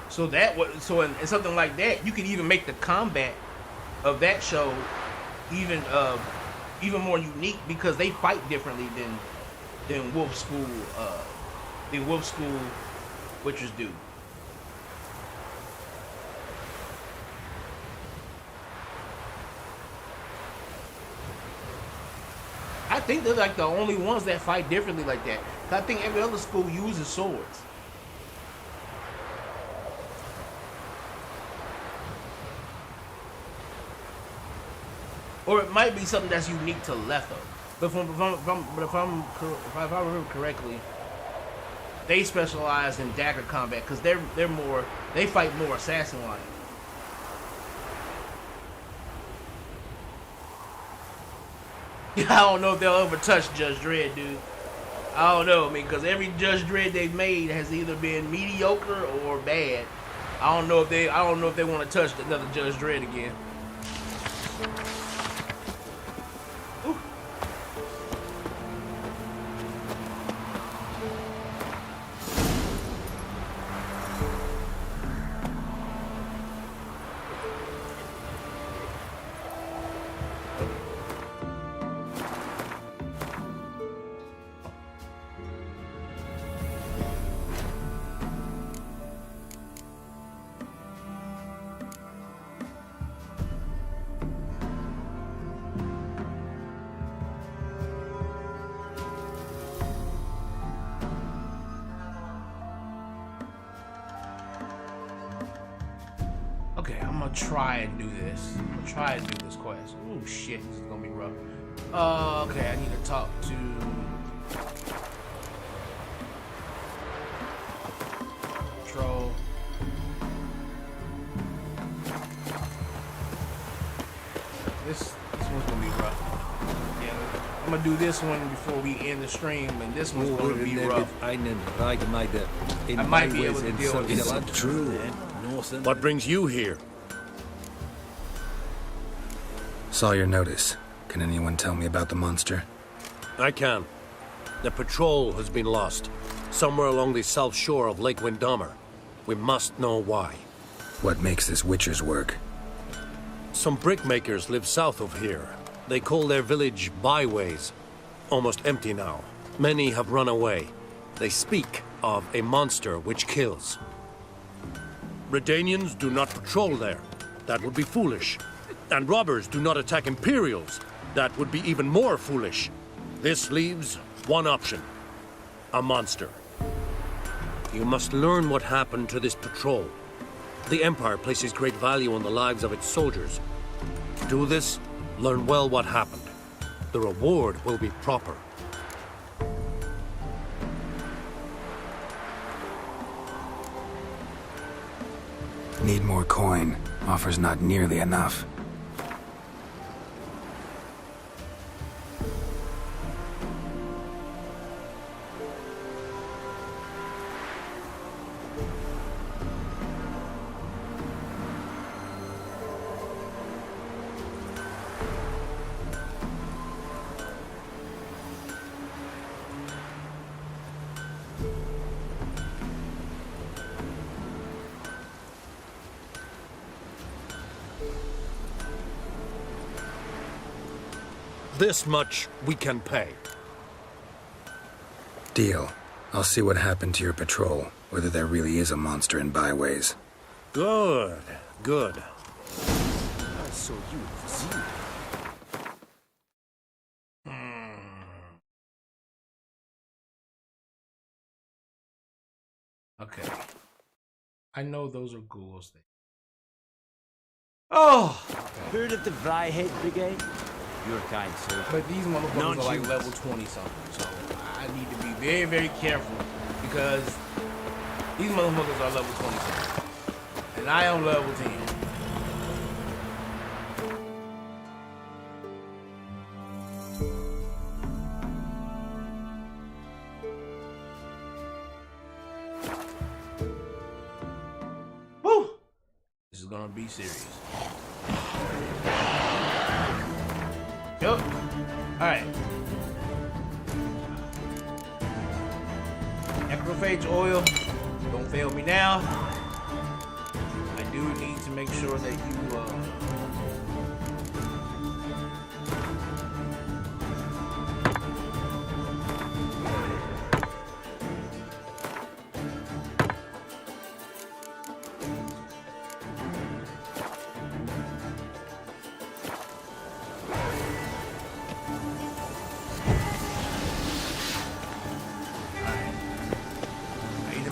So that was in something like that, you could even make the combat of that show even more unique because they fight differently than Wolf School witches do. I think they're like the only ones that fight differently like that. I think every other school uses swords. Or it might be something that's unique to Letho. But if I remember correctly, they specialize in dagger combat because they fight more assassin-like. I don't know if they'll ever touch Judge Dredd, dude. I don't know. I mean, because every Judge Dredd they've made has either been mediocre or bad. I don't know if they want to touch another Judge Dredd again. Okay, I'm gonna try and do this. Quest. Oh shit, this is gonna be rough. Okay, I need to talk to Troll. This one's gonna be rough. Yeah, I'm gonna do this one before we end the stream, and this one's gonna be rough. I might be able to deal with this. Is it true? What brings you here? Saw your notice. Can anyone tell me about the monster? I can. The patrol has been lost, somewhere along the south shore of Lake Windammer. We must know why. What makes this witcher's work? Some brickmakers live south of here. They call their village byways. Almost empty now. Many have run away. They speak of a monster which kills. Redanians do not patrol there. That would be foolish. And robbers do not attack Imperials. That would be even more foolish. This leaves one option. A monster. You must learn what happened to this patrol. The Empire places great value on the lives of its soldiers. To do this, learn well what happened. The reward will be proper. Need more coin. Offer's not nearly enough. This much we can pay. Deal. I'll see what happened to your patrol, whether there really is a monster in byways. Good, good. I saw you at Zero. Okay. I know those are ghouls. Oh! Heard of the Vryhead Brigade? Your kind, sir. But these motherfuckers are like level 20 something, so I need to be very, very careful because These motherfuckers are level 27. And I am level 10. Woo! This is gonna be serious. Yup. Alright. Necrophage oil. Don't fail me now. I do need to make sure that you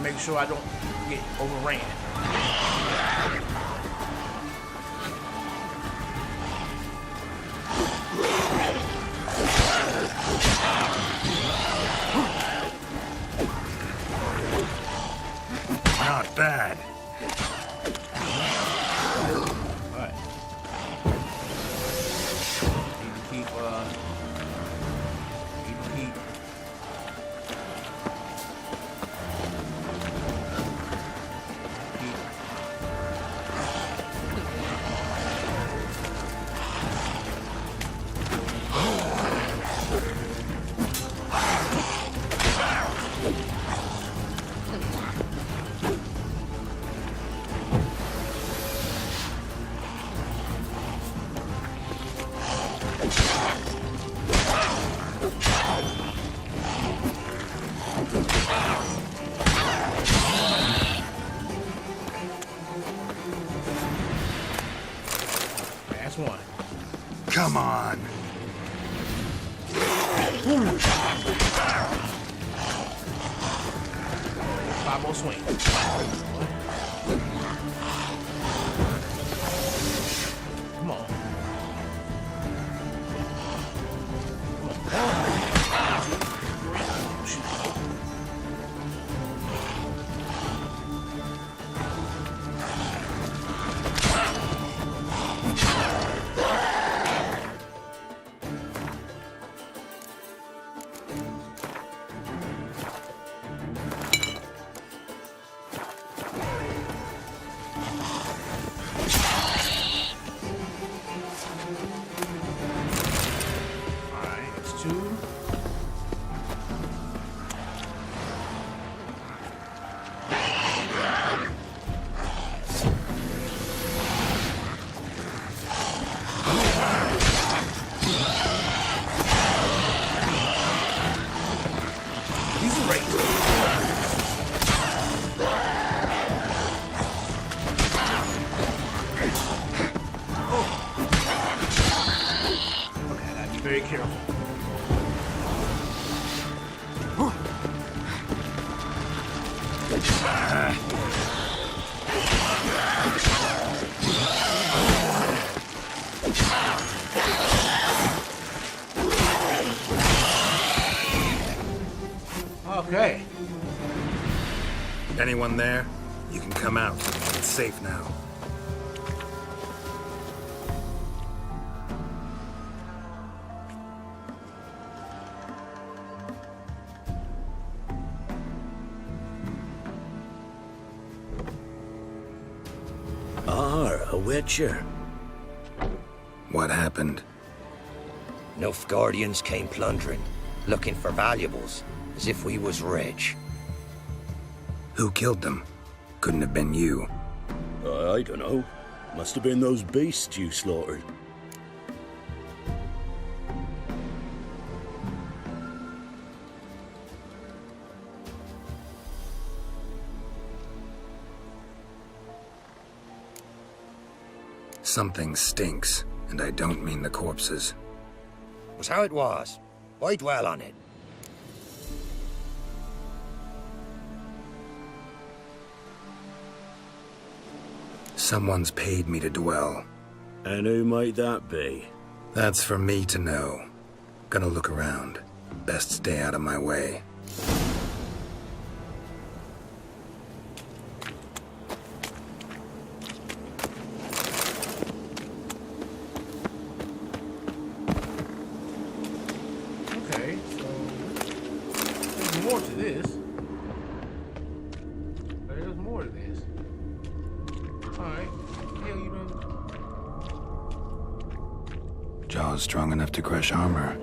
make sure I don't get overran. Not bad. Alright. Need to keep one. Come on. Five more swing. Come on. Very careful. Okay. Anyone there? You can come out. It's safe now. A witcher. What happened? Nilfgaardians came plundering, looking for valuables, as if we was rich. Who killed them? Couldn't have been you. I don't know. Must have been those beasts you slaughtered. Something stinks, and I don't mean the corpses. Was how it was. Why dwell on it? Someone's paid me to dwell. And who might that be? That's for me to know. Gonna look around. Best stay out of my way. more to this. There's more to this. Alright. Yeah, you know. Jaws strong enough to crush armor.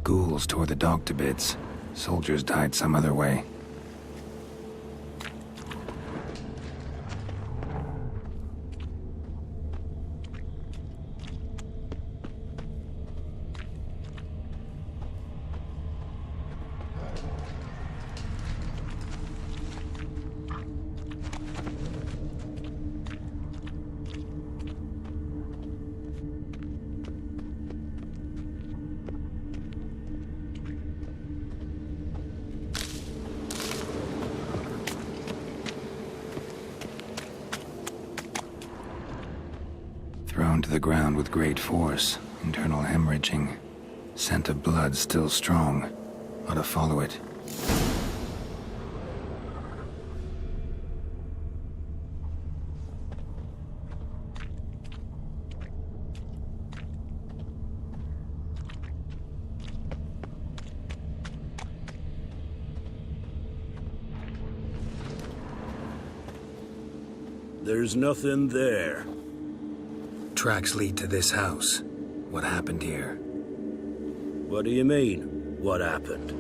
Ghouls tore the dog to bits. Soldiers died some other way. Thrown to the ground with great force, internal hemorrhaging. Scent of blood still strong. Ought to follow it. There's nothing there. Tracks lead to this house. What happened here? What do you mean, what happened?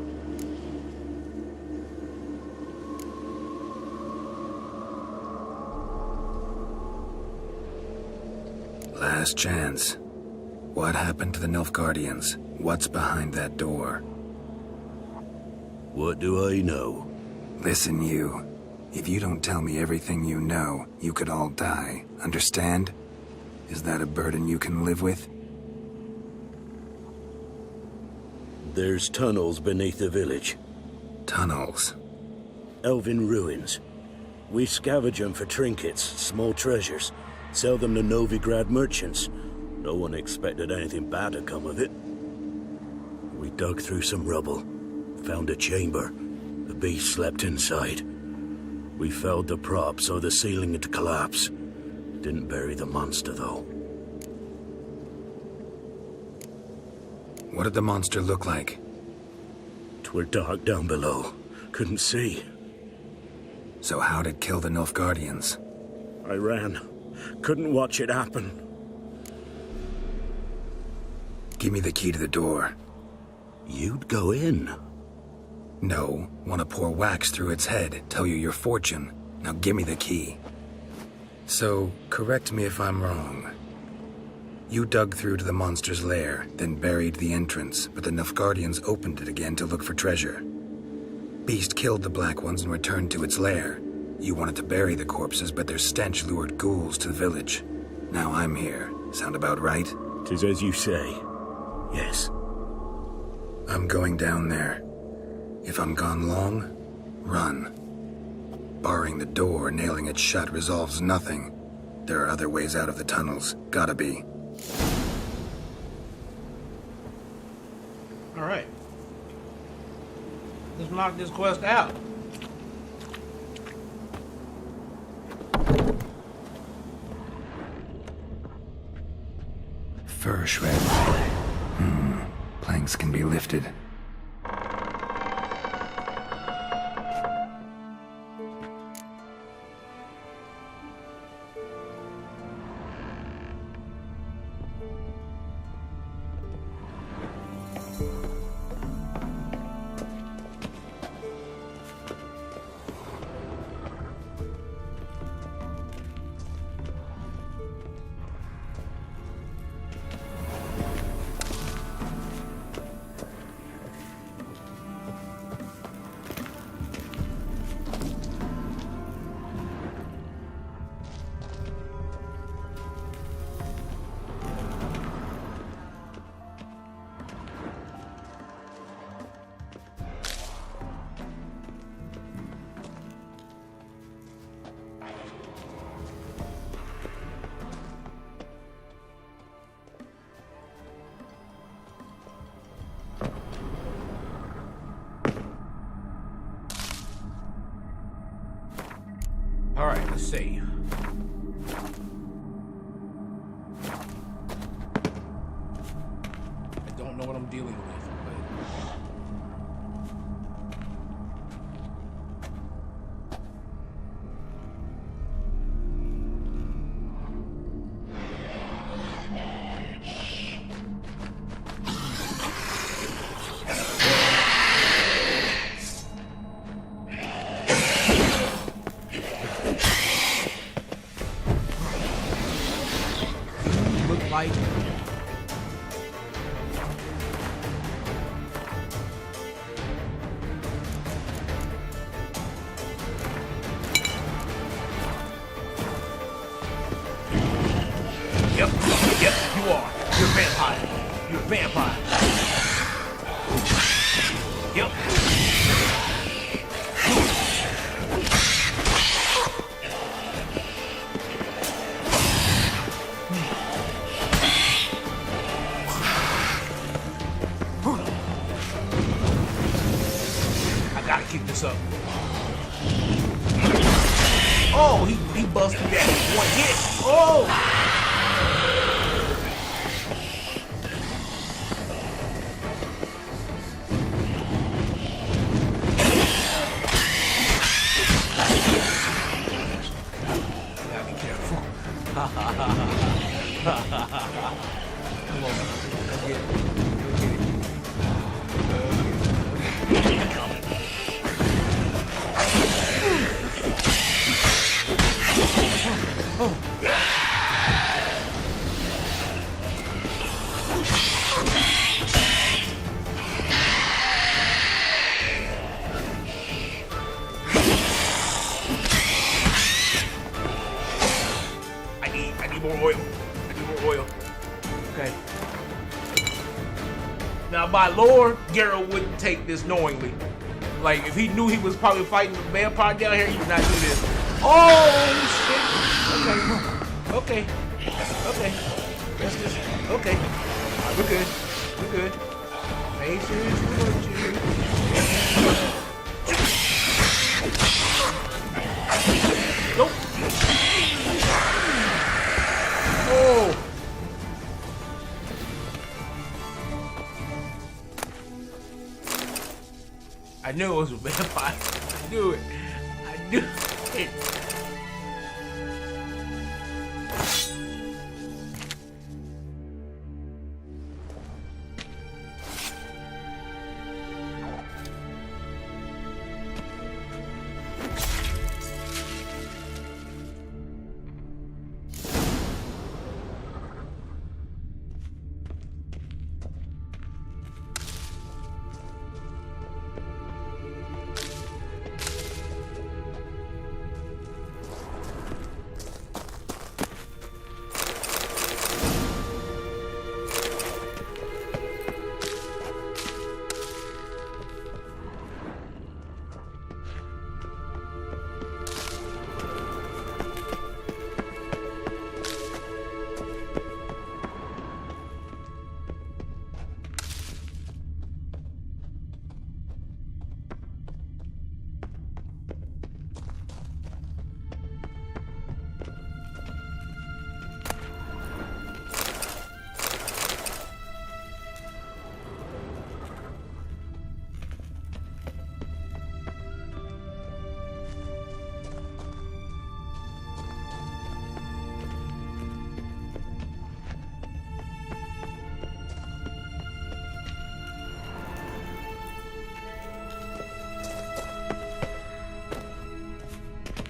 Last chance. What happened to the Nilfgaardians? What's behind that door? What do I know? Listen, you. If you don't tell me everything you know, you could all die. Understand? Is that a burden you can live with? There's tunnels beneath the village. Tunnels? Elven ruins. We scavenge them for trinkets, small treasures. Sell them to Novigrad merchants. No one expected anything bad to come of it. We dug through some rubble. Found a chamber. The beast slept inside. We felled the prop so the ceiling had collapsed. Didn't bury the monster, though. What did the monster look like? 'Twere dark down below. Couldn't see. So how'd it kill the Nilfgaardians? I ran. Couldn't watch it happen. Give me the key to the door. You'd go in? No. Want to pour wax through its head, tell you your fortune. Now give me the key. So, correct me if I'm wrong. You dug through to the monster's lair, then buried the entrance, but the Nilfgaardians opened it again to look for treasure. Beast killed the Black Ones and returned to its lair. You wanted to bury the corpses, but their stench lured ghouls to the village. Now I'm here. Sound about right? 'Tis as you say. Yes. I'm going down there. If I'm gone long, run. Barring the door, nailing it shut resolves nothing. There are other ways out of the tunnels. Gotta be. Alright. Let's knock this quest out. Fur shred. Planks can be lifted. Alright, let's see. I don't know what I'm dealing with, like Yep, you are. You're a vampire. You're a vampire. Yep. I gotta keep this up. Oh, he busted that one hit. Oh! Come on, go get it. I need more oil. I need more oil. Okay. Now, by lore, Geralt wouldn't take this knowingly. Like, if he knew he was probably fighting a vampire down here, he would not do this. Oh, shit. Okay. Okay. That's just, okay. All right, we're good. We're good. Patience, virtue. Nope. Oh. I knew it was a vampire. I knew it. I knew it.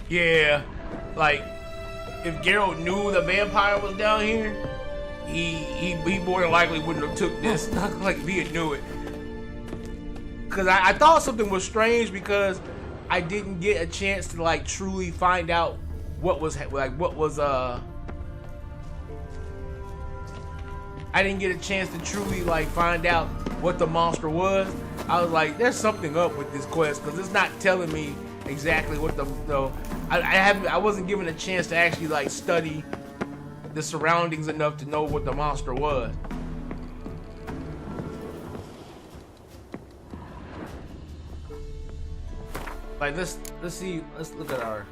Yeah, like if Geralt knew the vampire was down here, he more than likely wouldn't have took this. Like if he had knew it, because I thought something was strange because I didn't get a chance to like truly find out what was I didn't get a chance to truly like find out what the monster was. I was like, there's something up with this quest because it's not telling me exactly what I wasn't given a chance to actually like study the surroundings enough to know what the monster was. Like let's look at our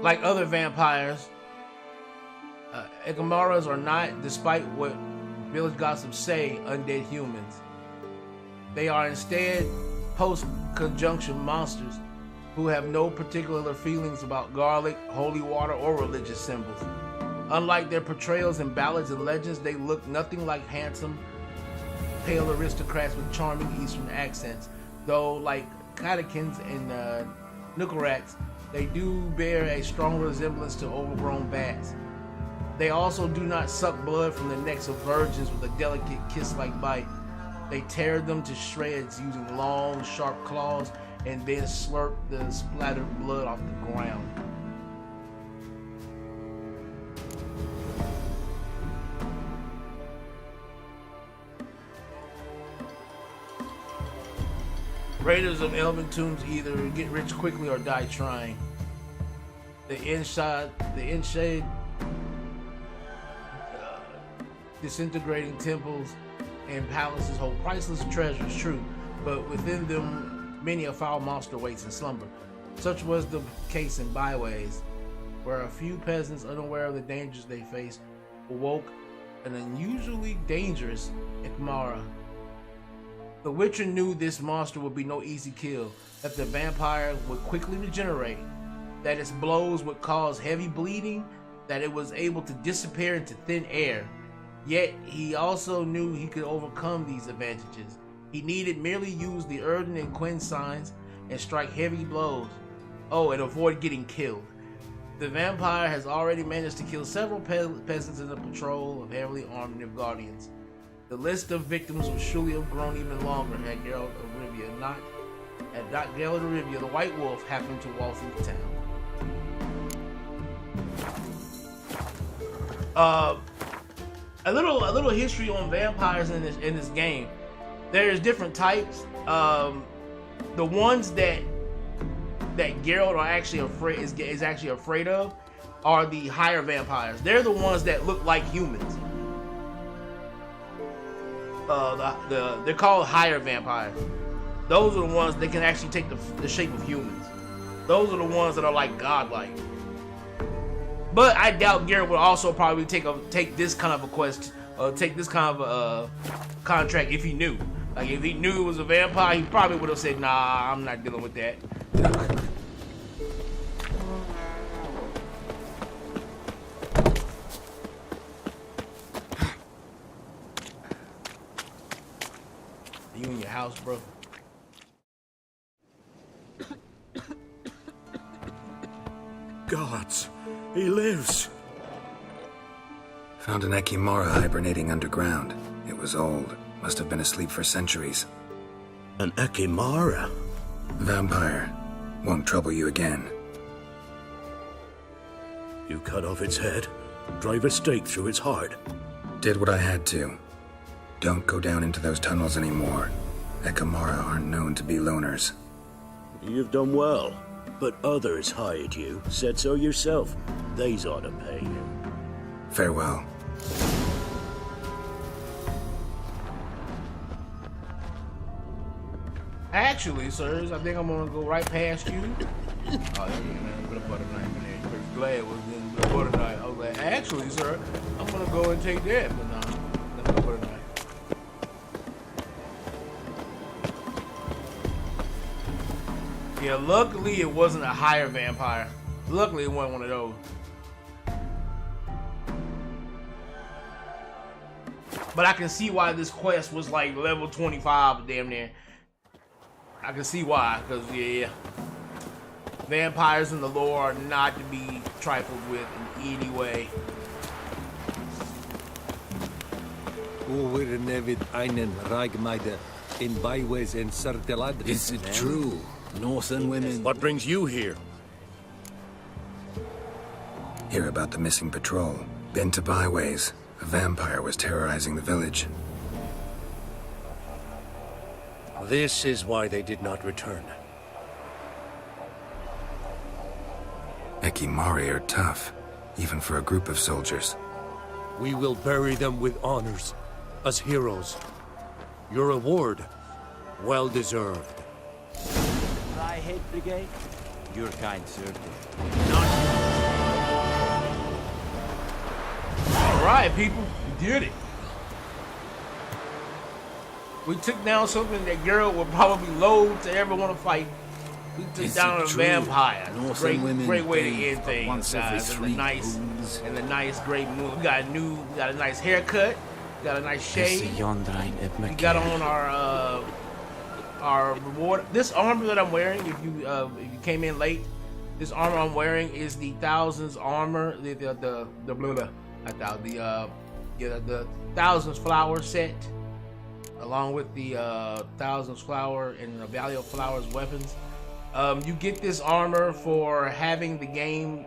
Like other vampires, Ekamaras are not, despite what village gossips say, undead humans. They are instead post-conjunction monsters who have no particular feelings about garlic, holy water, or religious symbols. Unlike their portrayals in ballads and legends, they look nothing like handsome, pale aristocrats with charming Eastern accents. Though, like Katakins and Nukaraks, they do bear a strong resemblance to overgrown bats. They also do not suck blood from the necks of virgins with a delicate kiss-like bite. They tear them to shreds using long, sharp claws and then slurp the splattered blood off the ground. Raiders of Elven tombs either get rich quickly or die trying. The Inshade, disintegrating temples and palaces hold priceless treasures, true, but within them many a foul monster waits in slumber. Such was the case in Byways, where a few peasants, unaware of the dangers they faced, awoke an unusually dangerous Ikmara. The Witcher knew this monster would be no easy kill, that the vampire would quickly regenerate, that its blows would cause heavy bleeding, that it was able to disappear into thin air. Yet he also knew he could overcome these advantages. He needed merely use the Erden and Quinn signs and strike heavy blows. Oh, and avoid getting killed. The vampire has already managed to kill several peasants in a patrol of heavily armed Nilfgaardians. The list of victims would surely have grown even longer had Geralt of Rivia not Geralt of Rivia, the White Wolf, happened to walk through town. A little history on vampires in this game. There's different types. The ones that Geralt are actually is actually afraid of are the higher vampires. They're the ones that look like humans. They're called higher vampires. Those are the ones that can actually take the shape of humans. Those are the ones that are like godlike. But I doubt Geralt would also probably take this kind of a quest, take this kind of a contract if he knew. Like if he knew it was a vampire, he probably would have said, "Nah, I'm not dealing with that." You in your house, bro? Gods, he lives. Found an Ekimara hibernating underground. It was old. Must have been asleep for centuries. An Ekimara? Vampire. Won't trouble you again. You cut off its head, drive a stake through its heart. Did what I had to. Don't go down into those tunnels anymore. Ekimara aren't known to be loners. You've done well, but others hired you. Said so yourself. They's ought to pay you. Farewell. Actually, sirs, I think I'm gonna go right past you. Oh, yeah, man, put a butter knife in there. You're pretty glad it was in the butter knife. I was like, actually, sir, I'm gonna go and take that, but no, that's the butter knife. Yeah, luckily it wasn't a higher vampire. Luckily it wasn't one of those. But I can see why this quest was like level 25 damn near. I can see why, because yeah, vampires in the lore are not to be trifled with in any way. Is it true? Northern women. What brings you here? Hear about the missing patrol. Been to Byways. A vampire was terrorizing the village. This is why they did not return. Ekimari are tough, even for a group of soldiers. We will bury them with honors, as heroes. Your reward, well deserved. Thy head brigade? Your kind, sir. Not Alright, people, we did it. We took down something that Geralt would probably loathe to ever want to fight. We took down a vampire. Great way to end things, guys. And the nice great moon. We got a nice haircut. We got a nice shave. We got on our reward. This armor that I'm wearing, if you came in late, this armor I'm wearing is the Thousands armor, the Thousands flower set, along with the Thousands flower and the Valley of Flowers weapons. You get this armor for having the game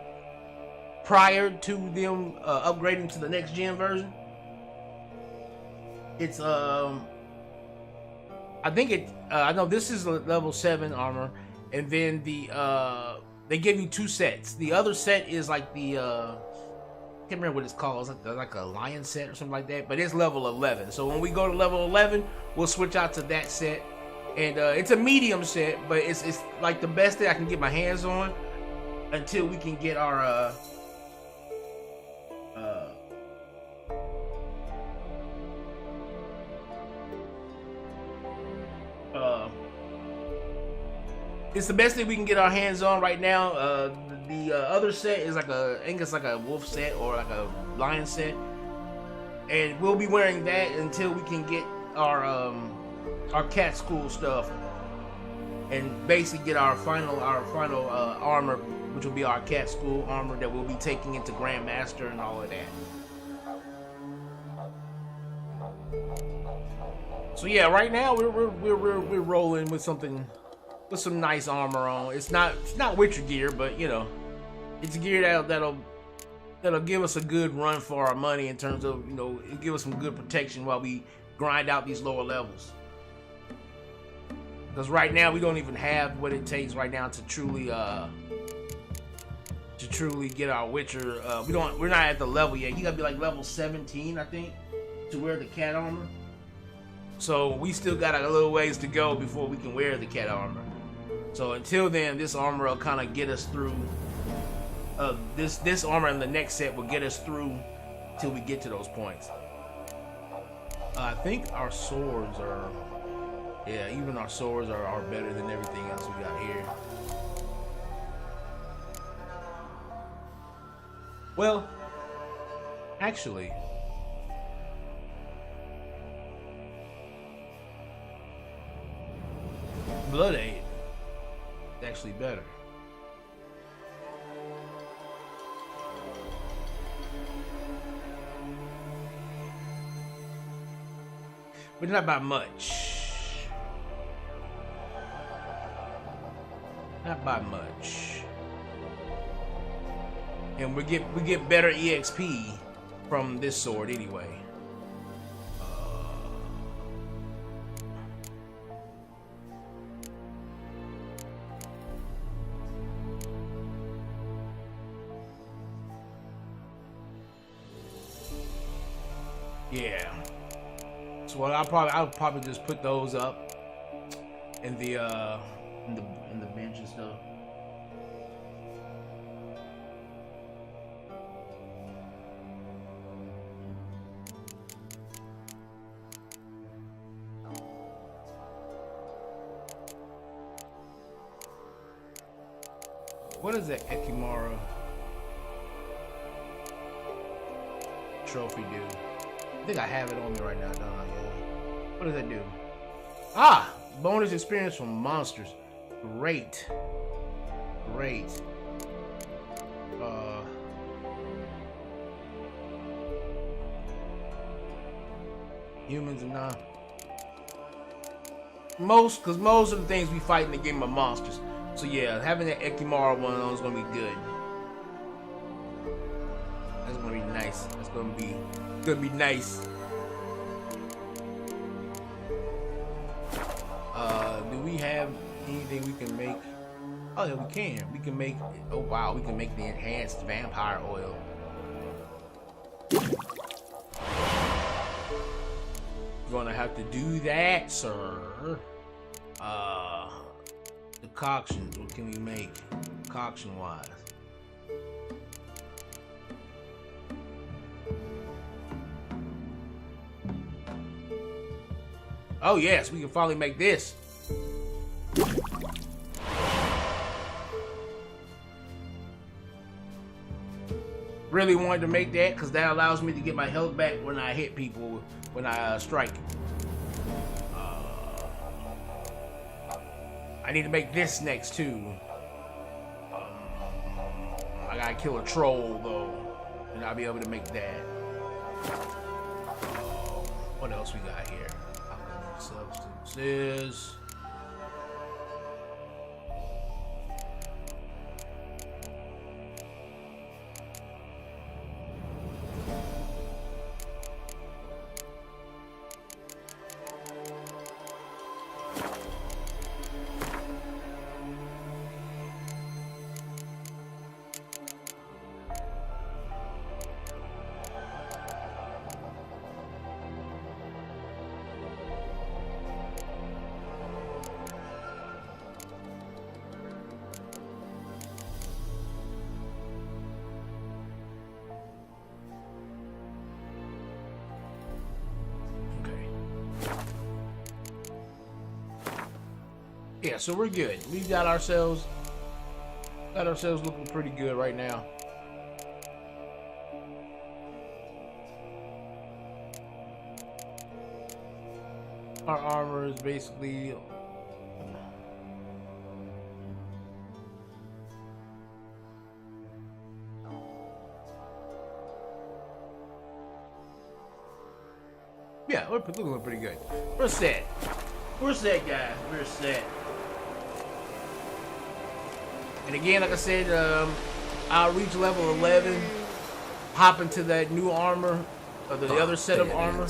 prior to them upgrading to the next gen version. It's I know this is a level 7 armor, and then they give you 2 sets. The other set is like the I can't remember what it's called. It's like a lion set or something like that, but it's level 11. So when we go to level 11, we'll switch out to that set. And it's a medium set, but it's like the best thing I can get my hands on until we can get our it's the best thing we can get our hands on right now. The other set is like I think it's like a wolf set or like a lion set, and we'll be wearing that until we can get our cat school stuff and basically get our final armor, which will be our cat school armor that we'll be taking into Grandmaster and all of that. So yeah, right now we're rolling with something with some nice armor on. It's not Witcher gear, but you know, it's gear that'll give us a good run for our money in terms of, you know, it'll give us some good protection while we grind out these lower levels. Because right now we don't even have what it takes right now to truly get our Witcher. We're not at the level yet. You gotta be like level 17, I think, to wear the cat armor. So we still got a little ways to go before we can wear the cat armor. So until then, this armor will kind of get us through. This armor and the next set will get us through till we get to those points. I think our swords are, yeah, even our swords are better than everything else we got here. Well, actually, Blood Aid is actually better. But not by much. Not by much. And we get better EXP from this sword anyway. Yeah. So I'll probably just put those up in the bench and stuff. What does that Ekimara trophy do? I think I have it on me right now, don't I? What does that do? Ah! Bonus experience from monsters. Great. Great. Humans and not. Most of the things we fight in the game are monsters. So yeah, having that Ekimara one on is gonna be good. That's gonna be nice. That's gonna be nice. Do we have anything we can make? Oh yeah, we can. We can make. Oh wow, we can make the enhanced vampire oil. We're gonna have to do that, sir. Decoctions. What can we make? Decoction wise. Oh yes, we can finally make this. Really wanted to make that because that allows me to get my health back when I hit people, when I strike. I need to make this next too. I gotta kill a troll though, and I'll be able to make that. What else we got here? Alchemy substances. Yeah, so we're good. We got ourselves looking pretty good right now. Our armor is basically yeah, we're looking pretty good. We're set. We're set, guys. We're set. And again, like I said, I'll reach level 11, hop into that new armor, or the other set of armor,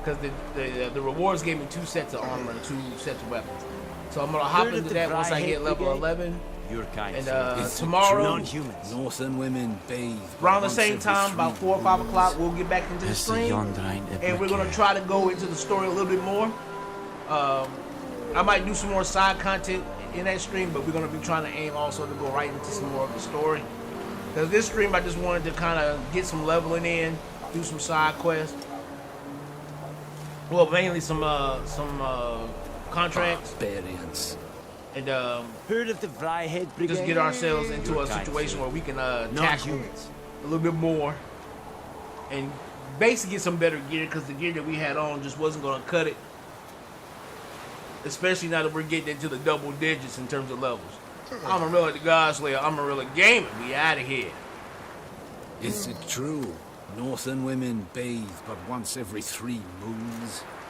because the rewards gave me 2 sets of armor and 2 sets of weapons. So I'm gonna hop into that once I get level 11. Your kind. And tomorrow, non-humans, northern women bathe around the same time, about 4 or 5 o'clock, we'll get back into the stream, and we're gonna try to go into the story a little bit more. I might do some more side content in that stream, but we're going to be trying to aim also to go right into some more of the story. Because this stream, I just wanted to kind of get some leveling in, do some side quests. Well, mainly some contracts. Barbarians. And heard of the Vryhead Brigade? Just get ourselves into a situation where we can tackle a little bit more. And basically get some better gear, because the gear that we had on just wasn't going to cut it. Especially now that we're getting into the double digits in terms of levels. Amon-Rellik the Godslayer, Amon-Rellik Gaming, we out of here. Is it true? Northern women bathe but once every 3 moons?